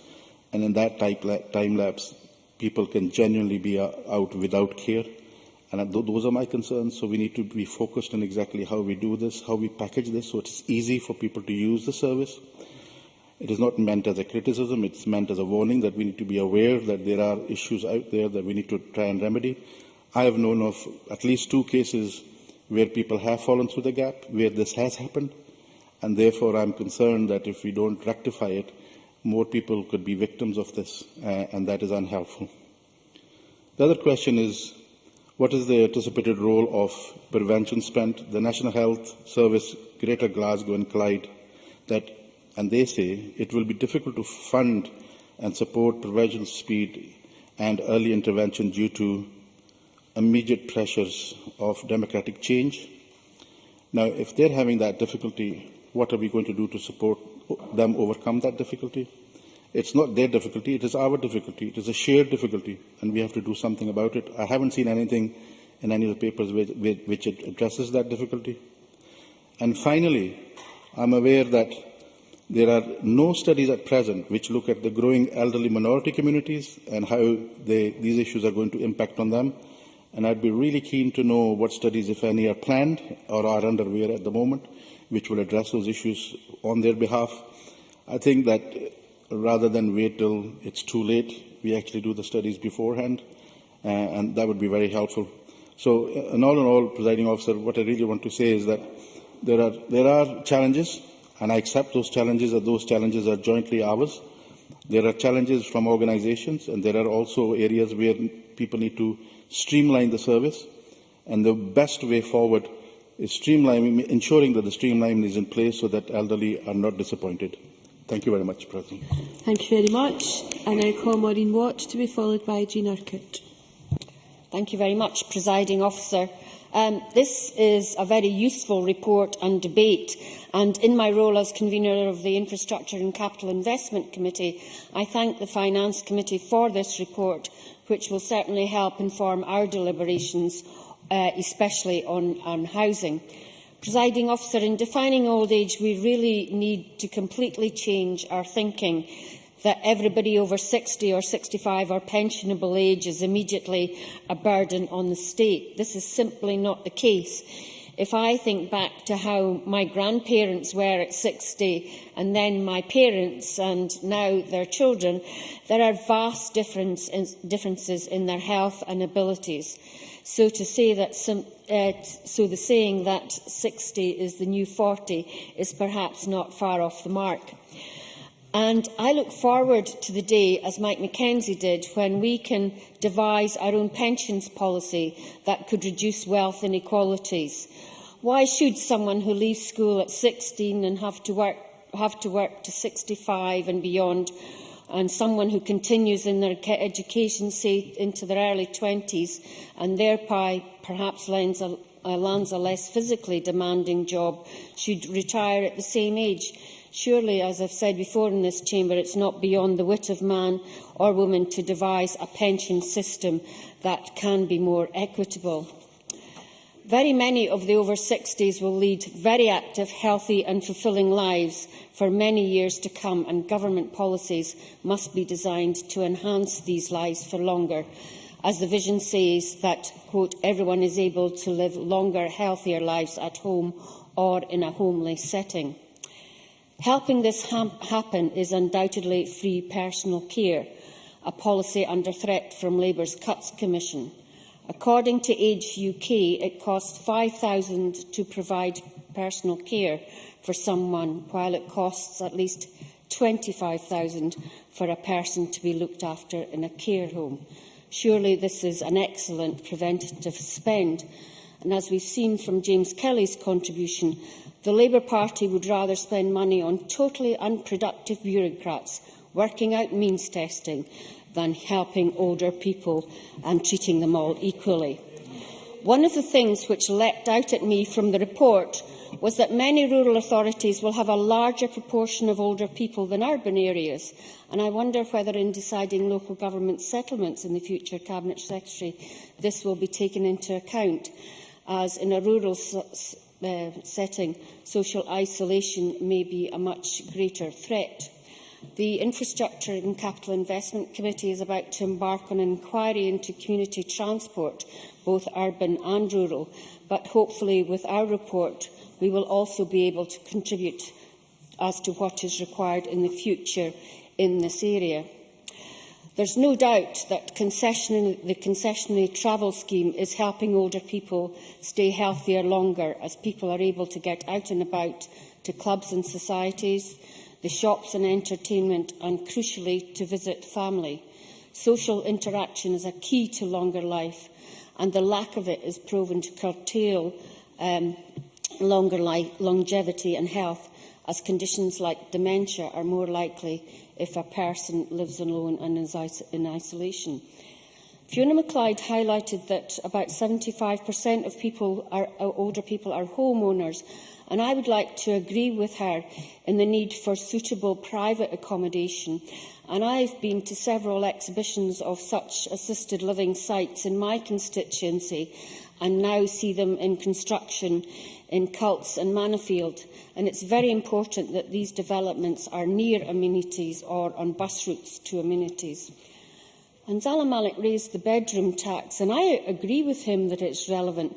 And in that time lapse, people can genuinely be out without care. And those are my concerns. So we need to be focused on exactly how we do this, how we package this, so it's easy for people to use the service. It is not meant as a criticism. It's meant as a warning that we need to be aware that there are issues out there that we need to try and remedy. I have known of at least 2 cases where people have fallen through the gap, where this has happened, and therefore I'm concerned that if we don't rectify it, more people could be victims of this, and that is unhelpful. The other question is, what is the anticipated role of prevention spent? The National Health Service, Greater Glasgow and Clyde, and they say it will be difficult to fund and support prevention speed and early intervention due to immediate pressures of democratic change. Now, if they're having that difficulty, what are we going to do to support them overcome that difficulty? It's not their difficulty, it is our difficulty. It is a shared difficulty, and we have to do something about it. I haven't seen anything in any of the papers which addresses that difficulty. And finally, I'm aware that there are no studies at present which look at the growing elderly minority communities and how these issues are going to impact on them. And I'd be really keen to know what studies, if any, are planned or are underway at the moment, which will address those issues on their behalf. I think that rather than wait till it's too late, we actually do the studies beforehand, and that would be very helpful. So, in all, Presiding Officer, what I really want to say is that there are challenges, and I accept those challenges, that those challenges are jointly ours. There are challenges from organisations, and there are also areas where people need to streamline the service. And the best way forward ensuring that the streamline is in place so that elderly are not disappointed. Thank you very much, President. Thank you very much. I now call Maureen Watt to be followed by Jean Urquhart. Thank you very much, Presiding Officer. This is a very useful report and debate, and in my role as convener of the Infrastructure and Capital Investment Committee, I thank the Finance Committee for this report, which will certainly help inform our deliberations, especially on housing. Presiding Officer, in defining old age, we really need to completely change our thinking that everybody over 60 or 65 or pensionable age is immediately a burden on the state. This is simply not the case. If I think back to how my grandparents were at 60 and then my parents and now their children, there are vast differences in their health and abilities. So to say that the saying that 60 is the new 40 is perhaps not far off the mark. And I look forward to the day, as Mike Mackenzie did, when we can devise our own pensions policy that could reduce wealth inequalities. Why should someone who leaves school at 16 and have to work to 65 and beyond, and someone who continues in their education, say, into their early 20s, and thereby perhaps lands a less physically demanding job, should retire at the same age? Surely, as I've said before in this chamber, it's not beyond the wit of man or woman to devise a pension system that can be more equitable. Very many of the over 60s will lead very active, healthy and fulfilling lives for many years to come, and government policies must be designed to enhance these lives for longer. As the vision says that, quote, everyone is able to live longer, healthier lives at home or in a homely setting. Helping this happen is undoubtedly free personal care, a policy under threat from Labour's Cuts Commission. According to Age UK, it costs £5,000 to provide personal care for someone, while it costs at least £25,000 for a person to be looked after in a care home. Surely this is an excellent preventative spend. And as we've seen from James Kelly's contribution, the Labour Party would rather spend money on totally unproductive bureaucrats working out means testing than helping older people and treating them all equally. One of the things which leapt out at me from the report was that many rural authorities will have a larger proportion of older people than urban areas, and I wonder whether in deciding local government settlements in the future, Cabinet Secretary, this will be taken into account, as in a rural setting, social isolation may be a much greater threat. The Infrastructure and Capital Investment Committee is about to embark on an inquiry into community transport, both urban and rural, but hopefully with our report we will also be able to contribute as to what is required in the future in this area. There is no doubt that the concessionary travel scheme is helping older people stay healthier longer, as people are able to get out and about to clubs and societies, the shops and entertainment, and crucially to visit family. Social interaction is a key to longer life, and the lack of it is proven to curtail longer longevity and health, as conditions like dementia are more likely if a person lives alone and is in isolation. Fiona McLeod highlighted that about 75% of older people are homeowners, and I would like to agree with her in the need for suitable private accommodation. And I have been to several exhibitions of such assisted living sites in my constituency, and now see them in construction in Cults and Mannifield. And it's very important that these developments are near amenities or on bus routes to amenities. And Zala Malik raised the bedroom tax, and I agree with him that it's relevant,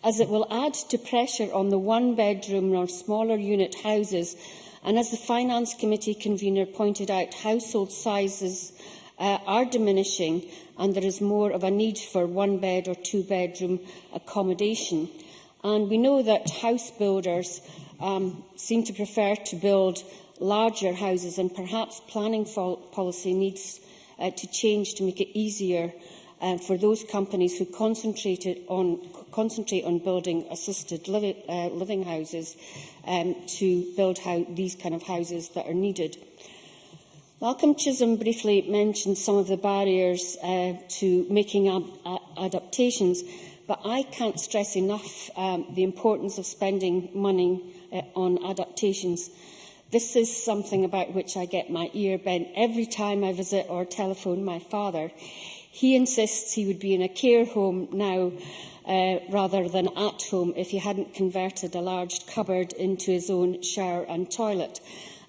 as it will add to pressure on the one-bedroom or smaller unit houses. And as the Finance Committee convener pointed out, household sizes are diminishing, and there is more of a need for one-bed or two-bedroom accommodation. And we know that house builders seem to prefer to build larger houses, and perhaps planning policy needs to change to make it easier for those companies who concentrate on building assisted living houses to build these kind of houses that are needed. Malcolm Chisholm briefly mentioned some of the barriers to making adaptations, but I can't stress enough the importance of spending money on adaptations. This is something about which I get my ear bent every time I visit or telephone my father. He insists he would be in a care home now rather than at home if he hadn't converted a large cupboard into his own shower and toilet.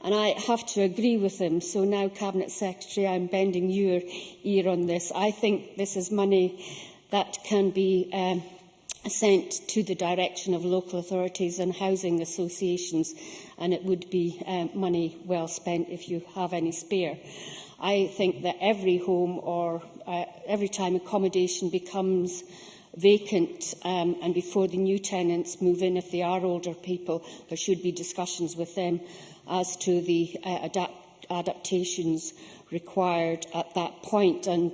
And I have to agree with him. So now, Cabinet Secretary, I'm bending your ear on this. I think this is money that can be sent to the direction of local authorities and housing associations, and it would be money well spent if you have any spare. I think that every home or every time accommodation becomes vacant and before the new tenants move in, if they are older people, there should be discussions with them as to the adaptations required at that point. And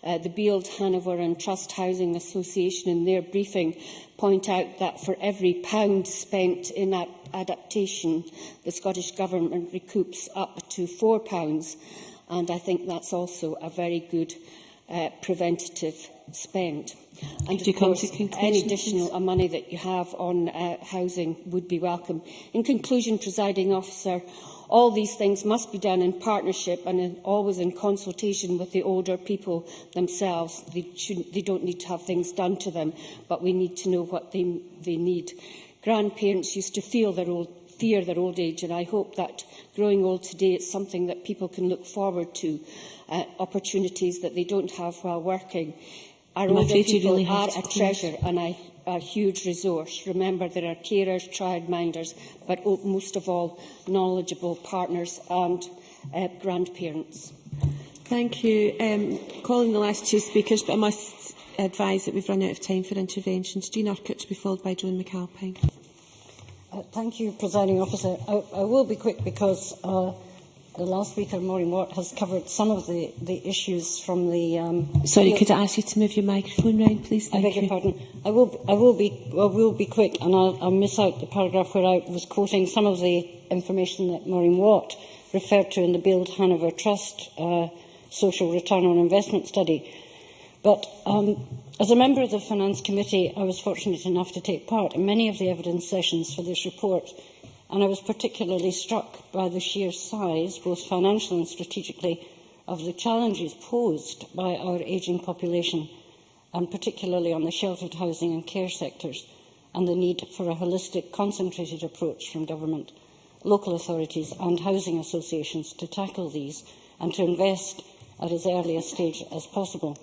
the Beald, Hanover and Trust Housing Association in their briefing point out that for every pound spent in adaptation, the Scottish Government recoups up to £4, and I think that's also a very good preventative spend. And of course, any additional money that you have on housing would be welcome. In conclusion, Presiding Officer, all these things must be done in partnership and always in consultation with the older people themselves. They don't need to have things done to them, but we need to know what they need. Grandparents used to fear their old age, and I hope that growing old today is something that people can look forward to, opportunities that they don't have while working. Our older people are a treasure and a huge resource. Remember, there are carers, childminders, but most of all, knowledgeable partners and grandparents. Thank you. Calling the last two speakers, but I must advise that we've run out of time for interventions. Jean Urquhart to be followed by Joan McAlpine. Thank you, Presiding Officer. I will be quick because the last speaker, Maureen Watt, has covered some of the issues from the... Sorry, could I ask you to move your microphone round, please? I beg your pardon. I will be quick, and I'll miss out the paragraph where I was quoting some of the information that Maureen Watt referred to in the Beald Hanover Trust Social Return on Investment study. But as a member of the Finance Committee, I was fortunate enough to take part in many of the evidence sessions for this report, and I was particularly struck by the sheer size, both financially and strategically, of the challenges posed by our ageing population, and particularly on the sheltered housing and care sectors, and the need for a holistic, concentrated approach from government, local authorities and housing associations to tackle these and to invest at as early a stage as possible.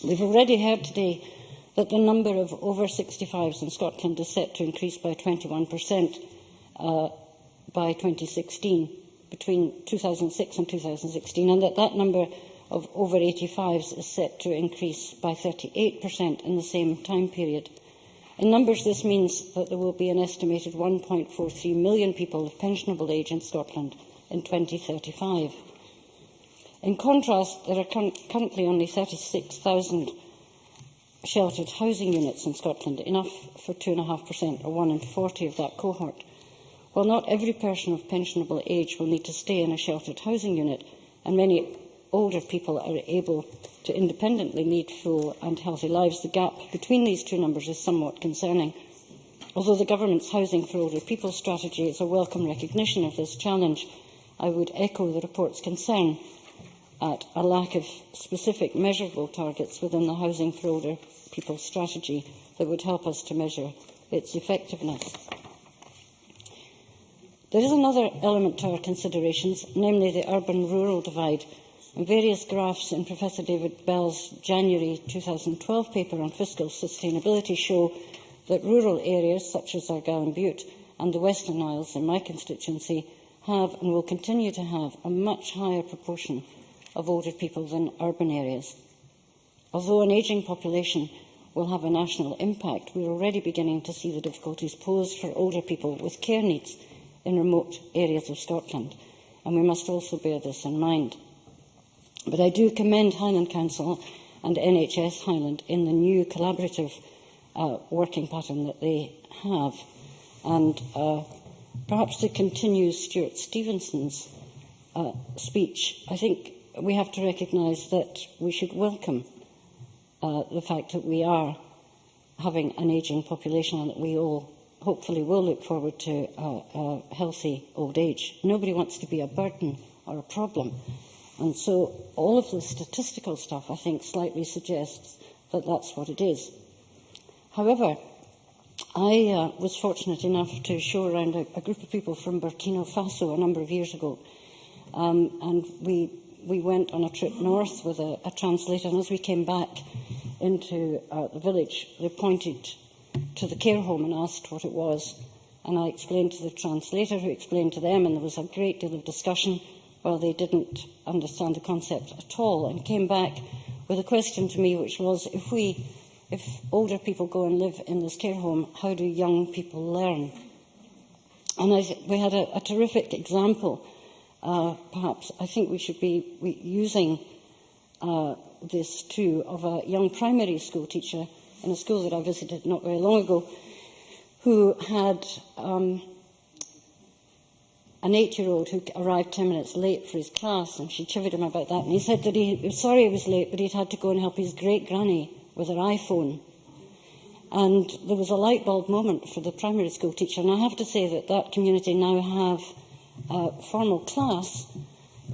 We've already heard today that the number of over 65s in Scotland is set to increase by 21% by 2016, between 2006 and 2016, and that number of over 85s is set to increase by 38% in the same time period. In numbers, this means that there will be an estimated 1.43 million people of pensionable age in Scotland in 2035. In contrast, there are currently only 36,000 sheltered housing units in Scotland, enough for 2.5%, or 1 in 40 of that cohort. While not every person of pensionable age will need to stay in a sheltered housing unit, and many older people are able to independently lead full and healthy lives, the gap between these two numbers is somewhat concerning. Although the Government's Housing for Older People strategy is a welcome recognition of this challenge, I would echo the report's concern at a lack of specific measurable targets within the Housing for Older People strategy that would help us to measure its effectiveness. There is another element to our considerations, namely the urban-rural divide. And various graphs in Professor David Bell's January 2012 paper on fiscal sustainability show that rural areas such as Argyll and Bute and the Western Isles in my constituency have and will continue to have a much higher proportion of older people than urban areas. Although an ageing population will have a national impact, we are already beginning to see the difficulties posed for older people with care needs in remote areas of Scotland, and we must also bear this in mind. But I do commend Highland Council and NHS Highland in the new collaborative working pattern that they have. And perhaps to continue Stuart Stevenson's speech, I think we have to recognise that we should welcome the fact that we are having an ageing population and that we all hopefully will look forward to a healthy old age. Nobody wants to be a burden or a problem. And so all of the statistical stuff, I think, slightly suggests that that's what it is. However, I was fortunate enough to show around a group of people from Burkina Faso a number of years ago. And we went on a trip north with a translator, and as we came back into the village, they pointed to the care home and asked what it was. And I explained to the translator, who explained to them, and there was a great deal of discussion. Well, they didn't understand the concept at all, and came back with a question to me, which was, if older people go and live in this care home, how do young people learn? And we had a terrific example. Perhaps I think we should be using this too, of a young primary school teacher in a school that I visited not very long ago, who had an 8-year-old who arrived 10 minutes late for his class, and she chivvied him about that. And he said that he was sorry he was late, but he'd had to go and help his great-granny with her iPhone. And there was a light bulb moment for the primary school teacher. And I have to say that that community now have a formal class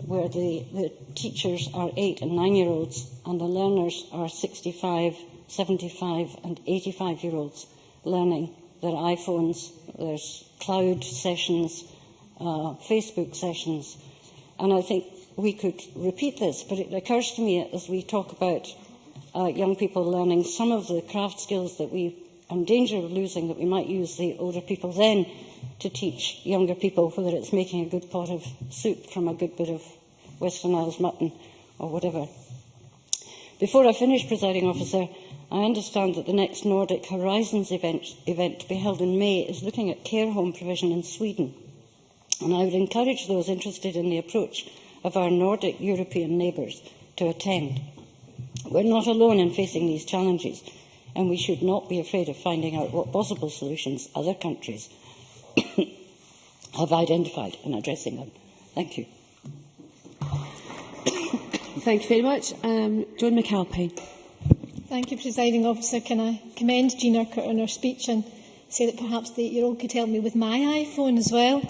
where the teachers are 8- and 9-year-olds and the learners are 65, 75 and 85-year-olds learning their iPhones. There's cloud sessions, Facebook sessions. And I think we could repeat this, but it occurs to me as we talk about young people learning some of the craft skills that we are in danger of losing, that we might use the older people then to teach younger people, whether it's making a good pot of soup from a good bit of Western Isles mutton or whatever. Before I finish, Presiding Officer, I understand that the next Nordic Horizons event to be held in May is looking at care home provision in Sweden. And I would encourage those interested in the approach of our Nordic European neighbours to attend. We're not alone in facing these challenges, and we should not be afraid of finding out what possible solutions other countries have identified in addressing them. Thank you. Thank you very much. John McAlpine. Thank you, Presiding Officer. Can I commend Jean Urquhart on her speech and say that perhaps the 8-year-old could help me with my iPhone as well?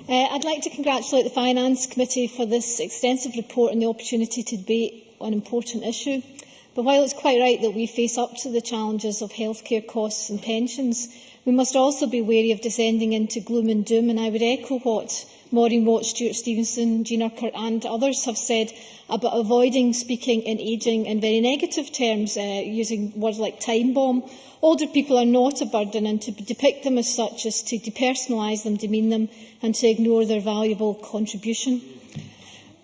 I'd like to congratulate the Finance Committee for this extensive report and the opportunity to debate on an important issue. But while it's quite right that we face up to the challenges of healthcare costs and pensions, we must also be wary of descending into gloom and doom, and I would echo what Maureen Watt, Stuart Stevenson, Jean Urquhart and others have said about avoiding speaking in ageing in very negative terms, using words like time bomb. Older people are not a burden, and to depict them as such is to depersonalise them, demean them and to ignore their valuable contribution.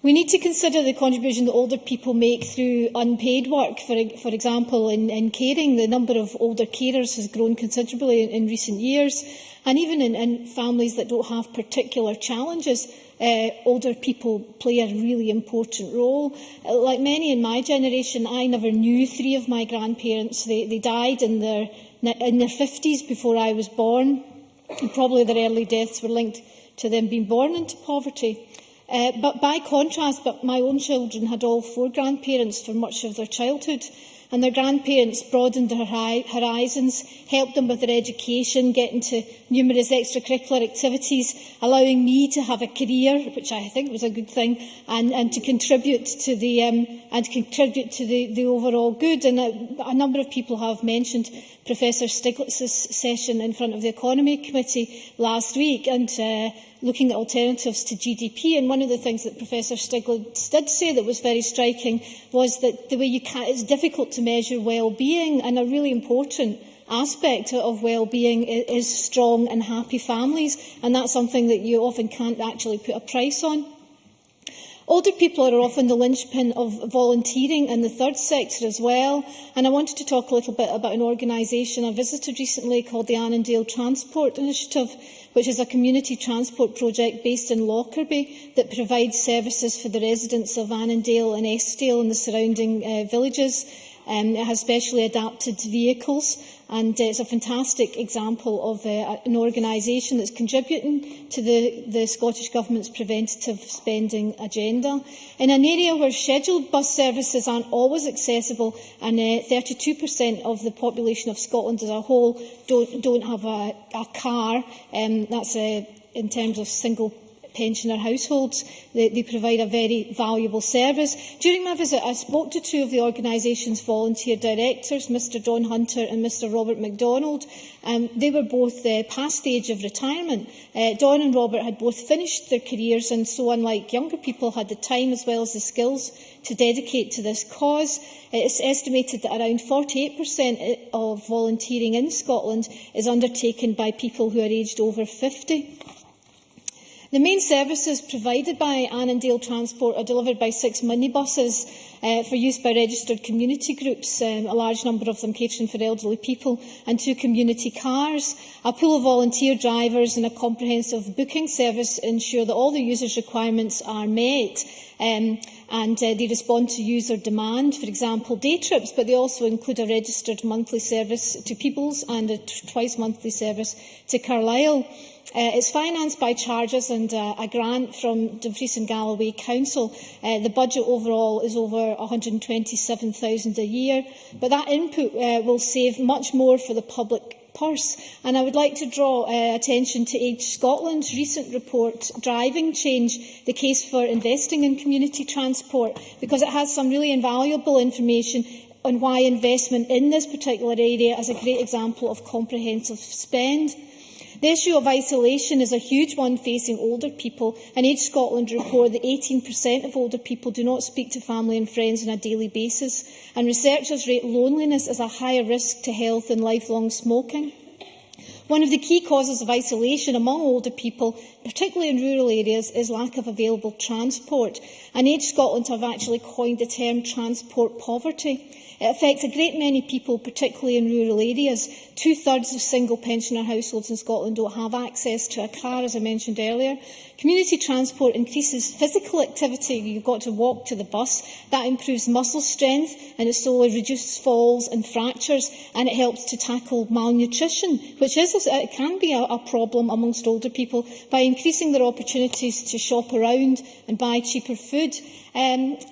We need to consider the contribution that older people make through unpaid work. For example, in caring, the number of older carers has grown considerably in recent years. And even in families that don't have particular challenges, older people play a really important role. Like many in my generation, I never knew 3 of my grandparents. They died in their 50s before I was born. And probably their early deaths were linked to them being born into poverty. But by contrast, my own children had all 4 grandparents for much of their childhood, and their grandparents broadened their horizons, helped them with their education, getting to numerous extracurricular activities, allowing me to have a career, which I think was a good thing, and to contribute to the overall good. And a number of people have mentioned Professor Stiglitz's session in front of the Economy Committee last week, and looking at alternatives to GDP. And one of the things that Professor Stiglitz did say that was very striking was that the way it's difficult to measure well-being, and a really important aspect of well-being is strong and happy families, and that's something that you often can't actually put a price on. Older people are often the linchpin of volunteering in the third sector as well, and I wanted to talk a little bit about an organisation I visited recently called the Annandale Transport Initiative, which is a community transport project based in Lockerbie that provides services for the residents of Annandale and Eskdale and the surrounding villages. It has specially adapted vehicles, and it's a fantastic example of an organisation that's contributing to the Scottish Government's preventative spending agenda. In an area where scheduled bus services aren't always accessible, and 32% of the population of Scotland as a whole don't have a car, that's in terms of single pensioner households. They provide a very valuable service. During my visit, I spoke to two of the organisation's volunteer directors, Mr Don Hunter and Mr Robert MacDonald. They were both past the age of retirement. Don and Robert had both finished their careers, and so, unlike younger people, had the time as well as the skills to dedicate to this cause. It's estimated that around 48% of volunteering in Scotland is undertaken by people who are aged over 50. The main services provided by Annandale Transport are delivered by 6 minibuses for use by registered community groups, a large number of them catering for elderly people, and 2 community cars. A pool of volunteer drivers and a comprehensive booking service ensure that all the users' requirements are met, and they respond to user demand, for example, day trips, but they also include a registered monthly service to Peebles and a twice-monthly service to Carlisle. It's financed by charges and a grant from Dumfries and Galloway Council. The budget overall is over £127,000 a year, but that input will save much more for the public purse. And I would like to draw attention to Age Scotland's recent report, Driving Change, the case for investing in community transport, because it has some really invaluable information on why investment in this particular area is a great example of comprehensive spend. The issue of isolation is a huge one facing older people. An Age Scotland report that 18% of older people do not speak to family and friends on a daily basis, and researchers rate loneliness as a higher risk to health than lifelong smoking. One of the key causes of isolation among older people, particularly in rural areas, is lack of available transport. And Age Scotland have actually coined the term transport poverty. It affects a great many people, particularly in rural areas. 2/3 of single pensioner households in Scotland don't have access to a car, as I mentioned earlier. Community transport increases physical activity. You've got to walk to the bus. That improves muscle strength, and it slowly reduces falls and fractures, and it helps to tackle malnutrition, which can be a problem amongst older people, by increasing their opportunities to shop around and buy cheaper food.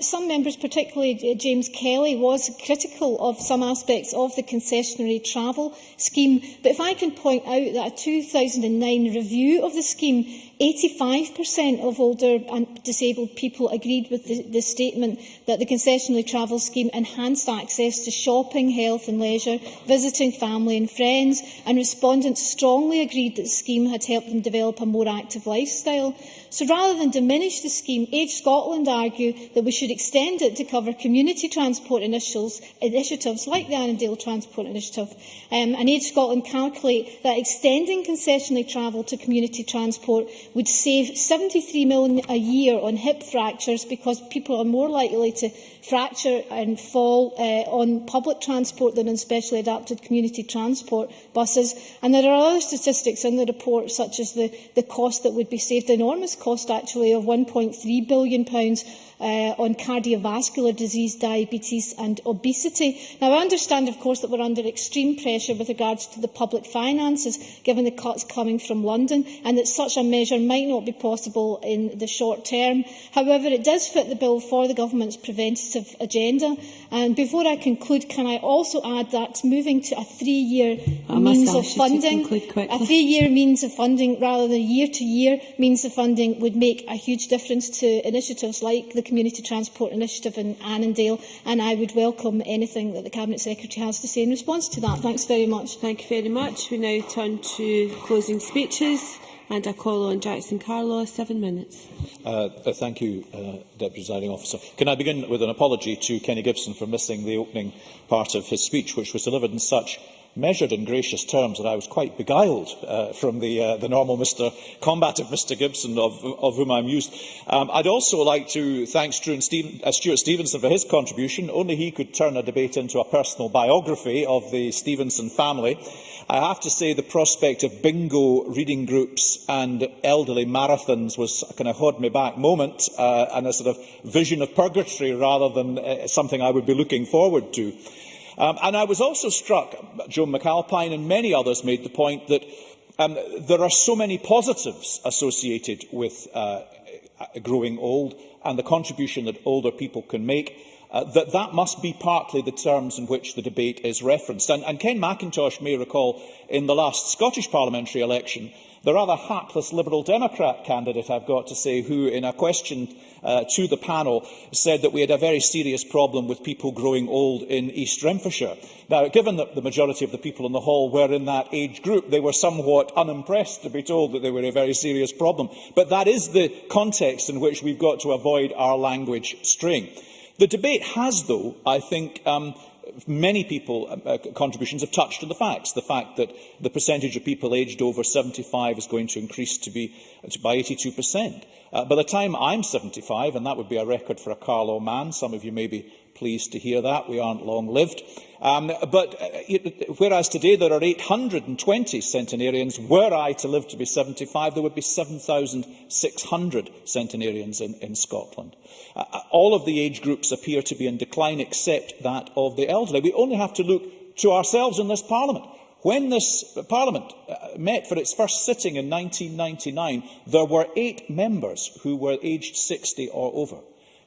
Some members, particularly James Kelly, was critical of some aspects of the concessionary travel scheme. But if I can point out that a 2009 review of the scheme, 85% of older and disabled people agreed with the statement that the concessionary travel scheme enhanced access to shopping, health and leisure, visiting family and friends, and respondents strongly agreed that the scheme had helped them develop a more active lifestyle. So rather than diminish the scheme, Age Scotland argue that we should extend it to cover community transport initiatives like the Annandale Transport Initiative. And Age Scotland calculate that extending concessionary travel to community transport would save £73 million a year on hip fractures, because people are more likely to fracture and fall on public transport than on specially adapted community transport buses. And there are other statistics in the report, such as the cost that would be saved, enormous cost actually of £1.3 billion on cardiovascular disease, diabetes and obesity. Now, I understand, of course, that we're under extreme pressure with regards to the public finances, given the cuts coming from London, and that such a measure might not be possible in the short term. However, it does fit the bill for the Government's preventative agenda. And before I conclude, can I also add that moving to a 3-year means of funding, a 3-year means of funding rather than year-to-year means of funding would make a huge difference to initiatives like the Community Transport Initiative in Annandale, and I would welcome anything that the Cabinet Secretary has to say in response to that. Thanks very much. Thank you very much. We now turn to closing speeches, and I call on Jackson Carlaw, 7 minutes. Thank you, Deputy Presiding Officer. Can I begin with an apology to Kenny Gibson for missing the opening part of his speech, which was delivered in such measured and gracious terms that I was quite beguiled from the normal combative Mr Gibson, of whom I'm used. I'd also like to thank Stuart Stevenson for his contribution. Only he could turn a debate into a personal biography of the Stevenson family. I have to say the prospect of bingo reading groups and elderly marathons was a kind of hold me back moment and a sort of vision of purgatory rather than something I would be looking forward to. And I was also struck, Joan McAlpine and many others made the point that there are so many positives associated with growing old and the contribution that older people can make, that must be partly the terms in which the debate is referenced. And Ken Macintosh may recall in the last Scottish parliamentary election, the rather hapless Liberal Democrat candidate, I've got to say, who in a question to the panel said that we had a very serious problem with people growing old in East Renfrewshire. Now, given that the majority of the people in the hall were in that age group, they were somewhat unimpressed to be told that they were a very serious problem. But that is the context in which we've got to avoid our language straying. The debate has, though, I think, many contributions have touched on the facts. The fact that the percentage of people aged over 75 is going to increase by 82%. By the time I'm 75, and that would be a record for a Carlow man, some of you may be pleased to hear that, we aren't long-lived. Whereas today there are 820 centenarians, were I to live to be 75, there would be 7,600 centenarians in Scotland. All of the age groups appear to be in decline except that of the elderly. We only have to look to ourselves in this Parliament. When this Parliament met for its first sitting in 1999, there were 8 members who were aged 60 or over.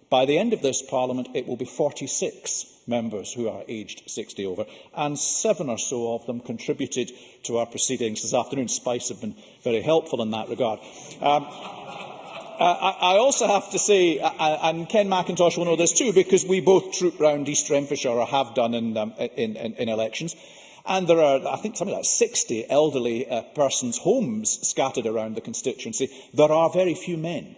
By the end of this Parliament, it will be 46 members who are aged 60 over, and 7 or so of them contributed to our proceedings this afternoon. Spice have been very helpful in that regard. I also have to say, and Ken Macintosh will know this too, because we both troop round East Renfrewshire, or have done in elections, and there are, I think, something like 60 elderly persons' homes scattered around the constituency. There are very few men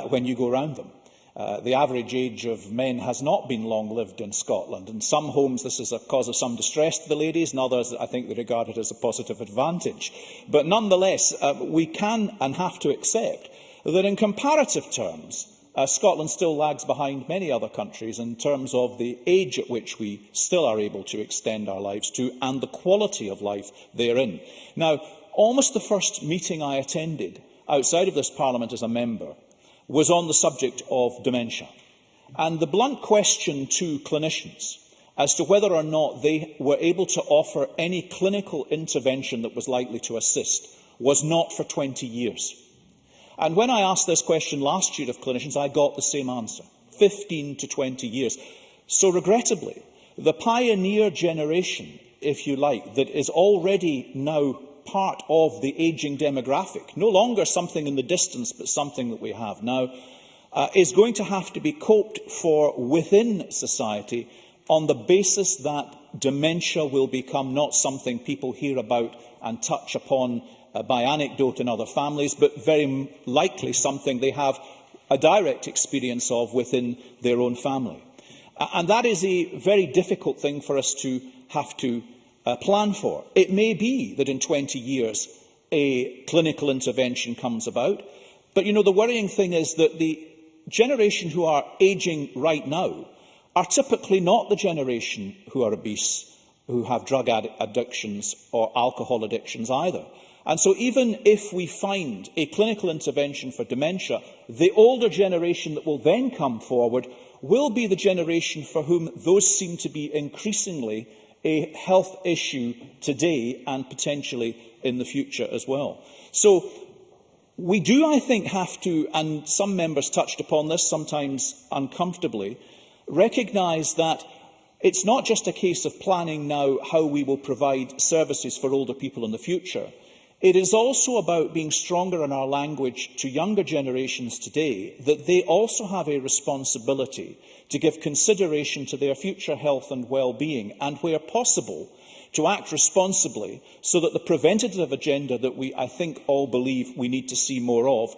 when you go round them. The average age of men has not been long-lived in Scotland. In some homes, this is a cause of some distress to the ladies, and others, I think, they regard it as a positive advantage. But nonetheless, we can and have to accept that in comparative terms, Scotland still lags behind many other countries in terms of the age at which we still are able to extend our lives to and the quality of life therein. Now, almost the first meeting I attended outside of this Parliament as a member was on the subject of dementia. And the blunt question to clinicians as to whether or not they were able to offer any clinical intervention that was likely to assist was not for 20 years. And when I asked this question last year of clinicians, I got the same answer, 15 to 20 years. So regrettably, the pioneer generation, if you like, that is already now part of the ageing demographic, no longer something in the distance, but something that we have now, is going to have to be coped for within society on the basis that dementia will become not something people hear about and touch upon by anecdote in other families, but very likely something they have a direct experience of within their own family. And that is a very difficult thing for us to have to plan for. It may be that in 20 years a clinical intervention comes about, but the worrying thing is that the generation who are ageing right now are typically not the generation who are obese, who have drug addictions or alcohol addictions either. And so even if we find a clinical intervention for dementia, the older generation that will then come forward will be the generation for whom those seem to be increasingly a health issue today and potentially in the future as well. So we do, I think, have to, and some members touched upon this, sometimes uncomfortably, recognise that it's not just a case of planning now how we will provide services for older people in the future. It is also about being stronger in our language to younger generations today, that they also have a responsibility to give consideration to their future health and well-being, and where possible, to act responsibly so that the preventative agenda that we, I think, all believe we need to see more of,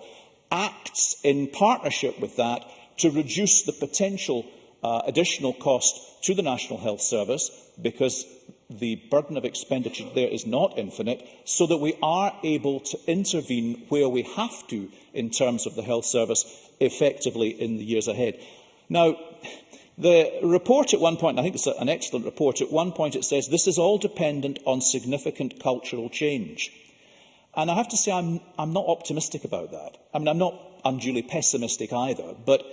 acts in partnership with that to reduce the potential additional cost to the National Health Service, because the burden of expenditure there is not infinite, so that we are able to intervene where we have to in terms of the health service effectively in the years ahead. Now, The report at one point, and I think it's an excellent report, at one point it says this is all dependent on significant cultural change. And I have to say I'm not optimistic about that. I mean, I'm not unduly pessimistic either, but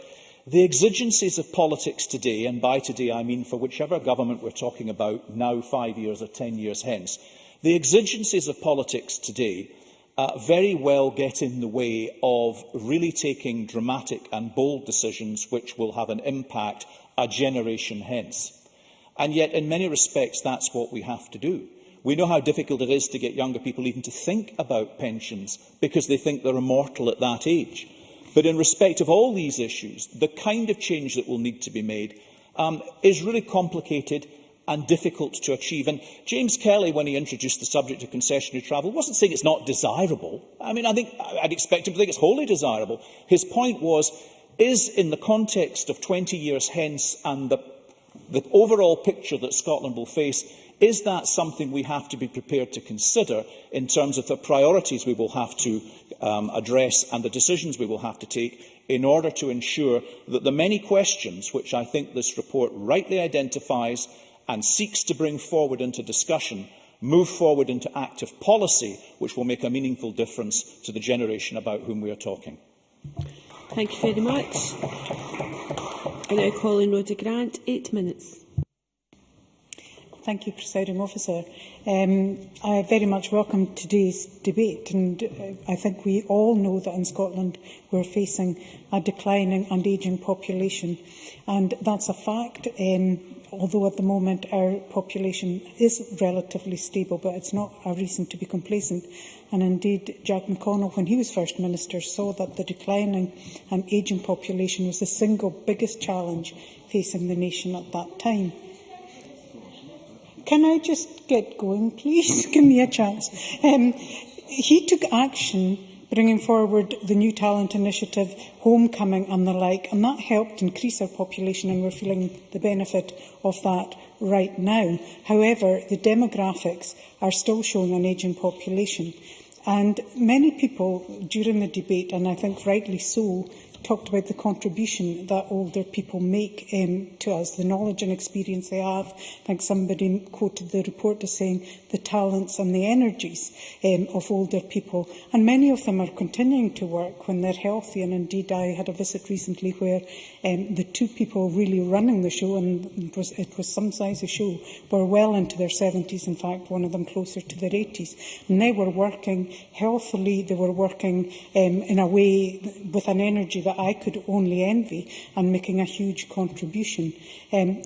the exigencies of politics today, and by today I mean for whichever government we're talking about now, 5 years or 10 years hence, the exigencies of politics today very well get in the way of really taking dramatic and bold decisions which will have an impact a generation hence. And yet, in many respects, that's what we have to do. We know how difficult it is to get younger people even to think about pensions because they think they're immortal at that age. But in respect of all these issues, the kind of change that will need to be made is really complicated and difficult to achieve. And James Kelly, when he introduced the subject of concessionary travel, wasn't saying it's not desirable. I mean, I think I'd expect him to think it's wholly desirable. His point was, is in the context of 20 years hence and the overall picture that Scotland will face, is that something we have to be prepared to consider in terms of the priorities we will have to address and the decisions we will have to take in order to ensure that the many questions which I think this report rightly identifies and seeks to bring forward into discussion move forward into active policy which will make a meaningful difference to the generation about whom we are talking. Thank you very much. I now call in Rhoda Grant, 8 minutes. Thank you, Presiding Officer. I very much welcome today's debate, and I think we all know that in Scotland we're facing a declining and ageing population, and that's a fact. Although at the moment our population is relatively stable, but it's not a reason to be complacent. And indeed, Jack McConnell, when he was First Minister, saw that the declining and ageing population was the single biggest challenge facing the nation at that time. Can I just get going, please? Give me a chance. He took action, bringing forward the New Talent Initiative, Homecoming and the like, and that helped increase our population, and we're feeling the benefit of that right now. However, the demographics are still showing an ageing population. And many people during the debate, and I think rightly so, talked about the contribution that older people make to us, the knowledge and experience they have. I think somebody quoted the report as saying the talents and the energies of older people. And many of them are continuing to work when they're healthy. And indeed, I had a visit recently where the two people really running the show, and it was some size of show, were well into their 70s, in fact, one of them closer to their 80s. And they were working healthily, they were working in a way with an energy that I could only envy, and making a huge contribution.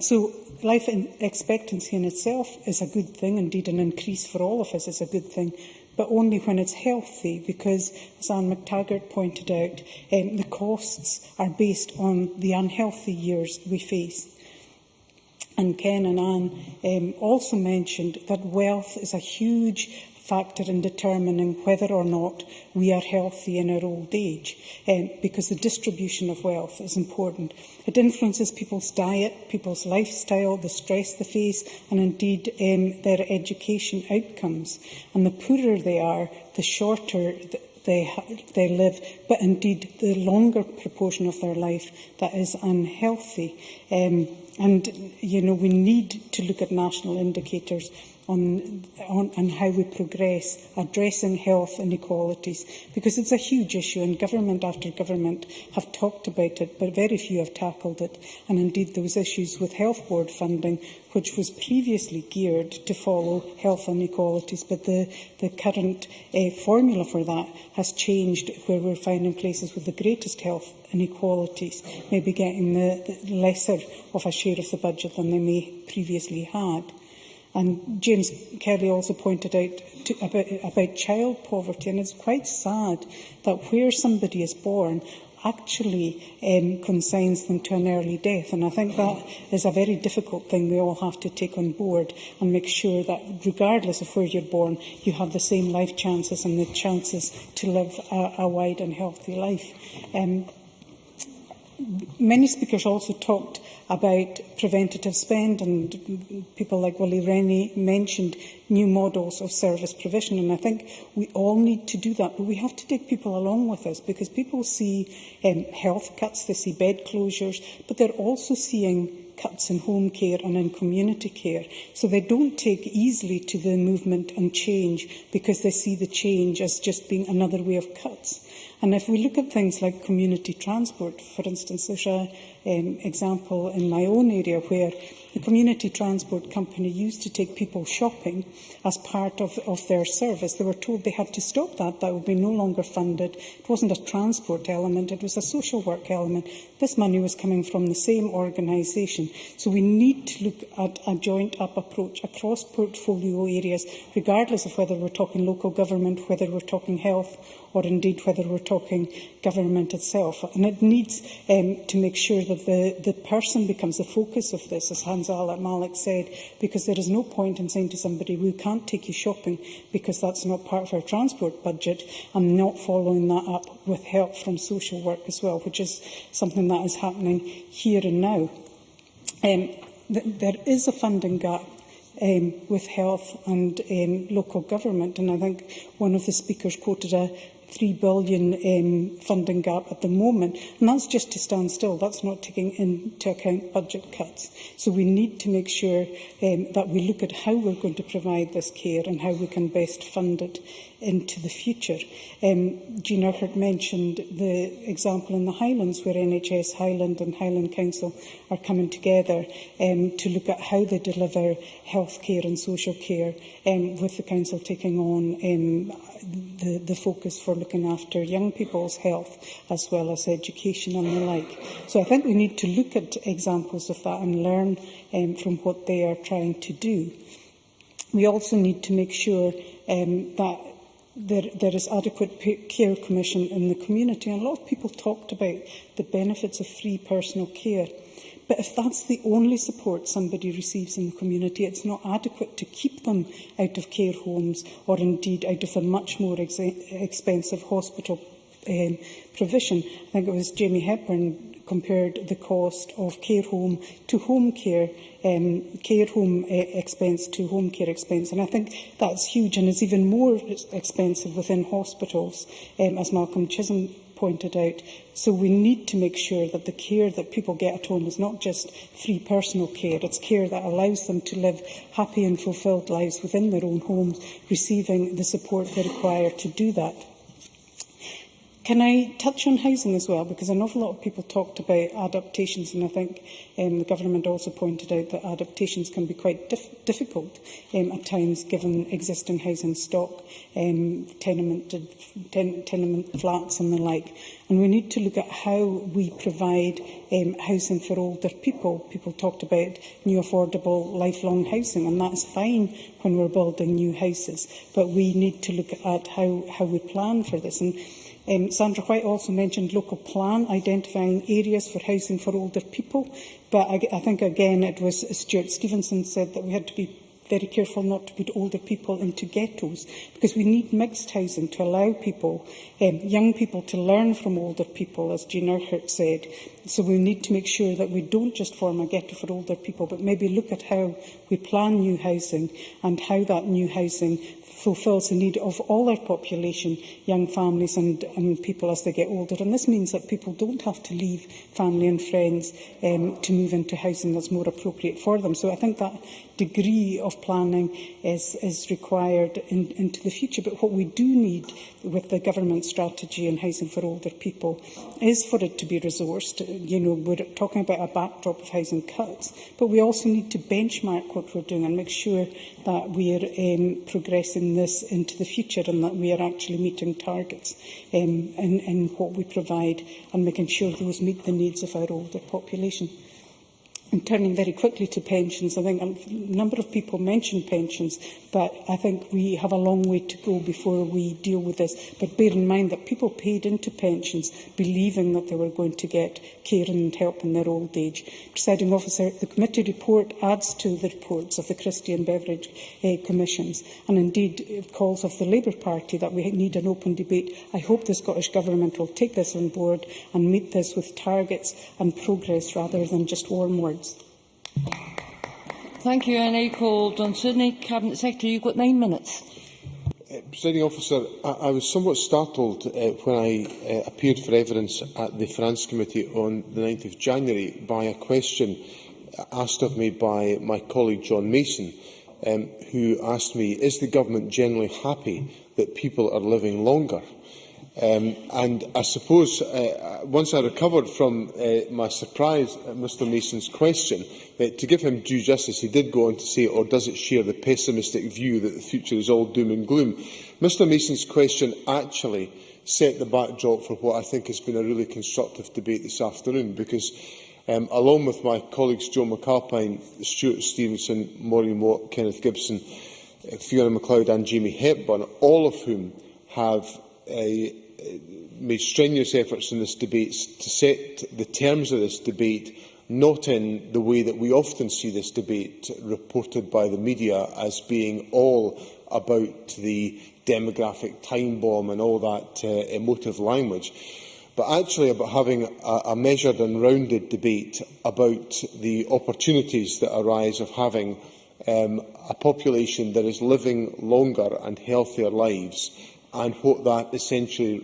So life expectancy in itself is a good thing, indeed an increase for all of us is a good thing, but only when it's healthy, because, as Anne McTaggart pointed out, the costs are based on the unhealthy years we face. And Ken and Anne also mentioned that wealth is a huge factor in determining whether or not we are healthy in our old age, because the distribution of wealth is important. It influences people's diet, people's lifestyle, the stress they face, and indeed their education outcomes. And the poorer they are, the shorter they live, but indeed the longer proportion of their life that is unhealthy. And, you know, we need to look at national indicators on how we progress addressing health inequalities, because it's a huge issue, and government after government have talked about it, but very few have tackled it. And indeed those issues with health board funding, which was previously geared to follow health inequalities, but the current formula for that has changed, where we're finding places with the greatest health inequalities maybe getting the lesser of a share of the budget than they may previously had. And James Kelly also pointed out about child poverty, and it's quite sad that where somebody is born actually consigns them to an early death. And I think that is a very difficult thing we all have to take on board and make sure that, regardless of where you're born, you have the same life chances and the chances to live a wide and healthy life. Many speakers also talked about preventative spend, and people like Willie Rennie mentioned new models of service provision. And I think we all need to do that, but we have to take people along with us, because people see health cuts, they see bed closures, but they're also seeing cuts in home care and in community care. So they don't take easily to the movement and change, because they see the change as just being another way of cuts. And if we look at things like community transport, for instance, there's an example in my own area where the community transport company used to take people shopping as part of their service. They were told they had to stop that. That would be no longer funded. It wasn't a transport element, it was a social work element. This money was coming from the same organisation. So we need to look at a joint-up approach across portfolio areas, regardless of whether we're talking local government, whether we're talking health, or indeed whether we're talking government itself. And it needs to make sure that the person becomes the focus of this, as Hans Malik said, because there is no point in saying to somebody, we can't take you shopping because that's not part of our transport budget, and not following that up with help from social work as well, which is something that is happening here and now. There is a funding gap with health and local government, and I think one of the speakers quoted a £3 billion funding gap at the moment, and that's just to stand still. That's not taking into account budget cuts. So we need to make sure that we look at how we're going to provide this care and how we can best fund it into the future. Jean Urquhart mentioned the example in the Highlands, where NHS Highland and Highland Council are coming together to look at how they deliver health care and social care, with the Council taking on the focus for looking after young people's health as well as education and the like. So I think we need to look at examples of that and learn from what they are trying to do. We also need to make sure that there is adequate care commission in the community. And a lot of people talked about the benefits of free personal care. But if that's the only support somebody receives in the community, it's not adequate to keep them out of care homes or indeed out of a much more expensive hospital provision. I think it was Jamie Hepburn compared the cost of care home to home care, care home expense to home care expense. And I think that's huge, and is even more expensive within hospitals, as Malcolm Chisholm pointed out. So we need to make sure that the care that people get at home is not just free personal care, it's care that allows them to live happy and fulfilled lives within their own homes, receiving the support they require to do that. Can I touch on housing as well? Because an awful lot of people talked about adaptations, and I think the Government also pointed out that adaptations can be quite difficult at times, given existing housing stock, tenement flats and the like. And we need to look at how we provide housing for older people. People talked about new affordable lifelong housing, and that's fine when we're building new houses. But we need to look at how we plan for this. And Sandra White also mentioned local plan, identifying areas for housing for older people. But I think, again, it was Stuart Stevenson said that we had to be very careful not to put older people into ghettos, because we need mixed housing to allow people, young people, to learn from older people, as Jean Urquhart said. So we need to make sure that we don't just form a ghetto for older people, but maybe look at how we plan new housing and how that new housing fulfills the need of all our population, young families and people as they get older. And this means that people don't have to leave family and friends to move into housing that's more appropriate for them. So I think that degree of planning is required into the future. But what we do need with the government strategy on housing for older people is for it to be resourced. You know, we're talking about a backdrop of housing cuts, but we also need to benchmark what we're doing and make sure that we are progressing this into the future and that we are actually meeting targets in what we provide and making sure those meet the needs of our older population. And turning very quickly to pensions, I think a number of people mentioned pensions, but I think we have a long way to go before we deal with this. But bear in mind that people paid into pensions believing that they were going to get care and help in their old age. Presiding Officer, the committee report adds to the reports of the Christie and Beveridge commissions, and indeed it calls of the Labour Party that we need an open debate. I hope the Scottish Government will take this on board and meet this with targets and progress rather than just warm words. Thank you. I now call Don Sidney, Cabinet Secretary. You've got 9 minutes. Presiding Officer, I was somewhat startled when I appeared for evidence at the Finance Committee on the 9th of January by a question asked of me by my colleague John Mason, who asked me, is the Government generally happy that people are living longer? And I suppose once I recovered from my surprise at Mr Mason's question, to give him due justice, he did go on to say, or does it share the pessimistic view that the future is all doom and gloom? Mr Mason's question actually set the backdrop for what I think has been a really constructive debate this afternoon, because along with my colleagues Joe McAlpine, Stuart Stevenson, Maureen Watt, Kenneth Gibson, Fiona MacLeod and Jamie Hepburn, all of whom have made strenuous efforts in this debate to set the terms of this debate not in the way that we often see this debate reported by the media as being all about the demographic time bomb and all that emotive language, but actually about having a measured and rounded debate about the opportunities that arise of having a population that is living longer and healthier lives, and what that essentially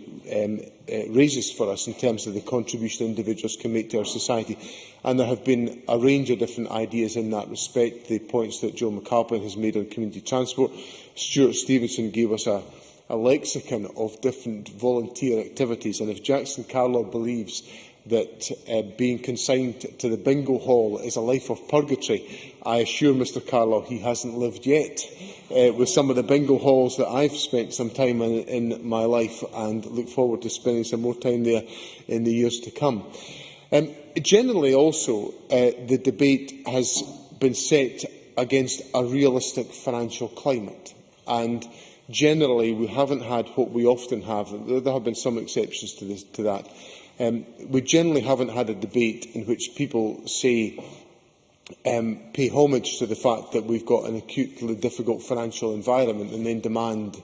raises for us in terms of the contribution individuals can make to our society. And there have been a range of different ideas in that respect. The points that Joe McAlpine has made on community transport. Stuart Stevenson gave us a lexicon of different volunteer activities, and if Jackson Carlaw believes that being consigned to the bingo hall is a life of purgatory, I assure Mr Carlaw he hasn't lived yet with some of the bingo halls that I've spent some time in my life, and look forward to spending some more time there in the years to come. Generally also, the debate has been set against a realistic financial climate, and generally we haven't had what we often have. There have been some exceptions to that. We generally haven't had a debate in which people say, pay homage to the fact that we've got an acutely difficult financial environment and then demand,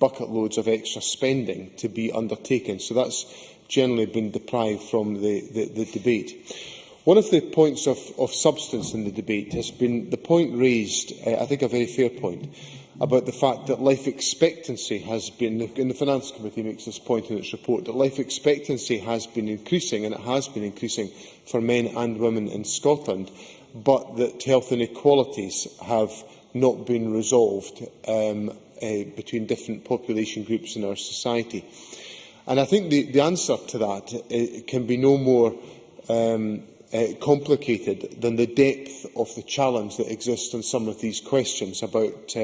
bucket loads of extra spending to be undertaken. So that's generally been deprived from the debate. One of the points of substance in the debate has been the point raised, I think a very fair point, about the fact that life expectancy has been, and the Finance Committee makes this point in its report, that life expectancy has been increasing, and it has been increasing for men and women in Scotland, but that health inequalities have not been resolved between different population groups in our society. And I think the answer to that can be no more complicated than the depth of the challenge that exists on some of these questions about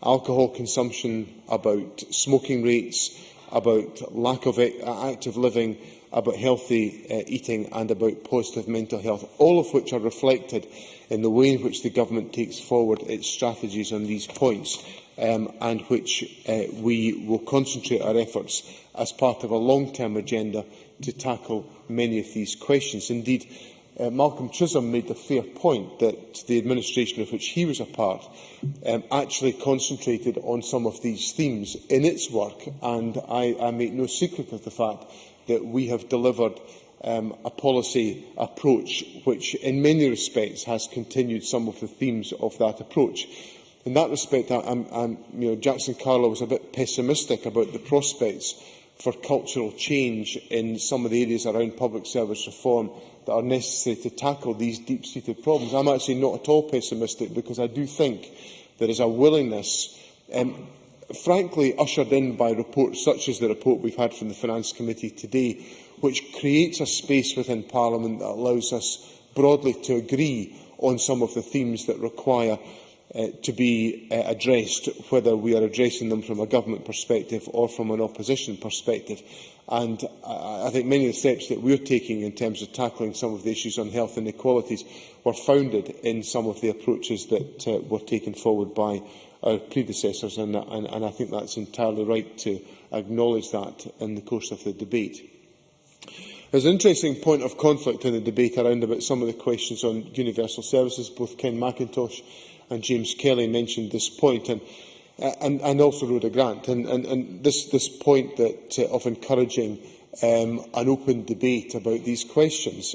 alcohol consumption, about smoking rates, about lack of active living, about healthy eating and about positive mental health, all of which are reflected in the way in which the Government takes forward its strategies on these points, and which we will concentrate our efforts as part of a long-term agenda to tackle many of these questions. Indeed, Malcolm Chisholm made the fair point that the administration of which he was a part actually concentrated on some of these themes in its work, and I make no secret of the fact that we have delivered a policy approach which in many respects has continued some of the themes of that approach. In that respect, Jackson Carlaw was a bit pessimistic about the prospects for cultural change in some of the areas around public service reform that are necessary to tackle these deep-seated problems. I'm actually not at all pessimistic, because I do think there is a willingness, frankly ushered in by reports such as the report we've had from the Finance Committee today, which creates a space within Parliament that allows us broadly to agree on some of the themes that require to be addressed, whether we are addressing them from a government perspective or from an opposition perspective. And I think many of the steps that we are taking in terms of tackling some of the issues on health inequalities were founded in some of the approaches that were taken forward by our predecessors, and I think that's entirely right to acknowledge that in the course of the debate. There's an interesting point of conflict in the debate around about some of the questions on universal services. Both Ken McIntosh and James Kelly mentioned this point, and also Rhoda Grant. And this point that of encouraging an open debate about these questions.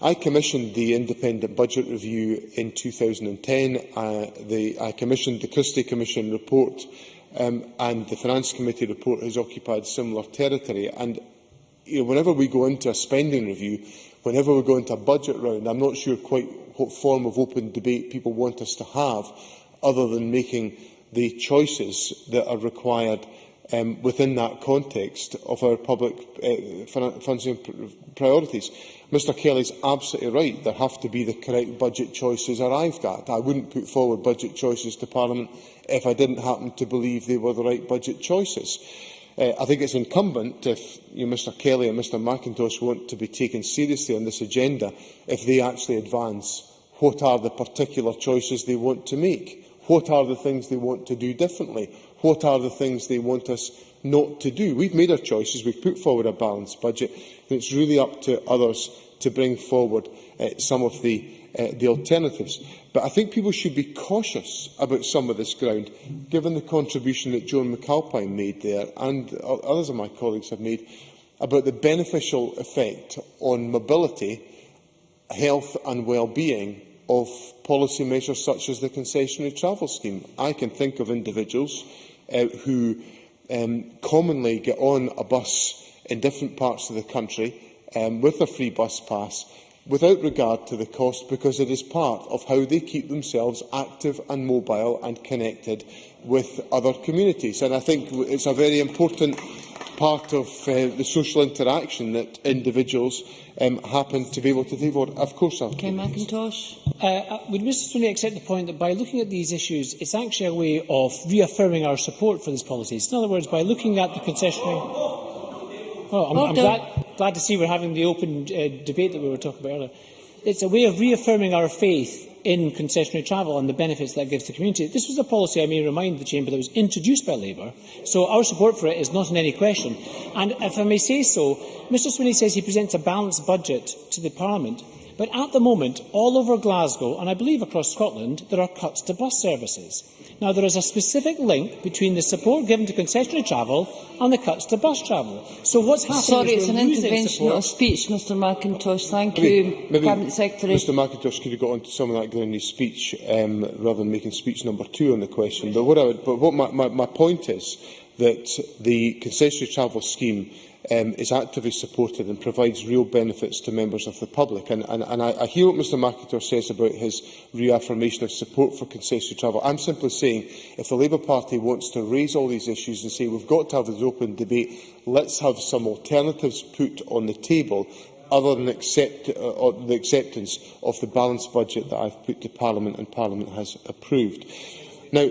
I commissioned the independent budget review in 2010. I commissioned the Christie Commission report, and the Finance Committee report has occupied similar territory. And whenever we go into a spending review, whenever we go into a budget round, I'm not sure quite what form of open debate people want us to have, other than making the choices that are required within that context of our public funding priorities. Mr Kelly is absolutely right. There have to be the correct budget choices arrived at. I wouldn't put forward budget choices to Parliament if I didn't happen to believe they were the right budget choices. I think it's incumbent, if Mr Kelly and Mr Macintosh want to be taken seriously on this agenda, if they actually advance what are the particular choices they want to make, what are the things they want to do differently, what are the things they want us not to do. We've made our choices, we've put forward a balanced budget, and it's really up to others to bring forward some of the alternatives. But I think people should be cautious about some of this ground, given the contribution that Joan McAlpine made there, and others of my colleagues have made, about the beneficial effect on mobility, health and well-being of policy measures such as the concessionary travel scheme. I can think of individuals who commonly get on a bus in different parts of the country with a free bus pass, without regard to the cost, because it is part of how they keep themselves active and mobile and connected with other communities. And I think it's a very important part of the social interaction that individuals happen to be able to take forward. Of course, Ken Macintosh. Would Mr Sweeney accept the point that by looking at these issues, it's actually a way of reaffirming our support for these policies? In other words, by looking at the concessionary... Well, I'm glad to see we're having the open debate that we were talking about earlier. It's a way of reaffirming our faith in concessionary travel and the benefits that gives the community. This was a policy, I may remind the Chamber, that was introduced by Labour, so our support for it is not in any question. And if I may say so, Mr Sweeney says he presents a balanced budget to the Parliament, but at the moment, all over Glasgow, and I believe across Scotland, there are cuts to bus services. Now, there is a specific link between the support given to concessionary travel and the cuts to bus travel. So what's happening Sorry, is it's an intervention, not a speech, Mr Macintosh. Thank you, Cabinet Secretary. Mr Macintosh could have got on to some of that in his speech, rather than making speech number 2 on the question. But my point is that the concessionary travel scheme is actively supported and provides real benefits to members of the public. And I hear what Mr Macintosh says about his reaffirmation of support for concessionary travel. I'm simply saying, if the Labour Party wants to raise all these issues and say we've got to have this open debate, let's have some alternatives put on the table, other than the acceptance of the balanced budget that I've put to Parliament and Parliament has approved. Now,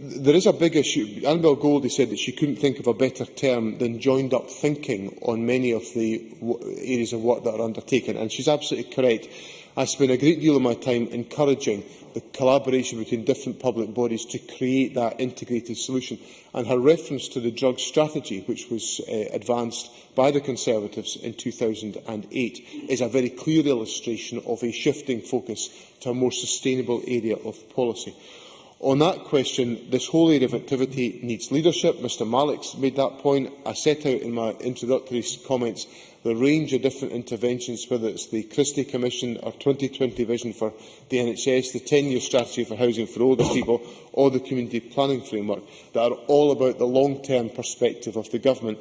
there is a big issue. Annabel Goldie said that she couldn't think of a better term than joined-up thinking on many of the areas of work that are undertaken, and she's absolutely correct. I spend a great deal of my time encouraging the collaboration between different public bodies to create that integrated solution, and her reference to the drug strategy, which was advanced by the Conservatives in 2008, is a very clear illustration of a shifting focus to a more sustainable area of policy. On that question, this whole area of activity needs leadership. Mr Malik's made that point. I set out in my introductory comments the range of different interventions, whether it's the Christie Commission, our 2020 vision for the NHS, the 10-year strategy for housing for older people, or the community planning framework, that are all about the long-term perspective of the government,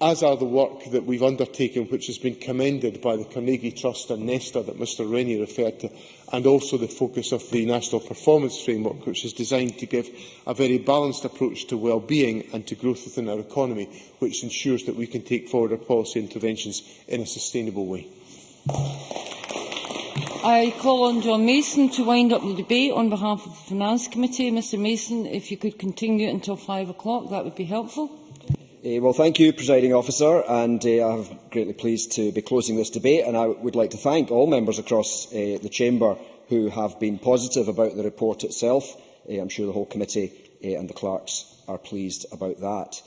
as are the work that we've undertaken, which has been commended by the Carnegie Trust and Nesta that Mr Rennie referred to, and also the focus of the National Performance Framework, which is designed to give a very balanced approach to well-being and to growth within our economy, which ensures that we can take forward our policy interventions in a sustainable way. I call on John Mason to wind up the debate on behalf of the Finance Committee. Mr Mason, if you could continue until 5 o'clock, that would be helpful. Well, thank you, Presiding Officer, and I'm greatly pleased to be closing this debate. And I would like to thank all members across the Chamber who have been positive about the report itself. I'm sure the whole committee and the clerks are pleased about that.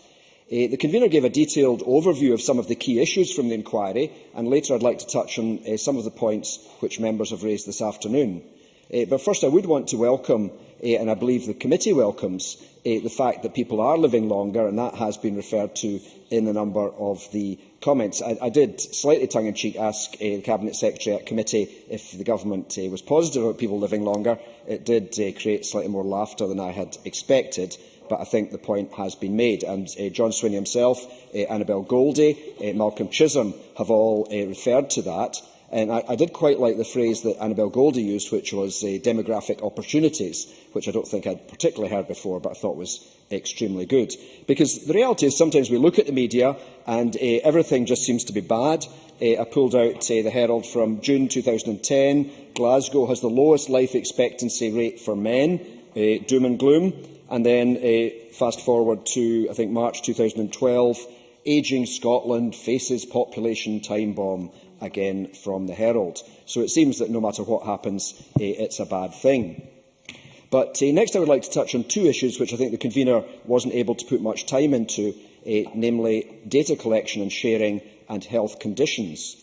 The convener gave a detailed overview of some of the key issues from the inquiry, and later I'd like to touch on some of the points which members have raised this afternoon. But first, I would want to welcome and I believe the committee welcomes the fact that people are living longer, and that has been referred to in a number of the comments. I did, slightly tongue-in-cheek, ask the Cabinet Secretary at committee if the government was positive about people living longer. It did create slightly more laughter than I had expected, but I think the point has been made. And John Swinney himself, Annabel Goldie, Malcolm Chisholm have all referred to that. And I did quite like the phrase that Annabel Goldie used, which was demographic opportunities, which I don't think I'd particularly heard before, but I thought was extremely good. Because the reality is sometimes we look at the media and everything just seems to be bad. I pulled out the Herald from June 2010. Glasgow has the lowest life expectancy rate for men, doom and gloom. And then fast forward to, I think, March 2012, ageing Scotland faces population time bomb, again from the Herald. So it seems that no matter what happens, it's a bad thing. But next I would like to touch on two issues which I think the convener wasn't able to put much time into, namely data collection and sharing and health conditions.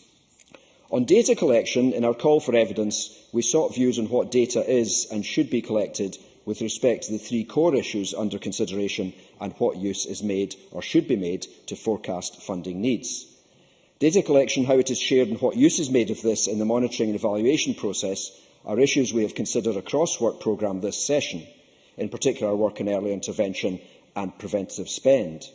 On data collection, in our call for evidence, we sought views on what data is and should be collected with respect to the three core issues under consideration and what use is made or should be made to forecast funding needs. Data collection, how it is shared and what use is made of this in the monitoring and evaluation process are issues we have considered across work programme this session, in particular our work in early intervention and preventative spend.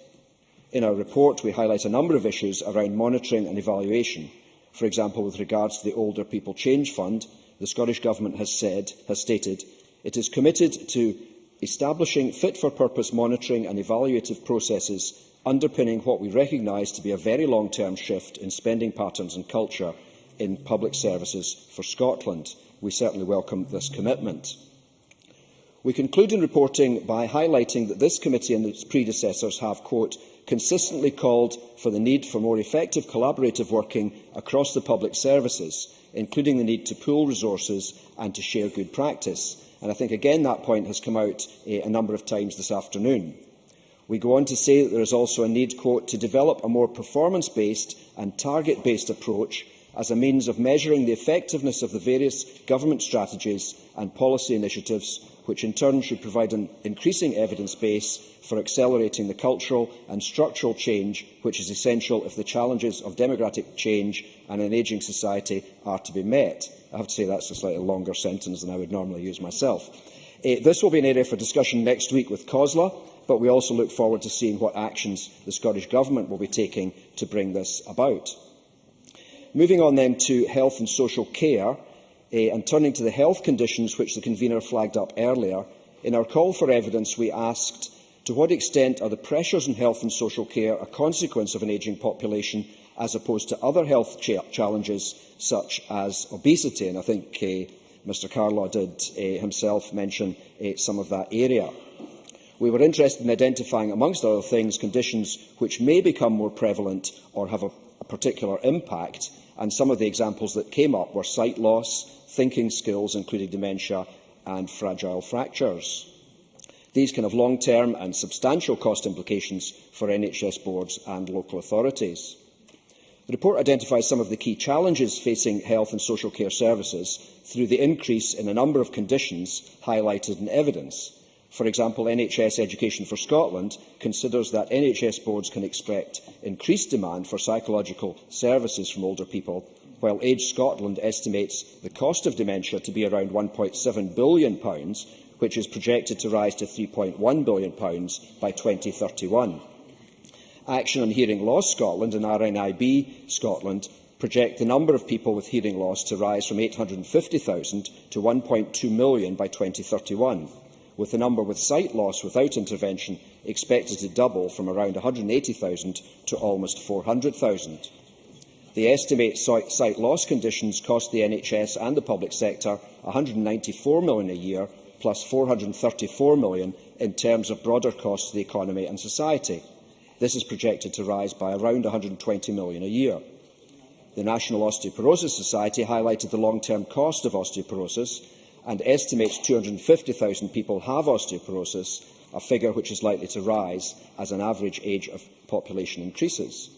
In our report, we highlight a number of issues around monitoring and evaluation. For example, with regards to the Older People Change Fund, the Scottish Government has stated it is committed to establishing fit-for-purpose monitoring and evaluative processes underpinning what we recognise to be a very long-term shift in spending patterns and culture in public services for Scotland. We certainly welcome this commitment. We conclude in reporting by highlighting that this committee and its predecessors have, quote, consistently called for the need for more effective collaborative working across the public services, including the need to pool resources and to share good practice. And I think, again, that point has come out a number of times this afternoon. We go on to say that there is also a need, quote, to develop a more performance-based and target-based approach as a means of measuring the effectiveness of the various government strategies and policy initiatives, which in turn should provide an increasing evidence base for accelerating the cultural and structural change which is essential if the challenges of demographic change and an ageing society are to be met. I have to say that's a slightly longer sentence than I would normally use myself. This will be an area for discussion next week with COSLA, but we also look forward to seeing what actions the Scottish Government will be taking to bring this about. Moving on then to health and social care, and turning to the health conditions which the convener flagged up earlier, in our call for evidence we asked, to what extent are the pressures in health and social care a consequence of an ageing population as opposed to other health challenges such as obesity? And I think Mr Carlaw did himself mention some of that area. We were interested in identifying, amongst other things, conditions which may become more prevalent or have a particular impact, and some of the examples that came up were sight loss, thinking skills, including dementia, and fragile fractures. These can have long-term and substantial cost implications for NHS boards and local authorities. The report identifies some of the key challenges facing health and social care services through the increase in a number of conditions highlighted in evidence. For example, NHS Education for Scotland considers that NHS boards can expect increased demand for psychological services from older people, while Age Scotland estimates the cost of dementia to be around £1.7 billion, which is projected to rise to £3.1 billion by 2031. Action on Hearing Loss Scotland and RNIB Scotland project the number of people with hearing loss to rise from 850,000 to 1.2 million by 2031, with the number with sight loss without intervention expected to double from around 180,000 to almost 400,000. They estimate sight loss conditions cost the NHS and the public sector £194 million a year, plus £434 million in terms of broader costs to the economy and society. This is projected to rise by around £120 million a year. The National Osteoporosis Society highlighted the long-term cost of osteoporosis and estimates 250,000 people have osteoporosis, a figure which is likely to rise as an average age of population increases.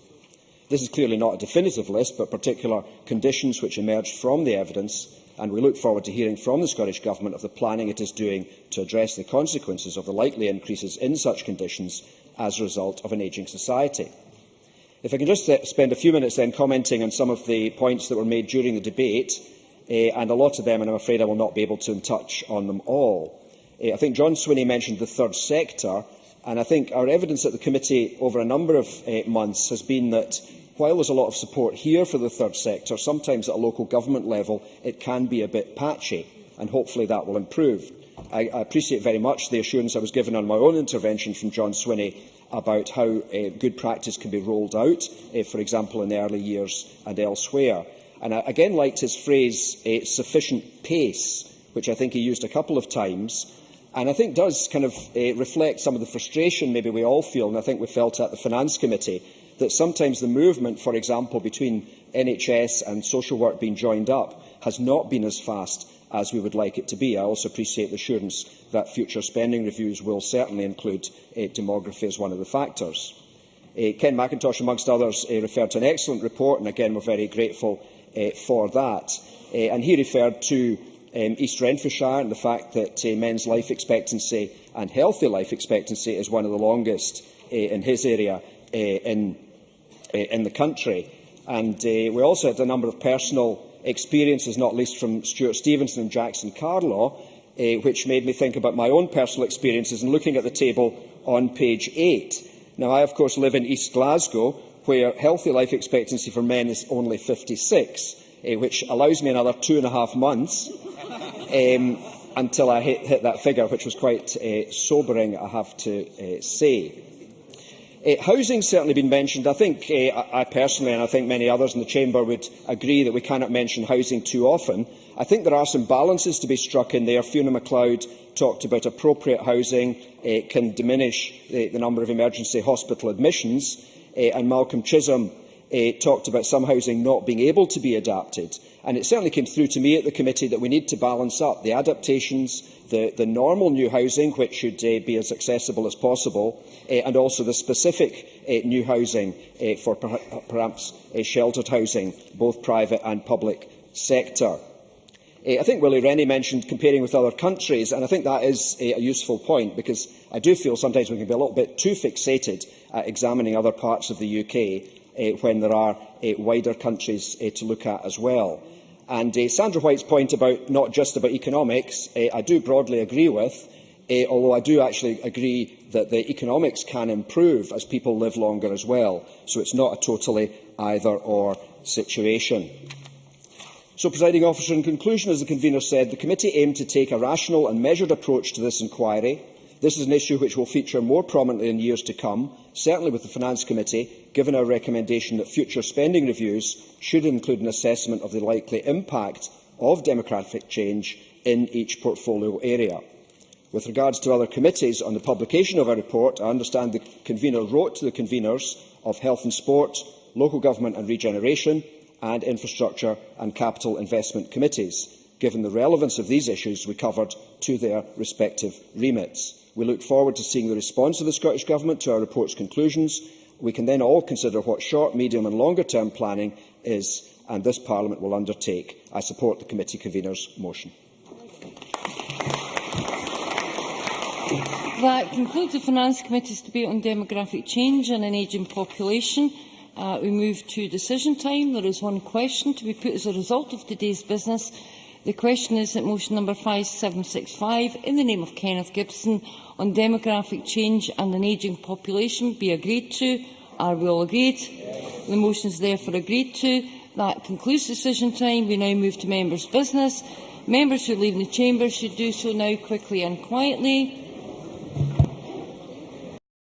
This is clearly not a definitive list, but particular conditions which emerged from the evidence and we look forward to hearing from the Scottish Government of the planning it is doing to address the consequences of the likely increases in such conditions as a result of an ageing society. If I can just spend a few minutes then commenting on some of the points that were made during the debate, and a lot of them, and I'm afraid I will not be able to touch on them all. I think John Swinney mentioned the third sector, and I think our evidence at the committee over a number of months has been that while there is a lot of support here for the third sector, sometimes at a local government level it can be a bit patchy, and hopefully that will improve. I appreciate very much the assurance I was given on my own intervention from John Swinney about how good practice can be rolled out, for example in the early years and elsewhere. And I again liked his phrase, sufficient pace, which I think he used a couple of times, and I think does kind of reflect some of the frustration maybe we all feel, and I think we felt at the Finance Committee, that sometimes the movement, for example, between NHS and social work being joined up has not been as fast as we would like it to be. I also appreciate the assurance that future spending reviews will certainly include demography as one of the factors. Ken McIntosh, amongst others, referred to an excellent report, and again we're very grateful for that. And he referred to East Renfrewshire and the fact that men's life expectancy and healthy life expectancy is one of the longest in his area in the country. And we also had a number of personal experiences, not least from Stuart Stevenson and Jackson Carlaw, which made me think about my own personal experiences and looking at the table on page 8. Now, I, of course, live in East Glasgow, where healthy life expectancy for men is only 56, which allows me another 2.5 months until I hit that figure, which was quite sobering, I have to say. Housing has certainly been mentioned. I think I personally, and I think many others in the Chamber, would agree that we cannot mention housing too often. I think there are some balances to be struck in there. Fiona MacLeod talked about appropriate housing can diminish the number of emergency hospital admissions, and Malcolm Chisholm talked about some housing not being able to be adapted. And it certainly came through to me at the committee that we need to balance up the adaptations, the normal new housing, which should be as accessible as possible, and also the specific new housing for perhaps sheltered housing, both private and public sector. I think Willie Rennie mentioned comparing with other countries, and I think that is a useful point, because I do feel sometimes we can be a little bit too fixated at examining other parts of the UK when there are wider countries to look at as well. And Sandra White's point about not just about economics, I do broadly agree with, although I do actually agree that the economics can improve as people live longer as well. So it's not a totally either-or situation. So, Presiding Officer, in conclusion, as the convener said, the committee aimed to take a rational and measured approach to this inquiry. This is an issue which will feature more prominently in years to come, certainly with the Finance Committee, given our recommendation that future spending reviews should include an assessment of the likely impact of demographic change in each portfolio area. With regards to other committees on the publication of our report, I understand the convener wrote to the conveners of Health and Sport, Local Government and Regeneration, and Infrastructure and Capital Investment Committees, given the relevance of these issues we covered to their respective remits. We look forward to seeing the response of the Scottish Government to our report's conclusions. We can then all consider what short, medium and longer-term planning is, and this Parliament will undertake. I support the committee convener's motion. That concludes the Finance Committee's debate on demographic change and an ageing population. We move to decision time. There is one question to be put as a result of today's business. The question is that motion number 5765, in the name of Kenneth Gibson, on demographic change and an ageing population, be agreed to. Are we all agreed? Yes. The motion is therefore agreed to. That concludes decision time. We now move to members' business. Members who leave the chamber should do so now quickly and quietly.